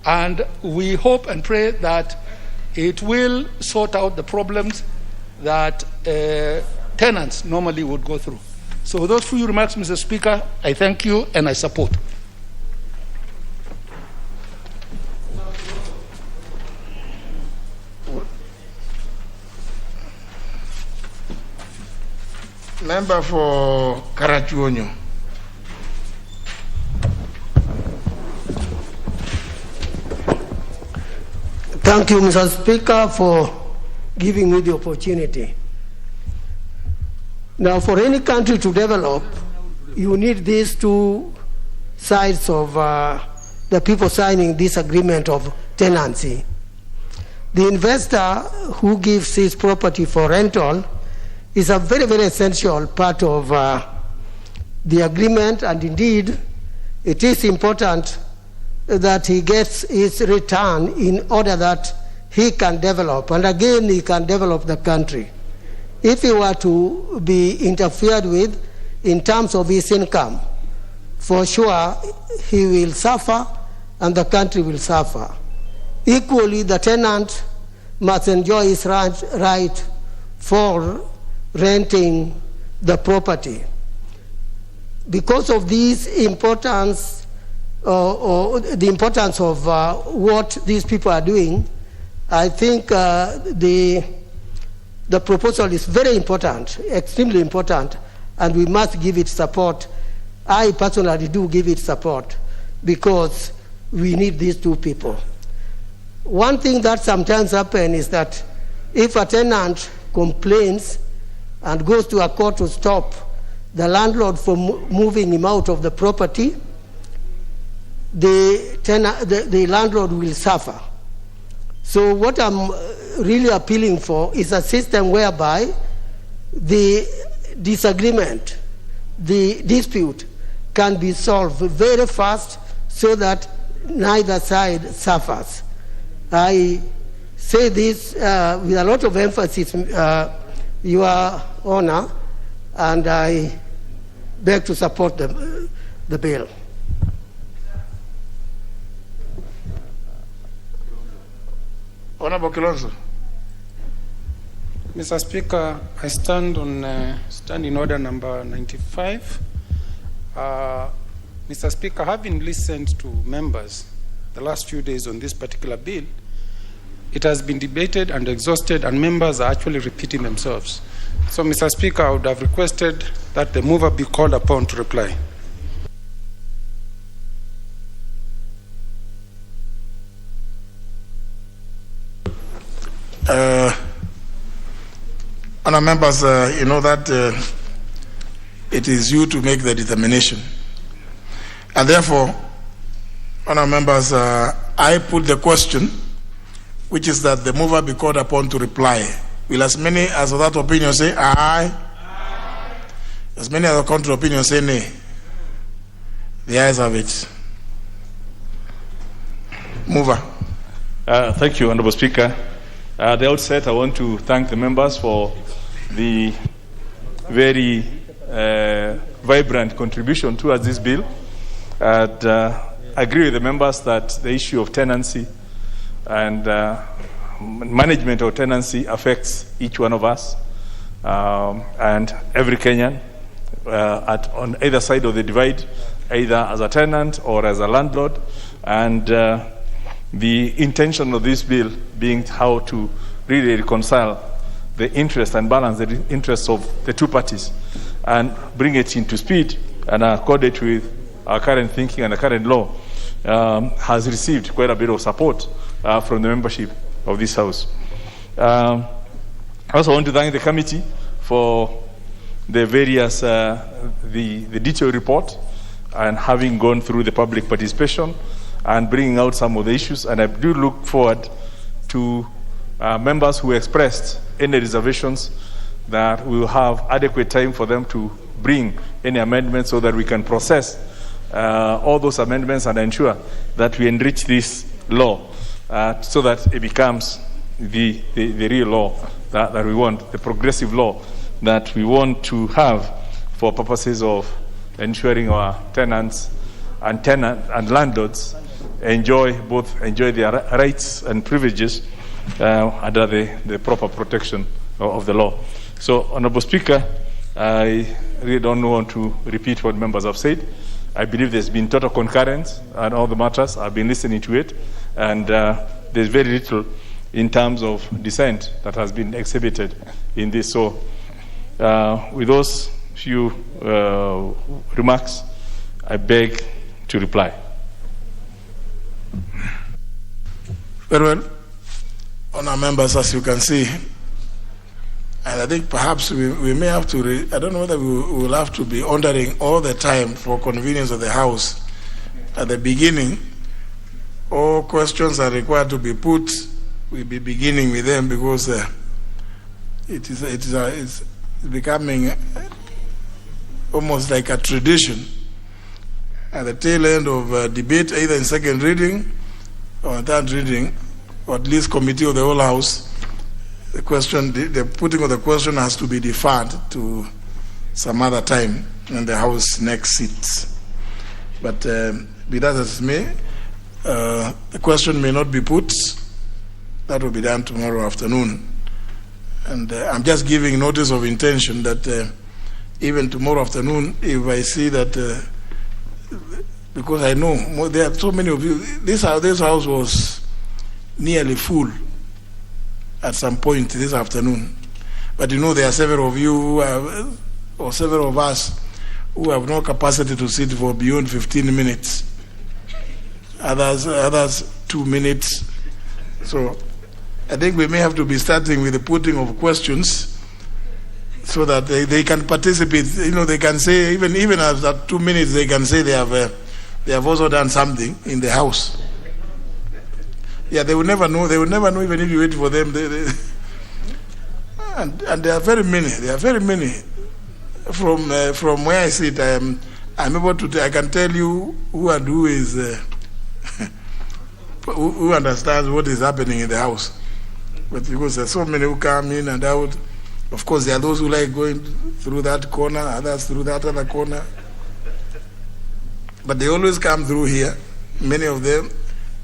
and we hope and pray that it will sort out the problems that tenants normally would go through. So with those few remarks, Mr. Speaker, I thank you and I support. Member for Karachuonyo. Thank you, Mr. Speaker, for giving me the opportunity. Now, for any country to develop, you need these two sides of the people signing this agreement of tenancy. The investor who gives his property for rental is a very, very essential part of the agreement, and indeed, it is important that he gets his return in order that he can develop, and again, he can develop the country. If he were to be interfered with in terms of his income, for sure, he will suffer and the country will suffer. Equally, the tenant must enjoy his right for renting the property. Because of this importance, or the importance of what these people are doing, I think the proposal is very important, extremely important, and we must give it support. I personally do give it support because we need these two people. One thing that sometimes happens is that if a tenant complains and goes to a court to stop the landlord from moving him out of the property, the landlord will suffer. So what I'm really appealing for is a system whereby the disagreement, the dispute can be solved very fast so that neither side suffers. I say this with a lot of emphasis, Your Honor, and I beg to support the bill. Honorable Kilonzo. Mr. Speaker, I stand in order number 95. Mr. Speaker, having listened to members the last few days on this particular bill, it has been debated and exhausted, and members are actually repeating themselves. So, Mr. Speaker, I would have requested that the mover be called upon to reply. Honour members, you know that it is you to make the determination. And therefore, honour members, I put the question, which is that the mover be called upon to reply. Will as many as of that opinion say aye? Aye. As many as the contrary opinion say nay? The ayes have it. Mover. Thank you, Honourable Speaker. At the outset, I want to thank the members for the very vibrant contribution towards this bill. I agree with the members that the issue of tenancy and management of tenancy affects each one of us and every Kenyan on either side of the divide, either as a tenant or as a landlord. And the intention of this bill being how to really reconcile the interest and balance the interests of the two parties and bring it into speed and accord it with our current thinking and the current law has received quite a bit of support from the membership of this House. I also want to thank the committee for the various, the detailed report and having gone through the public participation and bringing out some of the issues. And I do look forward to members who expressed any reservations that we will have adequate time for them to bring any amendments so that we can process all those amendments and ensure that we enrich this law so that it becomes the real law that we want, the progressive law that we want to have for purposes of ensuring our tenants and landlords enjoy their rights and privileges under the proper protection of the law. So, Honorable Speaker, I really don't want to repeat what members have said. I believe there's been total concurrence on all the matters. I've been listening to it, and there's very little in terms of dissent that has been exhibited in this. So, with those few remarks, I beg to reply. Very well. Honour members, as you can see, and I think perhaps we may have to, I don't know whether we will have to be honoring all the time for convenience of the House. At the beginning, all questions are required to be put. We'll be beginning with them because it's becoming almost like a tradition. At the tail end of debate, either in second reading or third reading, or at least committee of the whole House, the putting of the question has to be deferred to some other time when the House next sits. But be that as it may, the question may not be put. That will be done tomorrow afternoon. And I'm just giving notice of intention that even tomorrow afternoon, if I see that, because I know there are so many of you, this House was nearly full at some point this afternoon. But you know there are several of you or several of us who have no capacity to sit for beyond 15 minutes. Others 2 minutes. So I think we may have to be starting with the putting of questions so that they can participate. You know, they can say, even after 2 minutes, they can say they have also done something in the House. Yeah, they will never know. They will never know even if you wait for them. And there are very many. There are very many. From where I sit, I'm able to. I can tell you who and who is who understands what is happening in the House. But because there are so many who come in and out, of course there are those who like going through that corner, others through that other corner. But they always come through here, many of them,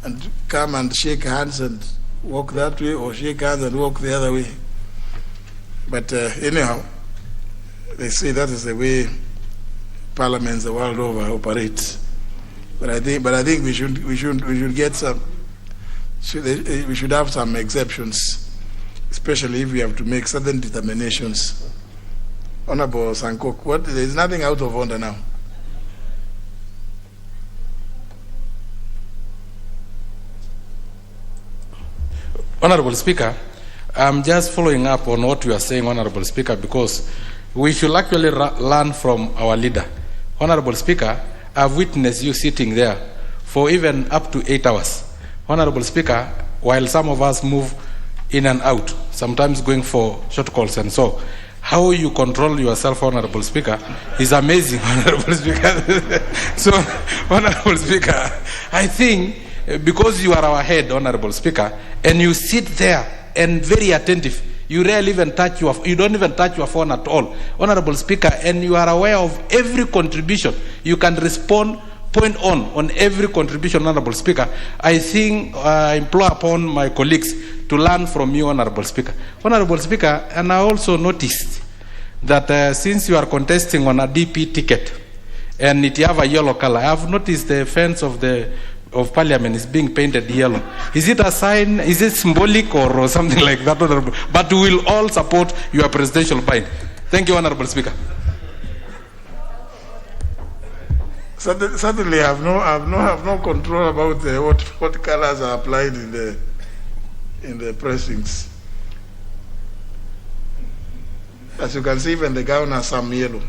and come and shake hands and walk that way, or shake hands and walk the other way. But anyhow, they say that is the way parliaments the world over operate. But I think we should get some. We should have some exceptions, especially if we have to make certain determinations. Honorable Sankok, there is nothing out of order now. Honorable Speaker, I'm just following up on what you are saying, Honorable Speaker, because we should actually learn from our leader. Honorable Speaker, I've witnessed you sitting there for even up to 8 hours. Honorable Speaker, while some of us move in and out, sometimes going for short calls and so, how you control yourself, Honorable Speaker, is amazing, Honorable Speaker. So, Honorable Speaker, I think because you are our head, Honorable Speaker, and you sit there and very attentive, You rarely even touch you don't even touch your phone at all, Honorable Speaker, and you are aware of every contribution. You can respond point on every contribution, Honorable Speaker. I think I implore upon my colleagues to learn from you, Honorable Speaker. Honorable Speaker, and I also noticed that since you are contesting on a DP ticket and it have a yellow color, I have noticed the fence of Parliament is being painted yellow. Is it a sign? Is it symbolic or something like that, Honorable? But we will all support your presidential bind. Thank you, Honorable Speaker. Certainly, I have no control about what colors are applied in the pressings. As you can see, even the gown has some yellow,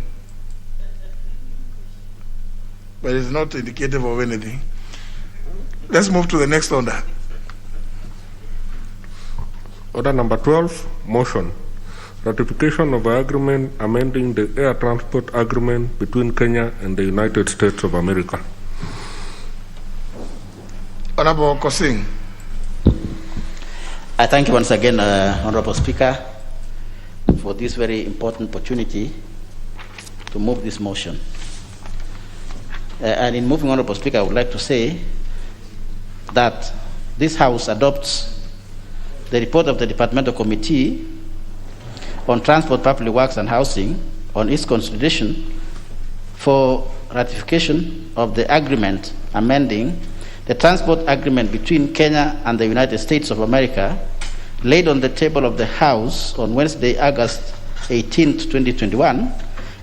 but it's not indicative of anything. Let's move to the next order. Order number 12, motion. Ratification of the agreement amending the air transport agreement between Kenya and the United States of America. Honorable Kosing. I thank you once again, Honorable Speaker, for this very important opportunity to move this motion. And in moving, Honorable Speaker, I would like to say that this House adopts the report of the Departmental Committee on Transport, Public Works and Housing on its consideration for ratification of the agreement amending the transport agreement between Kenya and the United States of America, laid on the table of the House on Wednesday, August 18, 2021,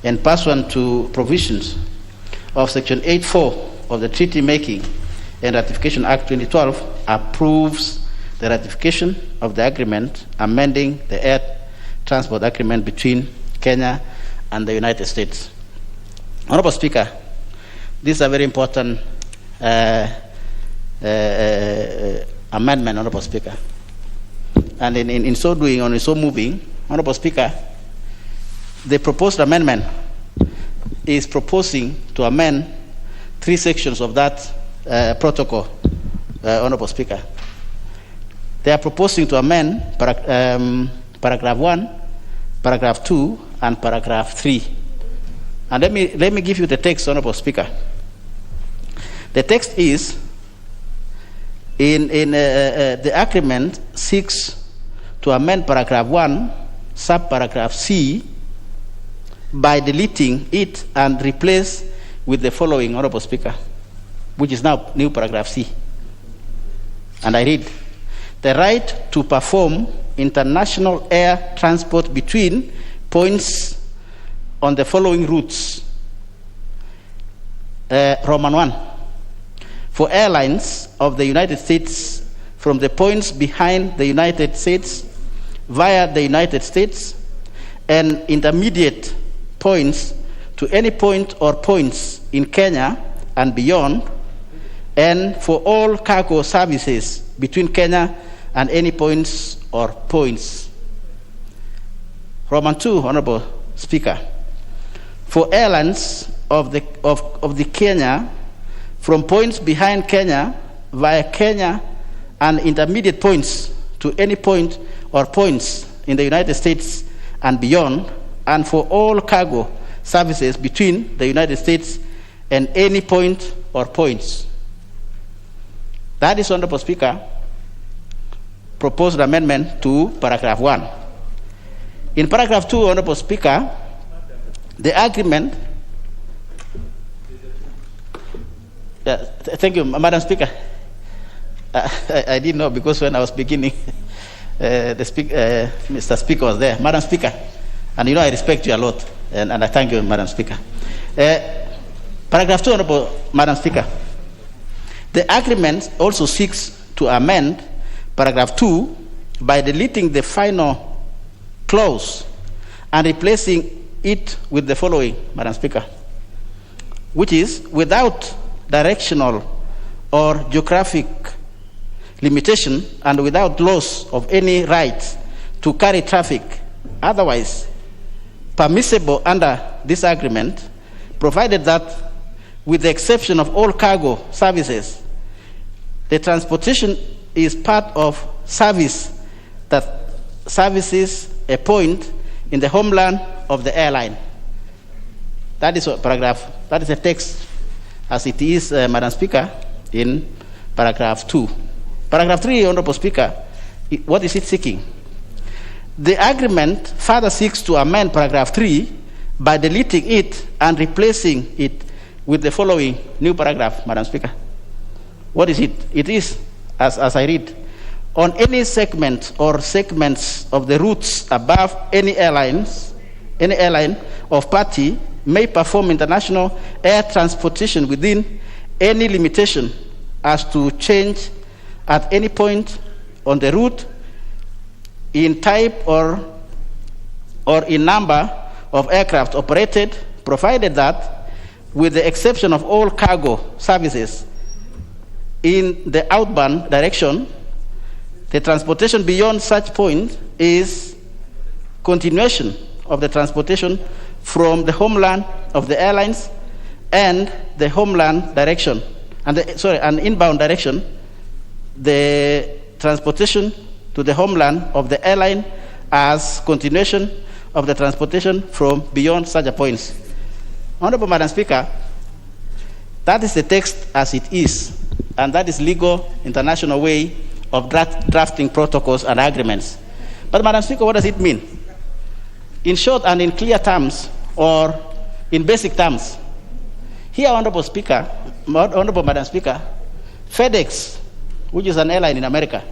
and pursuant to provisions of Section 8.4 of the Treaty Making and Ratification Act 2012, approves the ratification of the agreement amending the air transport agreement between Kenya and the United States. Honorable Speaker, this is a very important amendment, Honorable Speaker. And in so doing, or in so moving, Honorable Speaker, the proposed amendment is proposing to amend 3 sections of that protocol, Honorable Speaker. They are proposing to amend paragraph 1, paragraph 2, and paragraph 3. And let me give you the text, Honorable Speaker. The text is, the agreement seeks to amend paragraph 1, subparagraph C, by deleting it and replace with the following, Honorable Speaker, which is now new paragraph C. And I read, the right to perform international air transport between points on the following routes. Roman 1. For airlines of the United States from the points behind the United States via the United States and intermediate points to any point or points in Kenya and beyond, and for all cargo services between Kenya and any points or points. Roman 2, Honorable Speaker. For airlines of the Kenya from points behind Kenya via Kenya and intermediate points to any point or points in the United States and beyond, and for all cargo services between the United States and any point or points. That is, Honorable Speaker, proposed amendment to paragraph 1. In paragraph 2, Honorable Speaker, the agreement... thank you, Madam Speaker. I didn't know, because when I was beginning, Mr. Speaker was there. Madam Speaker, and you know I respect you a lot, and I thank you, Madam Speaker. Paragraph 2, Honorable Madam Speaker. The agreement also seeks to amend paragraph 2 by deleting the final clause and replacing it with the following, Madam Speaker, which is, without directional or geographic limitation and without loss of any right to carry traffic otherwise permissible under this agreement, provided that, with the exception of all cargo services, the transportation is part of service that services a point in the homeland of the airline. That is what paragraph, that is the text as it is, Madam Speaker, in paragraph 2. Paragraph 3, Honorable Speaker, what is it seeking? The agreement further seeks to amend paragraph 3 by deleting it and replacing it with the following new paragraph, Madam Speaker. What is it? It is, as I read, on any segment or segments of the routes above any airline of party may perform international air transportation within any limitation as to change at any point on the route in type or in number of aircraft operated, provided that, with the exception of all cargo services in the outbound direction, the transportation beyond such point is continuation of the transportation from the homeland of the airlines and the homeland direction, and inbound direction, the transportation to the homeland of the airline as continuation of the transportation from beyond such a points. Honorable Madam Speaker, that is the text as it is, and that is legal international way of drafting protocols and agreements. But Madam Speaker, what does it mean? In short and in clear terms, or in basic terms, here, Honorable Madam Speaker, FedEx, which is an airline in America,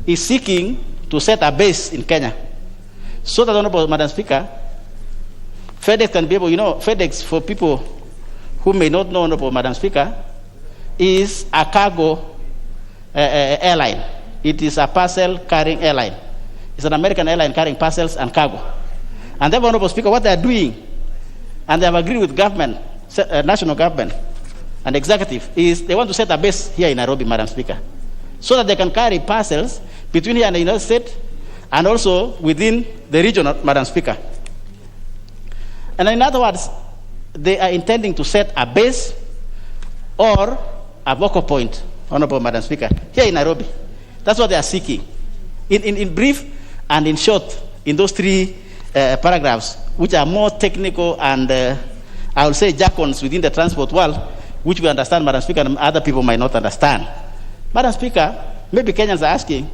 is seeking to set a base in Kenya. So that, Honorable Madam Speaker, FedEx can be able, FedEx, for people who may not know, Honorable Madam Speaker, is a cargo airline. It is a parcel carrying airline. It's an American airline carrying parcels and cargo. And therefore, Honorable Speaker, what they are doing, and they have agreed with government, national government and executive, is they want to set a base here in Nairobi, Madam Speaker, so that they can carry parcels between here and the United States and also within the region, Madam Speaker. And in other words, they are intending to set a base or a vocal point, Honorable Madam Speaker, here in Nairobi. That's what they are seeking. In brief and in short, in those three paragraphs, which are more technical and I will say jargons within the transport world, which we understand, Madam Speaker, and other people might not understand. Madam Speaker, maybe Kenyans are asking,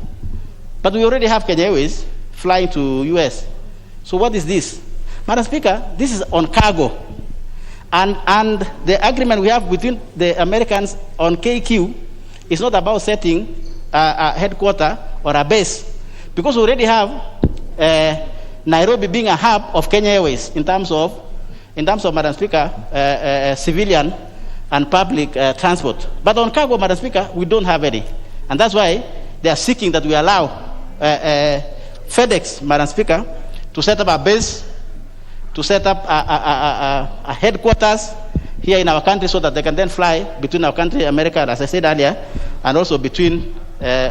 but we already have Kenya Airways flying to US. So what is this? Madam Speaker, this is on cargo. And the agreement we have between the Americans on KQ is not about setting a headquarter or a base, because we already have Nairobi being a hub of Kenya Airways in terms of, Madam Speaker, civilian and public transport. But on cargo, Madam Speaker, we don't have any. And that's why they are seeking that we allow FedEx, Madam Speaker, to set up a base, to set up a headquarters here in our country, so that they can then fly between our country, America, as I said earlier, and also between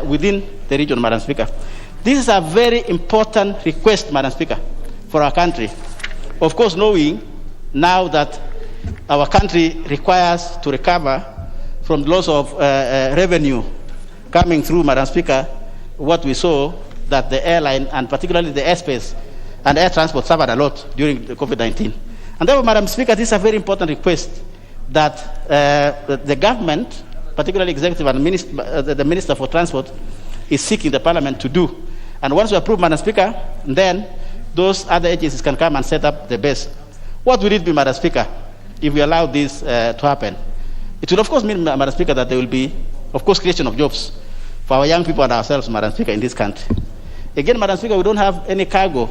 within the region, Madam Speaker. This is a very important request, Madam Speaker, for our country. Of course, knowing now that our country requires to recover from the loss of revenue coming through, Madam Speaker, what we saw that the airline and particularly the airspace and air transport suffered a lot during the COVID-19. And therefore, Madam Speaker, this is a very important request that the government, particularly executive and the Minister for Transport, is seeking the Parliament to do. And once we approve, Madam Speaker, then those other agencies can come and set up the base. What will it be, Madam Speaker, if we allow this to happen? It will, of course, mean, Madam Speaker, that there will be, of course, creation of jobs for our young people and ourselves, Madam Speaker, in this country. Again, Madam Speaker, we don't have any cargo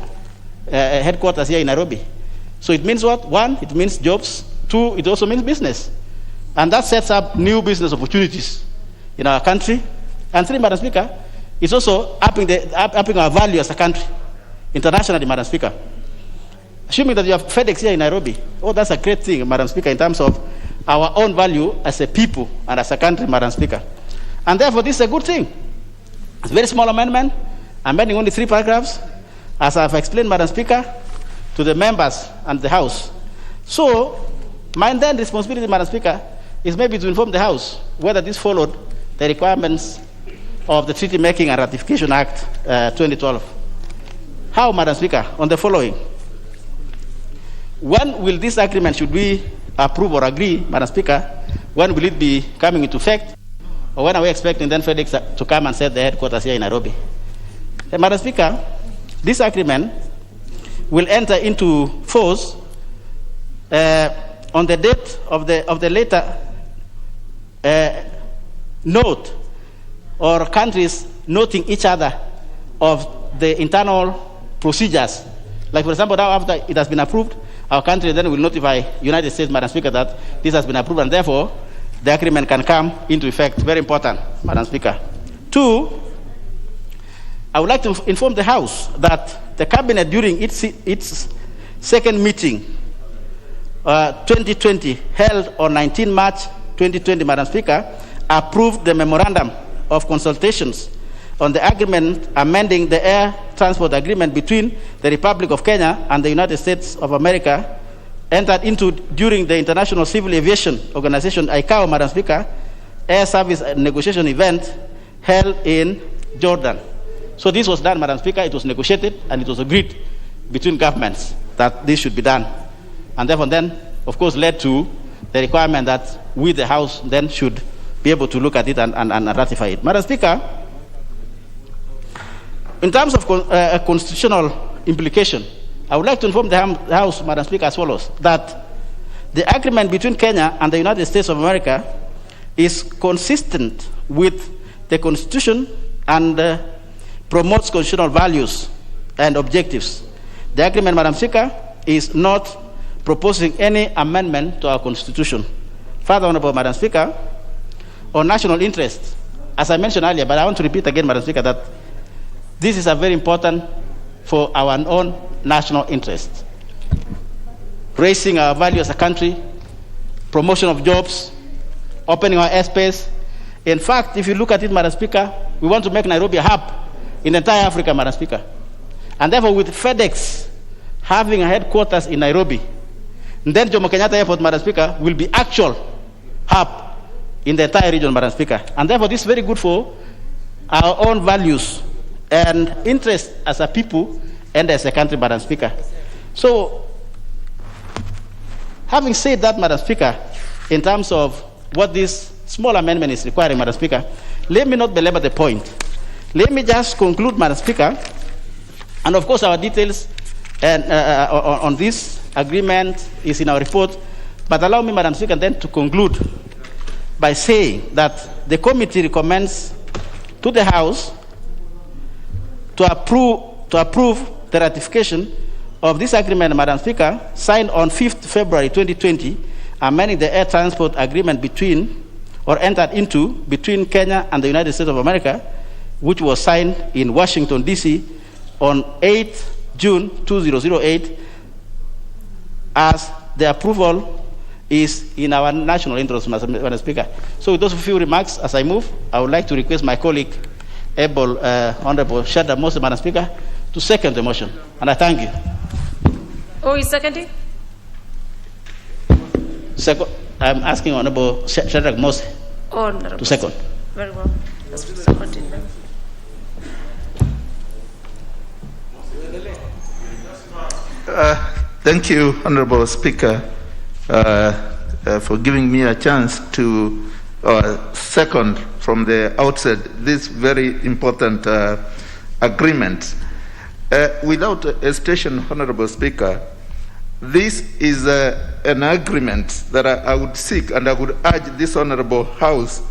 headquarters here in Nairobi. So it means what? One, it means jobs. Two, it also means business. And that sets up new business opportunities in our country. And three, Madam Speaker, it's also upping our value as a country, internationally, Madam Speaker. Assuming that you have FedEx here in Nairobi, oh, that's a great thing, Madam Speaker, in terms of our own value as a people and as a country, Madam Speaker. And therefore, this is a good thing. It's a very small amendment, amending only 3 paragraphs, as I've explained, Madam Speaker, to the members and the House. So, my then responsibility, Madam Speaker, is maybe to inform the House whether this followed the requirements of the Treaty Making and Ratification Act 2012. How, Madam Speaker? On the following. When will this agreement, should we approve or agree, Madam Speaker, when will it be coming into effect? Or when are we expecting then FedEx to come and set the headquarters here in Nairobi? Madam Speaker, this agreement will enter into force on the date of the later note, or countries noting each other of the internal procedures. Like, for example, now after it has been approved, our country then will notify United States, Madam Speaker, that this has been approved, and therefore the agreement can come into effect. Very important, Madam Speaker. 2, I would like to inform the House that the Cabinet, during its second meeting, 2020, held on 19 March 2020, Madam Speaker, approved the memorandum of consultations on the agreement amending the air transport agreement between the Republic of Kenya and the United States of America, entered into during the International Civil Aviation Organization, ICAO, Madam Speaker, air service negotiation event held in Jordan. So this was done, Madam Speaker. It was negotiated and it was agreed between governments that this should be done. And therefore then, of course, led to the requirement that we, the House, then should be able to look at it and ratify it. Madam Speaker, in terms of constitutional implication, I would like to inform the House, Madam Speaker, as follows, that the agreement between Kenya and the United States of America is consistent with the Constitution and promotes constitutional values and objectives. The agreement, Madam Speaker, is not proposing any amendment to our Constitution. Further, Honorable Madam Speaker, on national interest, as I mentioned earlier, but I want to repeat again, Madam Speaker, that this is a very important for our own national interest. Raising our value as a country, promotion of jobs, opening our airspace. In fact, if you look at it, Madam Speaker, we want to make Nairobi a hub in entire Africa, Madam Speaker. And therefore, with FedEx having a headquarters in Nairobi, then Jomo Kenyatta Airport, Madam Speaker, will be actual hub in the entire region, Madam Speaker. And therefore, this is very good for our own values and interests as a people and as a country, Madam Speaker. So, having said that, Madam Speaker, in terms of what this small amendment is requiring, Madam Speaker, let me not belabor the point. Let me just conclude, Madam Speaker, and of course our details and, on this agreement is in our report, but allow me, Madam Speaker, then to conclude by saying that the committee recommends to the House to approve the ratification of this agreement, Madam Speaker, signed on 5th February 2020, amending the air transport agreement between, or entered into, between Kenya and the United States of America, which was signed in Washington, D.C. on 8th June 2008, as the approval is in our national interest, Madam Speaker. So with those few remarks, as I move, I would like to request my colleague, able Honorable Shadrack Mose, Madam Speaker, to second the motion. And I thank you. Oh, is seconding? Second, I'm asking Honorable Shadrack Mose to second. Very well. Let's continue. Thank you, Honorable Speaker, for giving me a chance to second from the outset this very important agreement. Without hesitation, Honorable Speaker, this is an agreement that I would seek, and I would urge this Honorable House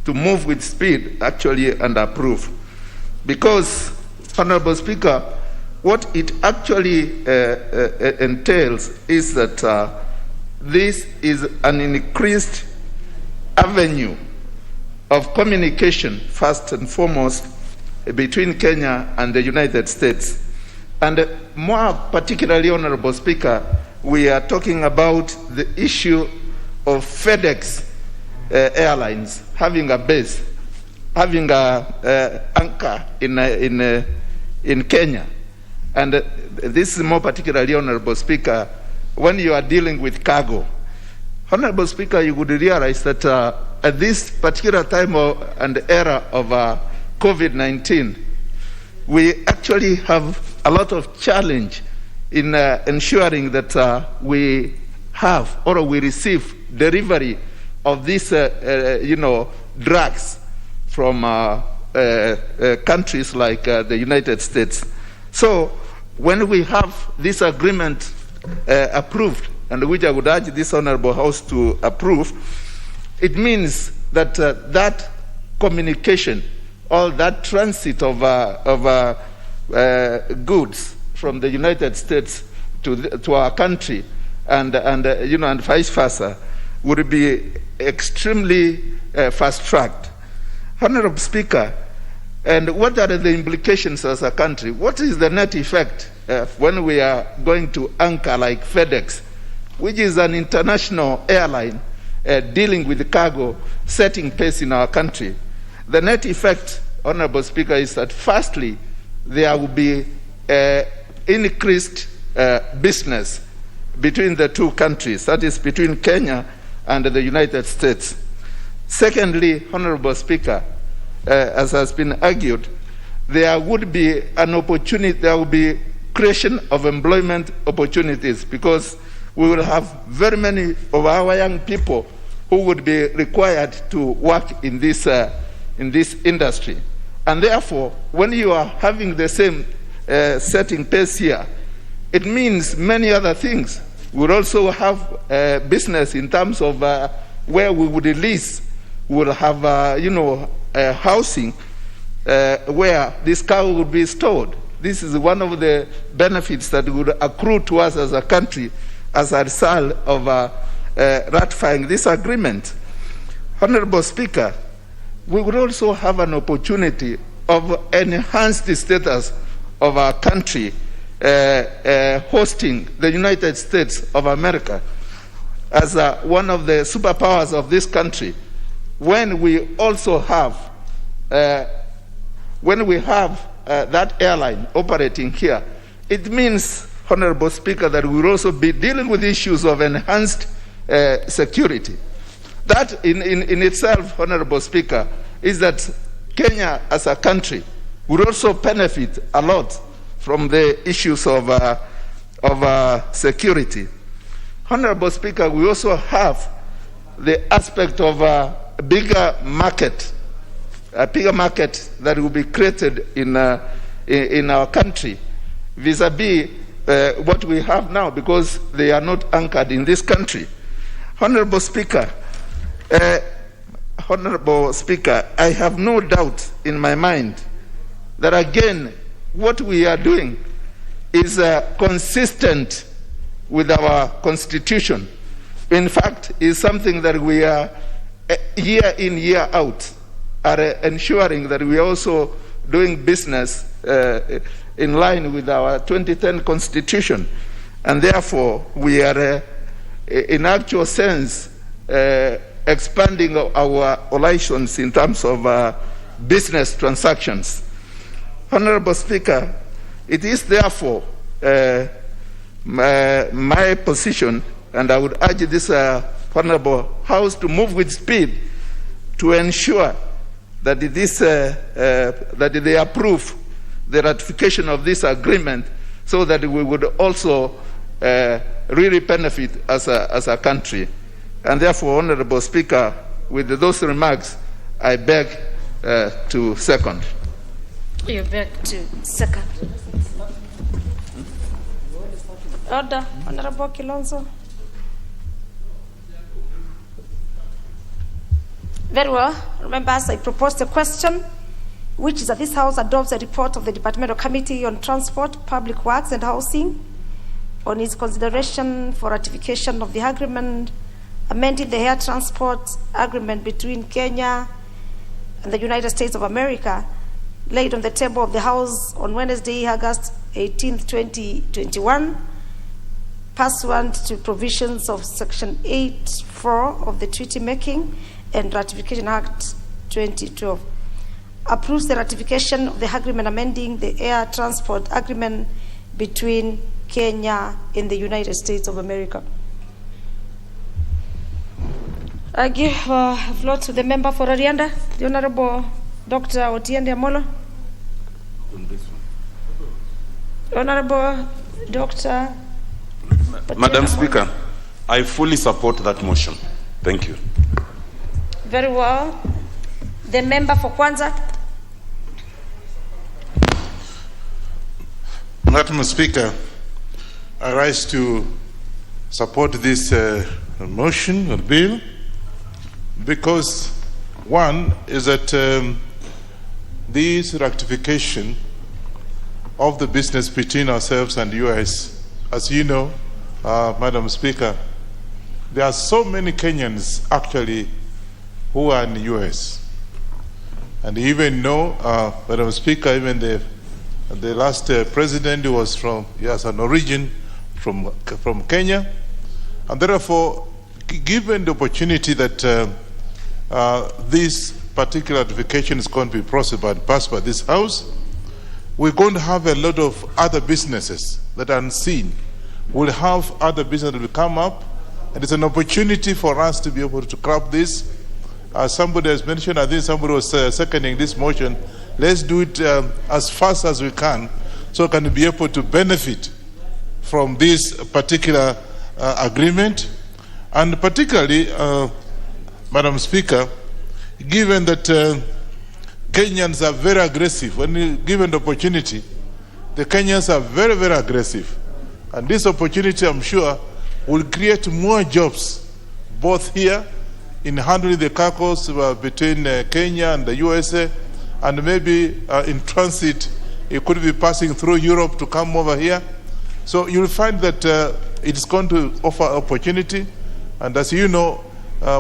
to move with speed, actually, and approve. Because, Honorable Speaker, what it actually entails is that this is an increased avenue of communication, first and foremost, between Kenya and the United States. And more particularly, Honorable Speaker, we are talking about the issue of FedEx Airlines having a base, having a anchor in Kenya. And this is more particularly, Honorable Speaker, when you are dealing with cargo. Honorable Speaker, you would realize that at this particular time and era of COVID-19, we actually have a lot of challenge in ensuring that we have or we receive delivery of these, drugs from countries like the United States. So when we have this agreement approved, and which I would urge this Honorable House to approve, it means that that communication, all that transit of goods from the United States to our country and vice versa would be extremely fast-tracked. Honorable Speaker, and what are the implications as a country? What is the net effect when we are going to anchor like FedEx, which is an international airline dealing with cargo, setting pace in our country? The net effect, Honorable Speaker, is that firstly, there will be increased business between the two countries, that is between Kenya and the United States. Secondly, Honorable Speaker, as has been argued, there would be an opportunity, there will be creation of employment opportunities, because we will have very many of our young people who would be required to work in this industry. And therefore, when you are having the same setting pace here, it means many other things. We'll also have business in terms of where we would lease. We'll have, housing where this cargo would be stored. This is one of the benefits that would accrue to us as a country as a result of ratifying this agreement. Honorable Speaker, we would also have an opportunity of enhanced status of our country hosting the United States of America as one of the superpowers of this country. When we also have, that airline operating here, it means, Honorable Speaker, that we will also be dealing with issues of enhanced security. That in itself, Honorable Speaker, is that Kenya as a country would also benefit a lot from the issues of security. Honorable Speaker, we also have the aspect of a bigger market that will be created in our country vis-a-vis what we have now, because they are not anchored in this country. Honorable Speaker, I have no doubt in my mind that again, what we are doing is consistent with our Constitution. In fact, is something that we are year in, year out, are ensuring that we are also doing business in line with our 2010 Constitution. And therefore, we are, in actual sense, expanding our relations in terms of business transactions. Honorable Speaker, it is therefore my position, and I would urge this Honorable House to move with speed to ensure that that they approve the ratification of this agreement, so that we would also really benefit as a country. And therefore, Honorable Speaker, with those remarks, I beg to second. You beg to second. Order, Honorable Kilonzo. Very well. Remember, as I proposed a question, which is that this House adopts a report of the Departmental Committee on Transport, Public Works and Housing on its consideration for ratification of the agreement amending the air transport agreement between Kenya and the United States of America, laid on the table of the House on Wednesday, August 18, 2021, pursuant to provisions of Section 8(4) of the Treaty Making and Ratification Act 2012, approves the ratification of the agreement amending the air transport agreement between Kenya and the United States of America. I give floor to the member for Arianda, the Honorable Dr. Otiende Amolo. Honorable Dr. Madam Speaker, I fully support that motion. Thank you. Very well. The member for Kwanza. Madam Speaker, I rise to support this motion or bill because one is that this ratification of the business between ourselves and US, as you know, Madam Speaker, there are so many Kenyans actually who are in the US. And you even know, Madam Speaker, even the last president was he has an origin from Kenya. And therefore, given the opportunity that this particular ratification is going to be passed by this House, we're going to have a lot of other businesses that are unseen. We'll have other businesses that will come up, and it's an opportunity for us to be able to grab this. Somebody has mentioned, I think somebody was seconding this motion, let's do it as fast as we can so we can be able to benefit from this particular agreement. And particularly, Madam Speaker, given that Kenyans are very aggressive, when given the opportunity, the Kenyans are very, very aggressive. And this opportunity, I'm sure, will create more jobs, both here in handling the cargoes between Kenya and the USA, and maybe in transit, it could be passing through Europe to come over here. So you'll find that it's going to offer opportunity. And as you know,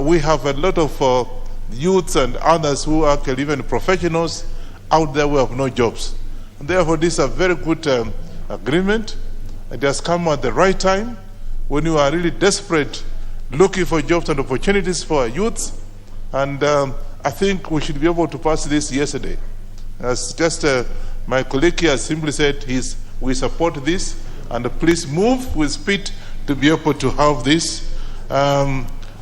we have a lot of youths and others who are even professionals out there who have no jobs. And therefore, this is a very good agreement. It has come at the right time when you are really desperate, looking for jobs and opportunities for our youths. And I think we should be able to pass this yesterday. As just my colleague here simply said, we support this, and please move with speed to be able to have this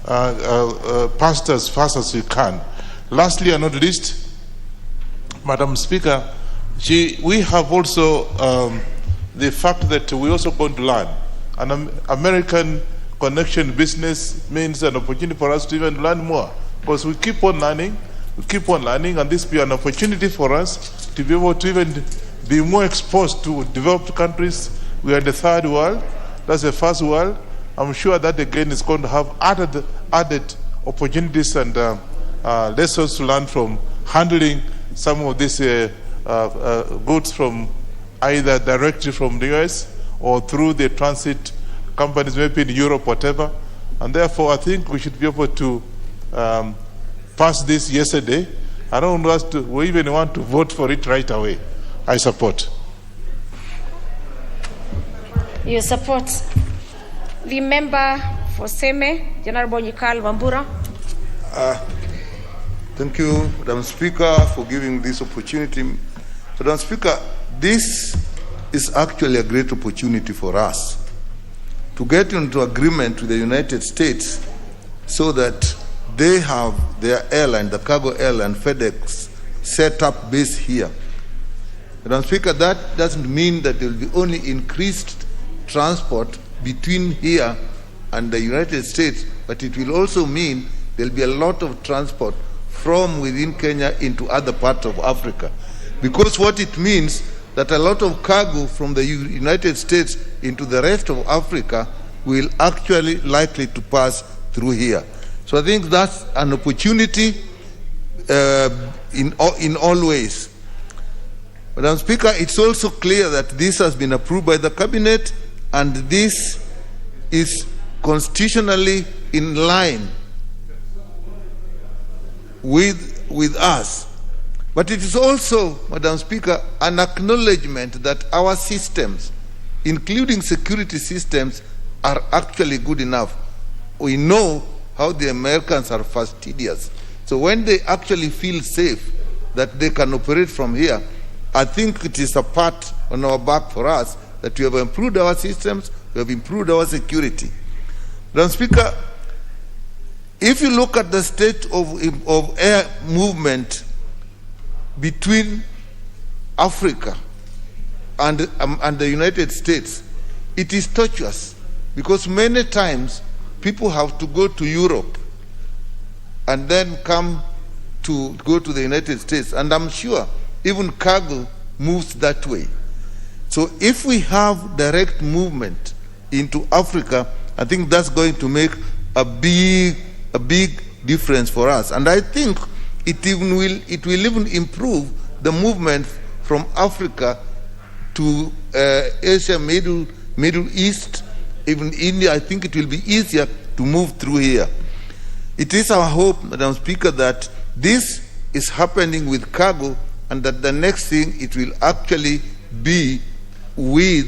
passed as fast as we can. Lastly and not least, Madam Speaker, we have also the fact that we also going to learn. An American connection business means an opportunity for us to even learn more, because we keep on learning, and this will be an opportunity for us to be able to even be more exposed to developed countries. We are in the third world, that's the first world. I'm sure that again is going to have added opportunities and lessons to learn from handling some of these goods from either directly from the US or through the transit companies, maybe in Europe, whatever. And therefore, I think we should be able to pass this yesterday. I don't want us to, we even want to vote for it right away. I support. You support. The member for Seme, General Bonyikal Wambura. Thank you, Madam Speaker, for giving this opportunity. Madam Speaker, this is actually a great opportunity for us to get into agreement with the United States so that they have their airline, the cargo airline, FedEx, set up base here. Madam Speaker, that doesn't mean that there will be only increased transport between here and the United States, but it will also mean there will be a lot of transport from within Kenya into other parts of Africa. Because what it means that a lot of cargo from the United States into the rest of Africa will actually likely to pass through here. So I think that's an opportunity in all ways. Madam Speaker, it's also clear that this has been approved by the Cabinet, and this is constitutionally in line with us. But it is also, Madam Speaker, an acknowledgement that our systems, including security systems, are actually good enough. We know how the Americans are fastidious. So when they actually feel safe that they can operate from here, I think it is a pat on our back for us that we have improved our systems, we have improved our security. Madam Speaker, if you look at the state of air movement between Africa and the United States, it is tortuous because many times people have to go to Europe and then come to go to the United States, and I'm sure even cargo moves that way. So if we have direct movement into Africa, I think that's going to make a big difference for us. And I think it will even improve the movement from Africa to Asia, Middle East, even India. I think it will be easier to move through here. It is our hope, Madam Speaker, that this is happening with cargo, and that the next thing it will actually be with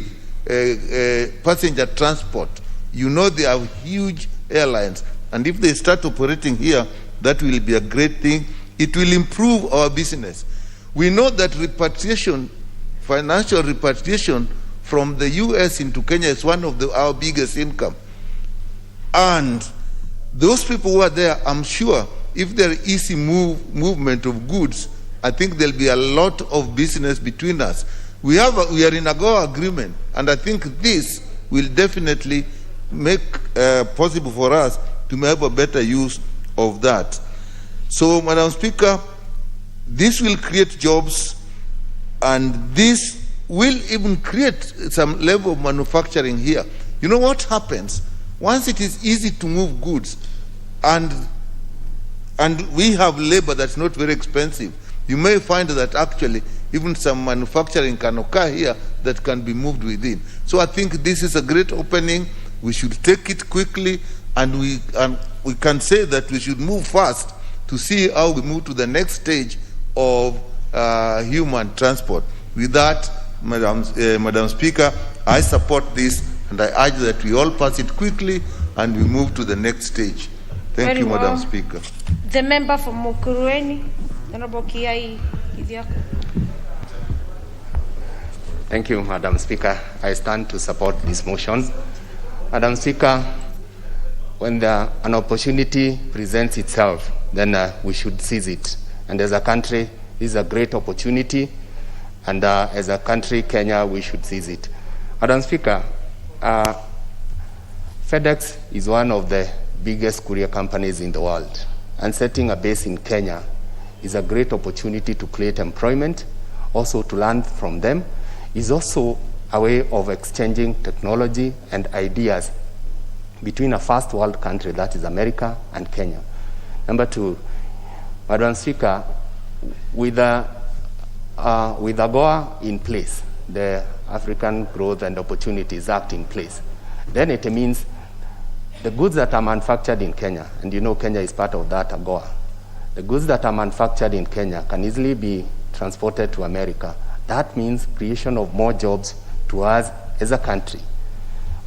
passenger transport. You know, they have huge airlines, and if they start operating here, that will be a great thing. It will improve our business. We know that repatriation, financial repatriation from the US into Kenya is one of our biggest income. And those people who are there, I'm sure, if there is easy movement of goods, I think there'll be a lot of business between us. We are in a AGOA agreement, and I think this will definitely make possible for us to have a better use of that. So, Madam Speaker, this will create jobs, and this will even create some level of manufacturing here. You know what happens? Once it is easy to move goods, and we have labor that's not very expensive, you may find that actually even some manufacturing can occur here that can be moved within. So I think this is a great opening. We should take it quickly, and we can say that we should move fast to see how we move to the next stage of human transport. With that, Madam Speaker, I support this, and I urge that we all pass it quickly and we move to the next stage. Thank you, Madam Speaker. The member for Mukurweni, Honorable Kiai Ithiako. Thank you, Madam Speaker. I stand to support this motion. Madam Speaker, when an opportunity presents itself, then we should seize it. And as a country, this is a great opportunity, and as a country, Kenya, we should seize it. Madam Speaker, FedEx is one of the biggest courier companies in the world, and setting a base in Kenya is a great opportunity to create employment, also to learn from them, is also a way of exchanging technology and ideas between a first world country, that is America, and Kenya. Number two, Madam Speaker, with AGOA in place, the African Growth and Opportunities Act in place, then it means the goods that are manufactured in Kenya, and you know Kenya is part of that AGOA, the goods that are manufactured in Kenya can easily be transported to America. That means creation of more jobs to us as a country.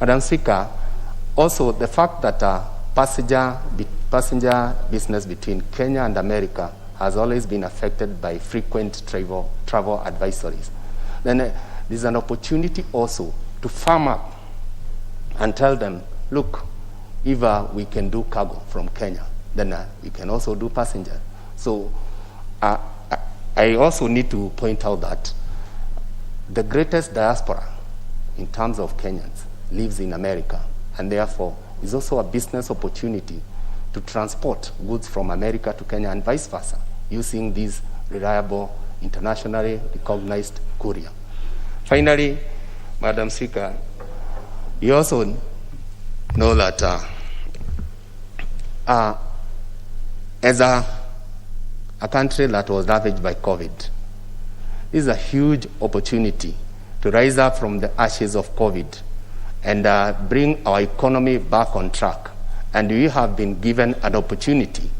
Madam Speaker, also the fact that passenger business between Kenya and America has always been affected by frequent travel advisories. Then there's an opportunity also to farm up and tell them, look, if we can do cargo from Kenya, then we can also do passenger. So I also need to point out that the greatest diaspora in terms of Kenyans lives in America, and therefore is also a business opportunity to transport goods from America to Kenya and vice versa, using this reliable, internationally recognized courier. Finally, Madam Speaker, you also know that as a country that was ravaged by COVID, this is a huge opportunity to rise up from the ashes of COVID and bring our economy back on track. And we have been given an opportunity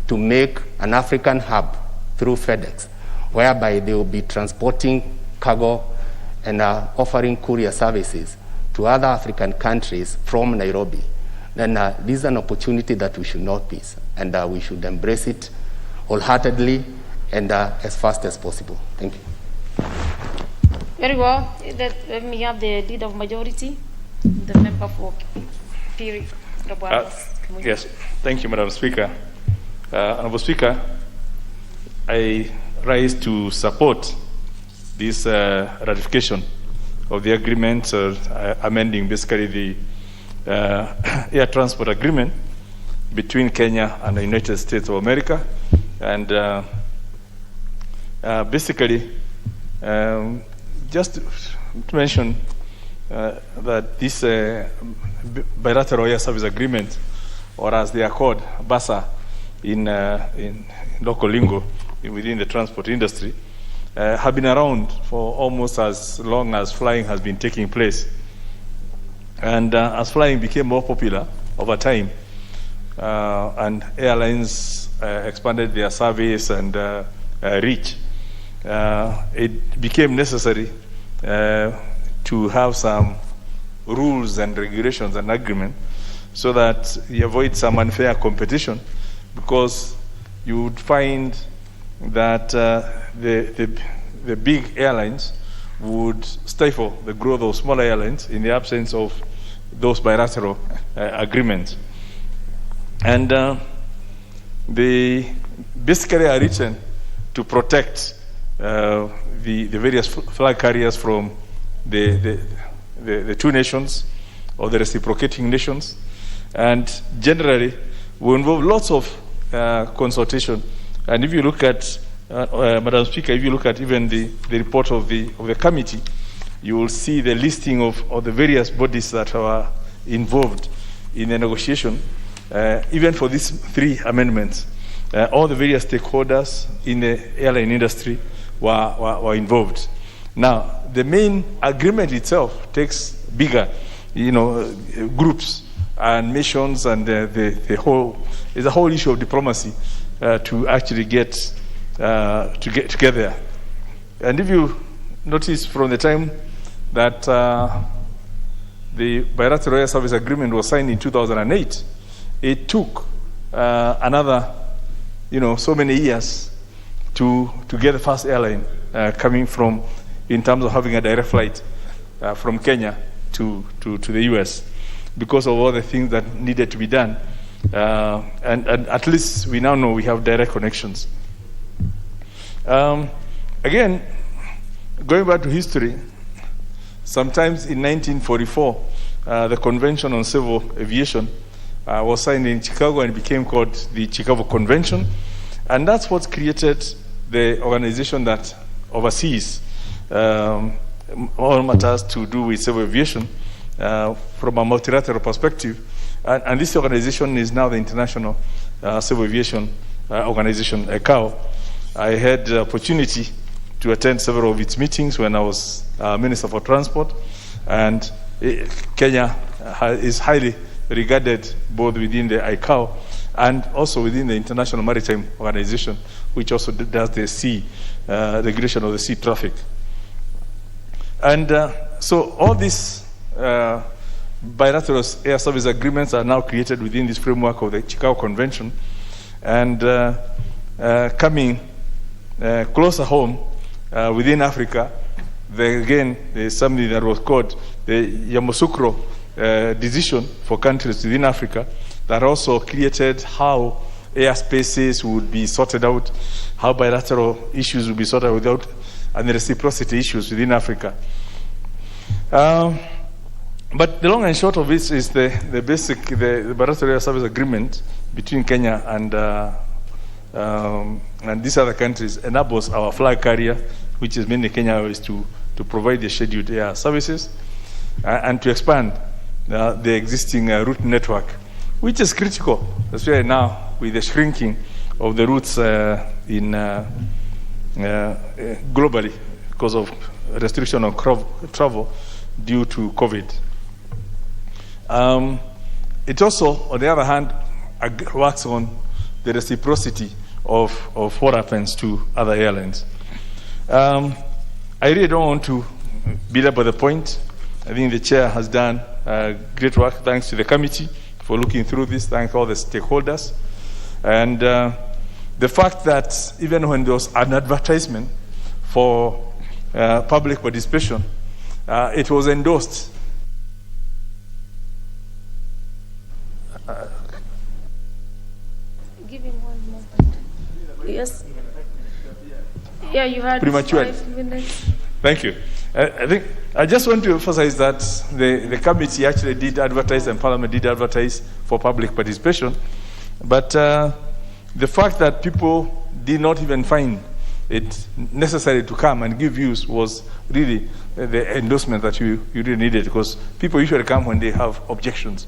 to make an African hub through FedEx, whereby they will be transporting cargo and offering courier services to other African countries from Nairobi. Then this is an opportunity that we should not miss, and we should embrace it wholeheartedly and as fast as possible. Thank you. Very well. Let me have the leader of majority, the member for Piri. Yes, thank you, Madam Speaker. Honorable Speaker, I rise to support the this ratification of the agreement, amending basically the air transport agreement between Kenya and the United States of America. And basically, just to mention that this bilateral air service agreement, or as they are called, BASA in local lingo within the transport industry, have been around for almost as long as flying has been taking place. And as flying became more popular over time, and airlines expanded their service and reach, it became necessary to have some rules and regulations and agreement so that you avoid some unfair competition, because you would find that the big airlines would stifle the growth of smaller airlines in the absence of those bilateral agreements. And they basically are written to protect the various flag carriers from the two nations or the reciprocating nations, and generally will involve lots of consultation. And if you look at, Madam Speaker, if you look at even the report of the committee, you will see the listing of the various bodies that are involved in the negotiation, even for these three amendments. All the various stakeholders in the airline industry were involved. Now, the main agreement itself takes bigger, groups and missions, and the whole is a whole issue of diplomacy to actually get together. And if you notice from the time that the bilateral air service agreement was signed in 2008, it took another, so many years to get the first airline coming from, in terms of having a direct flight from Kenya to the US, because of all the things that needed to be done. And at least we now know we have direct connections. Again, going back to history, sometimes in 1944, the Convention on Civil Aviation was signed in Chicago and became called the Chicago Convention. And that's what created the organization that oversees all matters to do with civil aviation from a multilateral perspective. And this organization is now the International Civil Aviation Organization, ICAO. I had the opportunity to attend several of its meetings when I was Minister for Transport, and Kenya is highly regarded both within the ICAO and also within the International Maritime Organization, which also does the sea regulation of the sea traffic. And so all these bilateral air service agreements are now created within this framework of the Chicago Convention, and coming closer home within Africa, there's something that was called the Yamoussoukro decision for countries within Africa that also created how airspaces would be sorted out, how bilateral issues would be sorted out, and the reciprocity issues within Africa. But the long and short of it is the basic, the bilateral air service agreement between Kenya and these other countries enables our flag carrier, which is mainly Kenya Airways, to provide the scheduled air services and to expand the existing route network, which is critical, especially now with the shrinking of the routes globally because of restriction on travel due to COVID. It also, on the other hand, works on the reciprocity of what happens to other airlines. I really don't want to beat up by the point. I think the chair has done great work. Thanks to the committee for looking through this. Thank all the stakeholders. And the fact that even when there was an advertisement for public participation, it was endorsed. Give him 1 moment. Yes. Yeah, you had Premature. 5 minutes. Thank you. I think I just want to emphasize that the committee actually did advertise and Parliament did advertise for public participation. But the fact that people did not even find it necessary to come and give views was really the endorsement that you really needed, because people usually come when they have objections.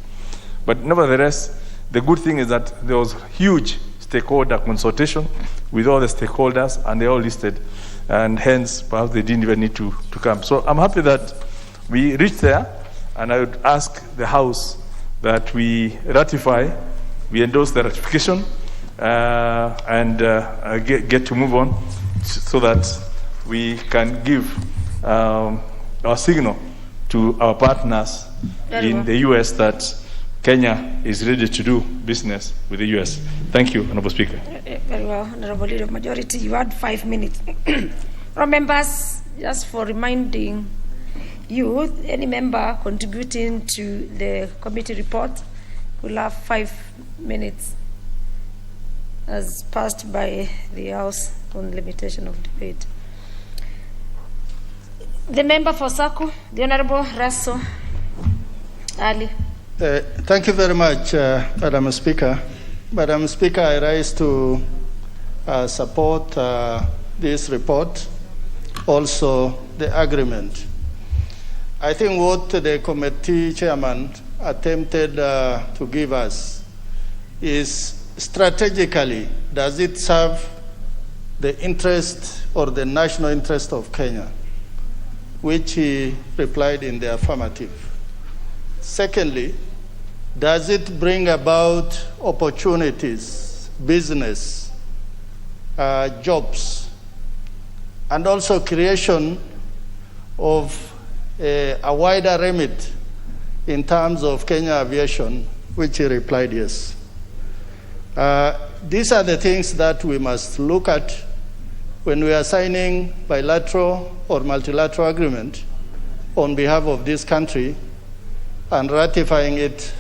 But nevertheless, the good thing is that there was huge stakeholder consultation with all the stakeholders, and they all listed, and hence perhaps they didn't even need to come. So I'm happy that we reached there, and I would ask the House that we ratify, we endorse the ratification, and get to move on, so that we can give our signal to our partners in the U.S. that Kenya is ready to do business with the U.S. Thank you, Honorable Speaker. Very well, Honorable Leader of Majority. You had 5 minutes. Members, just for reminding you, any member contributing to the committee report will have 5 minutes as passed by the House on limitation of debate. The member for Saku, the Honorable Russell Ali. Thank you very much, Madam Speaker. Madam Speaker, I rise to support this report, also the agreement. I think what the committee chairman attempted to give us is strategically, does it serve the interest or the national interest of Kenya, which he replied in the affirmative. Secondly, does it bring about opportunities, business, jobs, and also creation of a wider remit in terms of Kenya aviation, which he replied yes. These are the things that we must look at when we are signing bilateral or multilateral agreement on behalf of this country and ratifying it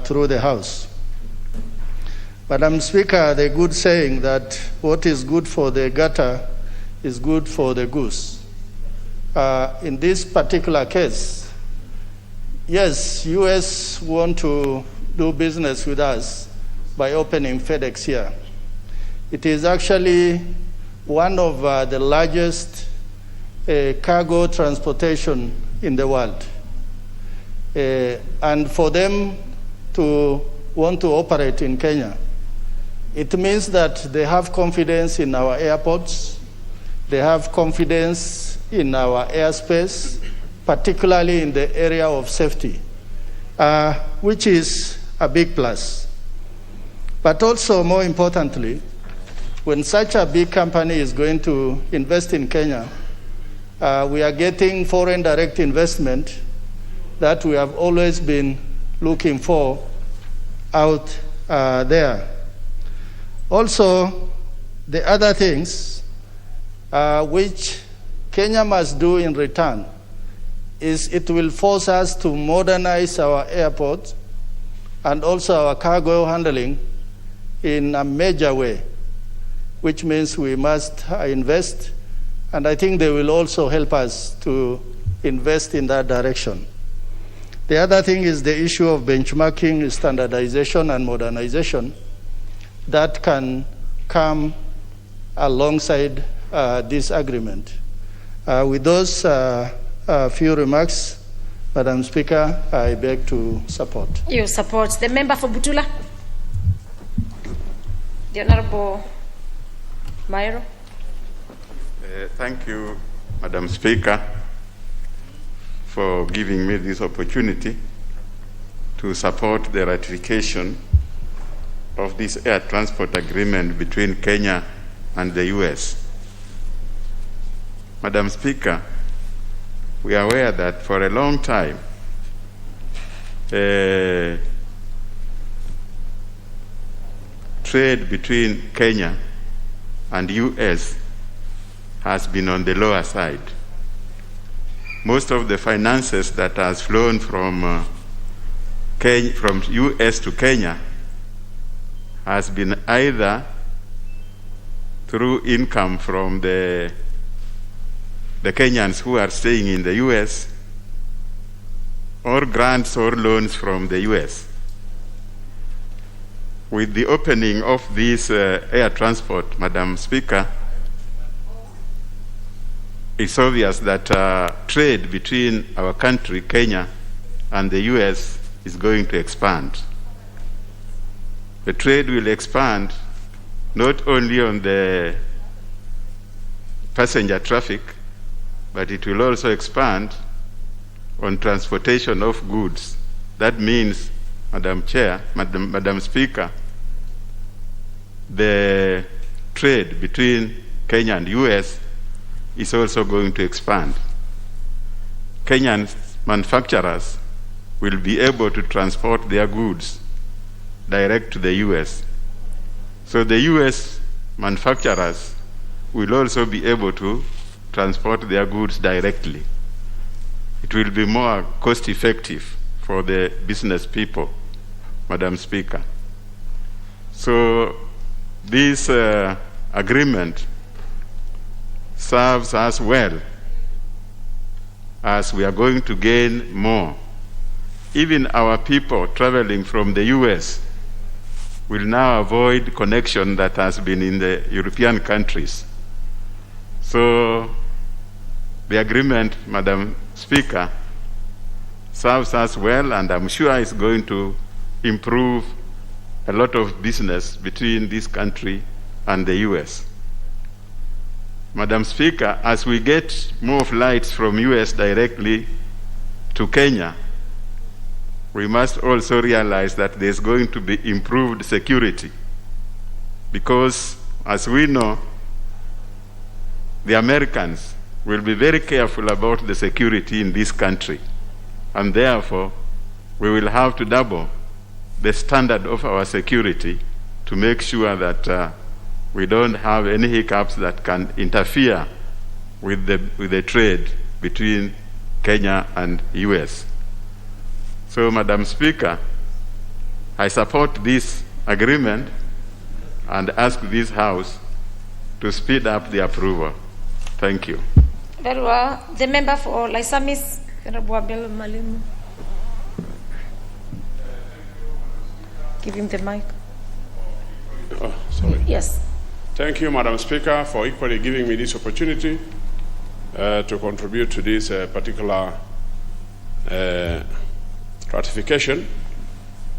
through the House. Madam Speaker, the good saying that what is good for the gator is good for the goose. In this particular case, yes, US want to do business with us by opening FedEx here. It is actually one of the largest cargo transportation in the world. And for them to want to operate in Kenya, it means that they have confidence in our airports, they have confidence in our airspace, particularly in the area of safety, which is a big plus. But also, more importantly, when such a big company is going to invest in Kenya, we are getting foreign direct investment that we have always been looking for out there. Also, the other things which Kenya must do in return is it will force us to modernize our airports and also our cargo handling in a major way, which means we must invest, and I think they will also help us to invest in that direction. The other thing is the issue of benchmarking, standardization, and modernization that can come alongside this agreement. With those few remarks, Madam Speaker, I beg to support. You support. The member for Butula, the Honorable Mairo. Thank you, Madam Speaker, for giving me this opportunity to support the ratification of this air transport agreement between Kenya and the US. Madam Speaker, we are aware that for a long time, trade between Kenya and US has been on the lower side. Most of the finances that has flown from US to Kenya has been either through income from the the Kenyans who are staying in the US or grants or loans from the US. With the opening of this air transport, Madam Speaker, it's obvious that trade between our country, Kenya, and the US is going to expand. The trade will expand not only on the passenger traffic, but it will also expand on transportation of goods. That means, Madam Speaker, the trade between Kenya and US is also going to expand. Kenyan manufacturers will be able to transport their goods direct to the US. So the US manufacturers will also be able to transport their goods directly. It will be more cost effective for the business people, Madam Speaker. So this agreement serves us well, as we are going to gain more. Even our people traveling from the US will now avoid connection that has been in the European countries. So the agreement, Madam Speaker, serves us well, and I'm sure it's going to improve a lot of business between this country and the US. Madam Speaker, as we get more flights from US directly to Kenya, we must also realize that there's going to be improved security, because, as we know, the Americans will be very careful about the security in this country, and therefore we will have to double the standard of our security to make sure that we don't have any hiccups that can interfere with the trade between Kenya and US. So, Madam Speaker, I support this agreement and ask this House to speed up the approval. Thank you. Very well. The member for Laisamis, Honorable Abel Malimu. Give him the mic. Oh, sorry. Yes. Thank you, Madam Speaker, for equally giving me this opportunity to contribute to this particular ratification,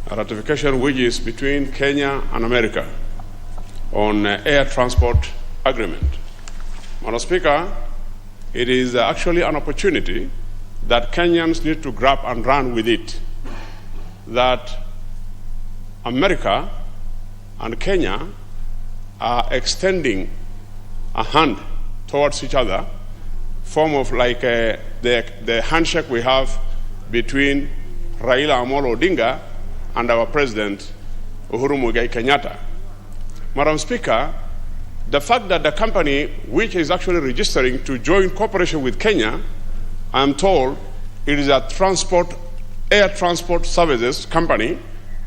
a ratification which is between Kenya and America on air transport agreement. Madam Speaker, it is actually an opportunity that Kenyans need to grab and run with it, that America and Kenya are extending a hand towards each other, form of like the handshake we have between Raila Amolo Odinga and our President Uhuru Muigai Kenyatta. Madam Speaker, the fact that the company which is actually registering to join cooperation with Kenya, I am told it is a air transport services company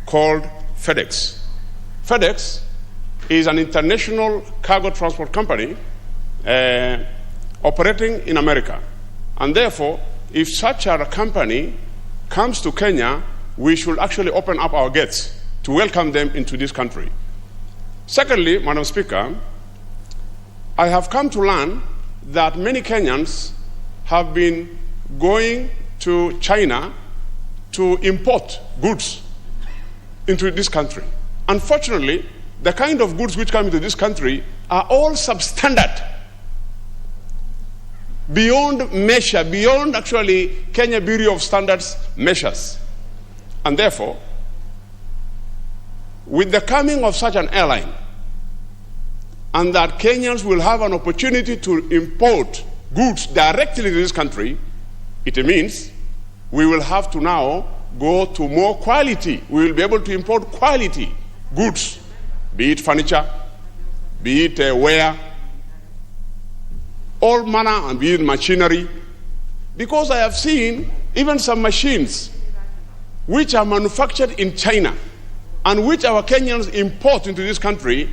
called FedEx. FedEx is an international cargo transport company operating in America. And therefore, if such a company comes to Kenya, we should actually open up our gates to welcome them into this country. Secondly, Madam Speaker, I have come to learn that many Kenyans have been going to China to import goods into this country. Unfortunately, the kind of goods which come into this country are all substandard, beyond measure, beyond actually Kenya Bureau of Standards measures. And therefore, with the coming of such an airline, and that Kenyans will have an opportunity to import goods directly to this country, it means we will have to now go to more quality. We will be able to import quality goods, be it furniture, be it ware, all manner, and be it machinery. Because I have seen even some machines which are manufactured in China and which our Kenyans import into this country,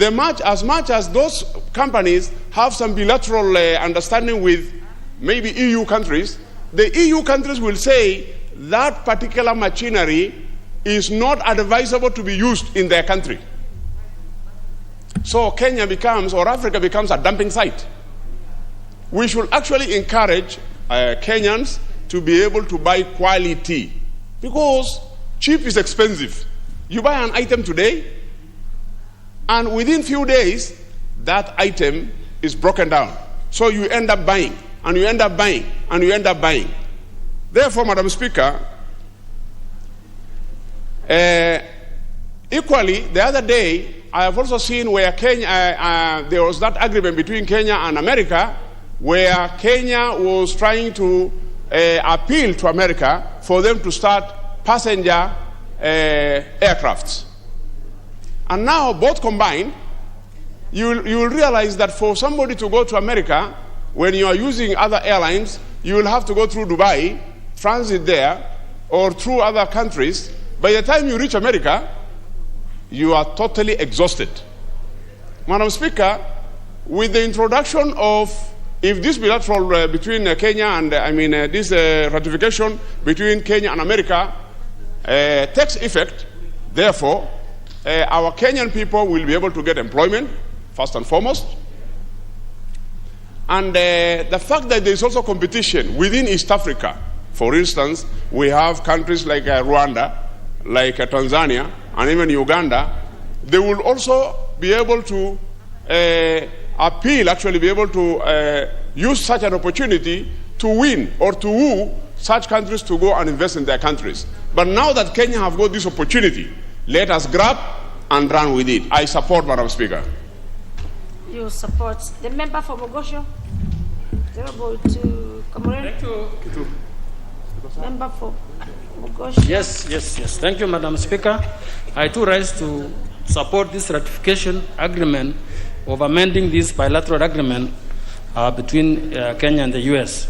as much as those companies have some bilateral understanding with maybe EU countries, the EU countries will say that particular machinery is not advisable to be used in their country. So Kenya becomes, or Africa becomes, a dumping site. We should actually encourage Kenyans to be able to buy quality, because cheap is expensive. You buy an item today, and within few days, that item is broken down. So you end up buying, and you end up buying, and you end up buying. Therefore, Madam Speaker, equally, the other day, I have also seen where Kenya, there was that agreement between Kenya and America, where Kenya was trying to appeal to America for them to start passenger aircrafts. And now, both combined, you will realize that for somebody to go to America, when you are using other airlines, you will have to go through Dubai, transit there, or through other countries. By the time you reach America, you are totally exhausted. Madam Speaker, with the introduction of, if this bilateral between Kenya and, this ratification between Kenya and America takes effect, therefore, our Kenyan people will be able to get employment, first and foremost. And the fact that there is also competition within East Africa. For instance, we have countries like Rwanda, like Tanzania, and even Uganda. They will also be able to be able to use such an opportunity to win or to woo such countries to go and invest in their countries. But now that Kenya have got this opportunity, let us grab and run with it. I support, Madam Speaker. You support. The member for Mogosho. Thank you. Member for Mogosho. Yes. Thank you, Madam Speaker. I too rise to support this ratification agreement of amending this bilateral agreement between Kenya and the U.S.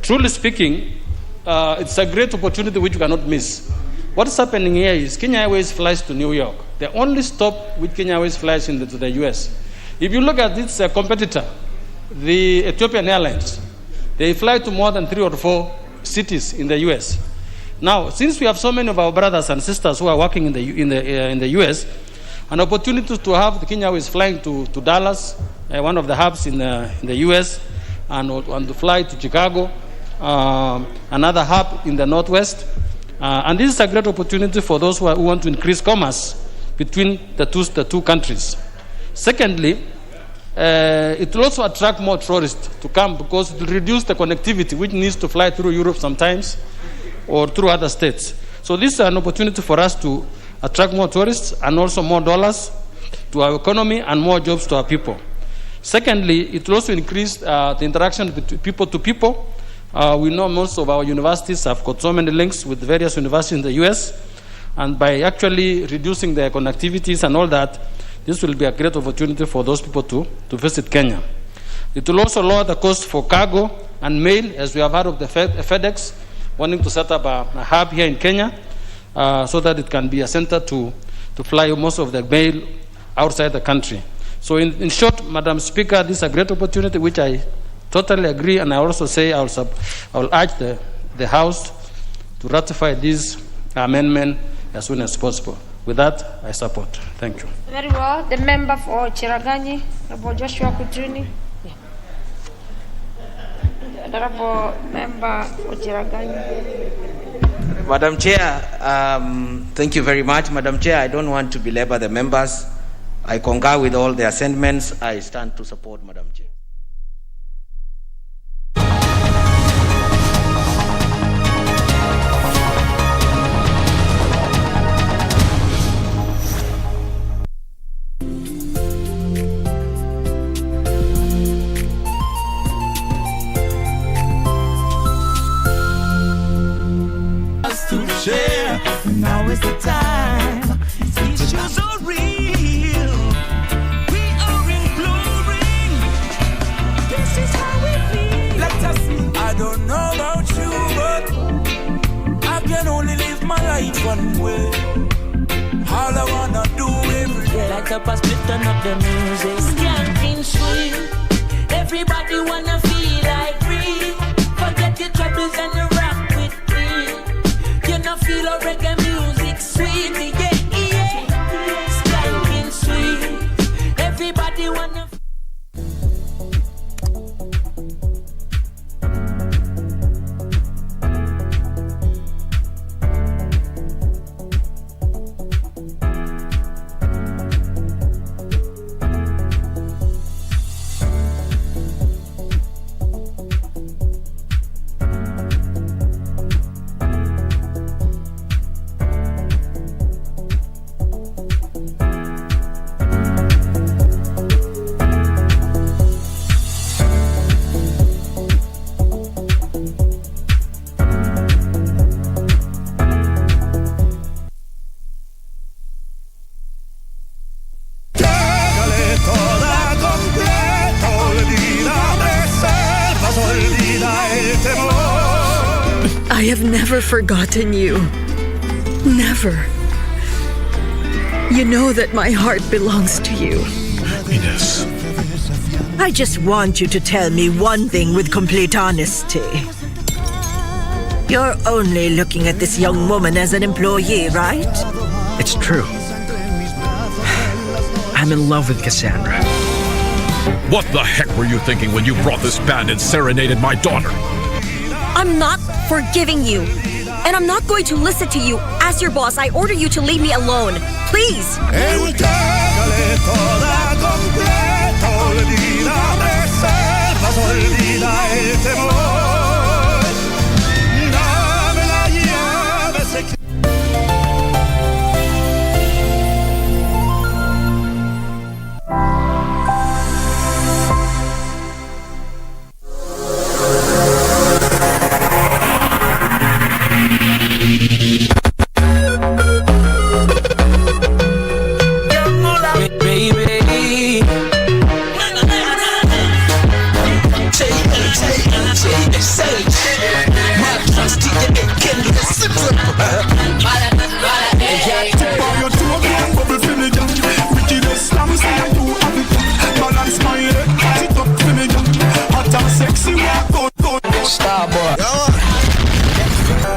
Truly speaking, it's a great opportunity which we cannot miss. What is happening here is Kenya Airways flies to New York. The only stop with Kenya Airways flies to the U.S. If you look at its competitor, the Ethiopian Airlines, they fly to more than 3 or 4 cities in the U.S. Now, since we have so many of our brothers and sisters who are working in the U.S., an opportunity to have the Kenya Airways flying to Dallas, one of the hubs in the U.S., and to fly to Chicago, another hub in the Northwest. And this is a great opportunity for those who want to increase commerce between the two countries. Secondly, it will also attract more tourists to come, because it will reduce the connectivity which needs to fly through Europe sometimes or through other states. So this is an opportunity for us to attract more tourists and also more dollars to our economy and more jobs to our people. Secondly, it will also increase the interaction between people to people. We know most of our universities have got so many links with various universities in the U.S., and by actually reducing their connectivities and all that, this will be a great opportunity for those people to visit Kenya. It will also lower the cost for cargo and mail, as we have heard of the FedEx wanting to set up a hub here in Kenya, so that it can be a center to fly most of the mail outside the country. So in short, Madam Speaker, this is a great opportunity which I totally agree, and I also say I will urge the House to ratify this amendment as soon as possible. With that, I support. Thank you. Very well. The member for Chiraganyi, Honorable Joshua Kujuni. Honorable member for Chiraganyi. Madam Chair, thank you very much. Madam Chair, I don't want to belabor the members. I concur with all their sentiments. I stand to support, Madam Chair. Now is the time. Issues are real. We are imploring. This is how we feel. Let us see. I don't know about you, but I can only live my life one way. All I wanna do every day. Light up a split, turn up the music. Skanking sweet. Everybody wanna feel like free. Forget your troubles and you rock with me. You know feel a reggae music sweet. Yeah. Skanking sweet. Everybody wanna. I have never forgotten you. Never. You know that my heart belongs to you. Ines. I just want you to tell me one thing with complete honesty. You're only looking at this young woman as an employee, right? It's true. I'm in love with Cassandra. What the heck were you thinking when you brought this band and serenaded my daughter? I'm not forgiving you. And I'm not going to listen to you. As your boss, I order you to leave me alone. Please.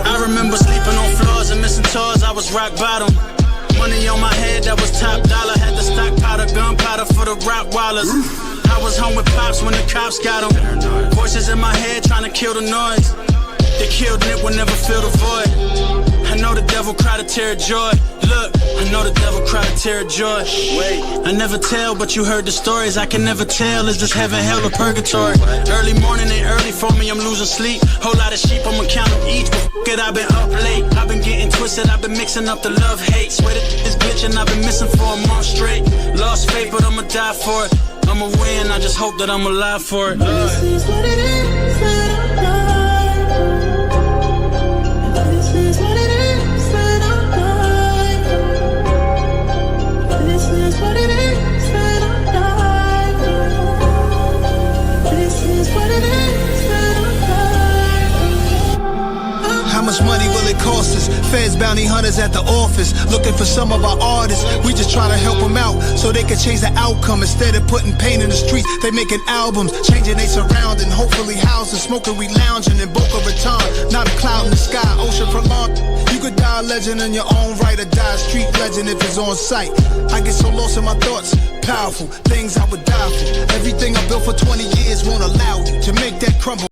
I remember sleeping on floors and missing tours. I was rock bottom. Money on my head that was top dollar. Had to stockpile gunpowder for the Rottweilers. I was home with pops when the cops got them. Voices in my head trying to kill the noise. They killed Nick will never fill the void. I know the devil cried a tear of joy. Look, I know the devil cried a tear of joy. Wait, I never tell, but you heard the stories. I can never tell, is this heaven, hell, or purgatory? Early morning ain't early for me, I'm losing sleep. Whole lot of sheep, I'ma count them each. But f*** it, I've been up late. I've been getting twisted, I've been mixing up the love-hate. Swear this glitching, I've been missing for a month straight. Lost faith, but I'ma die for it. I'ma win, I just hope that I'm alive for it. This is what it is, that I'm this is what it is, that I'm dying. This is what it is, that I'm dying. This is what it is, that I'm dying. How much money will it cost us? Feds, bounty hunters at the office, looking for some of our artists. We just trying to help them out so they can change the outcome. Instead of putting pain in the streets, they making albums, changing they surrounding. Hopefully housing, smoking, we lounging in Boca Raton. Not a cloud in the sky, ocean prolonged. You could die a legend in your own right, or die a street legend if it's on sight. I get so lost in my thoughts, powerful things I would die for. Everything I built for 20 years won't allow you to make that crumble.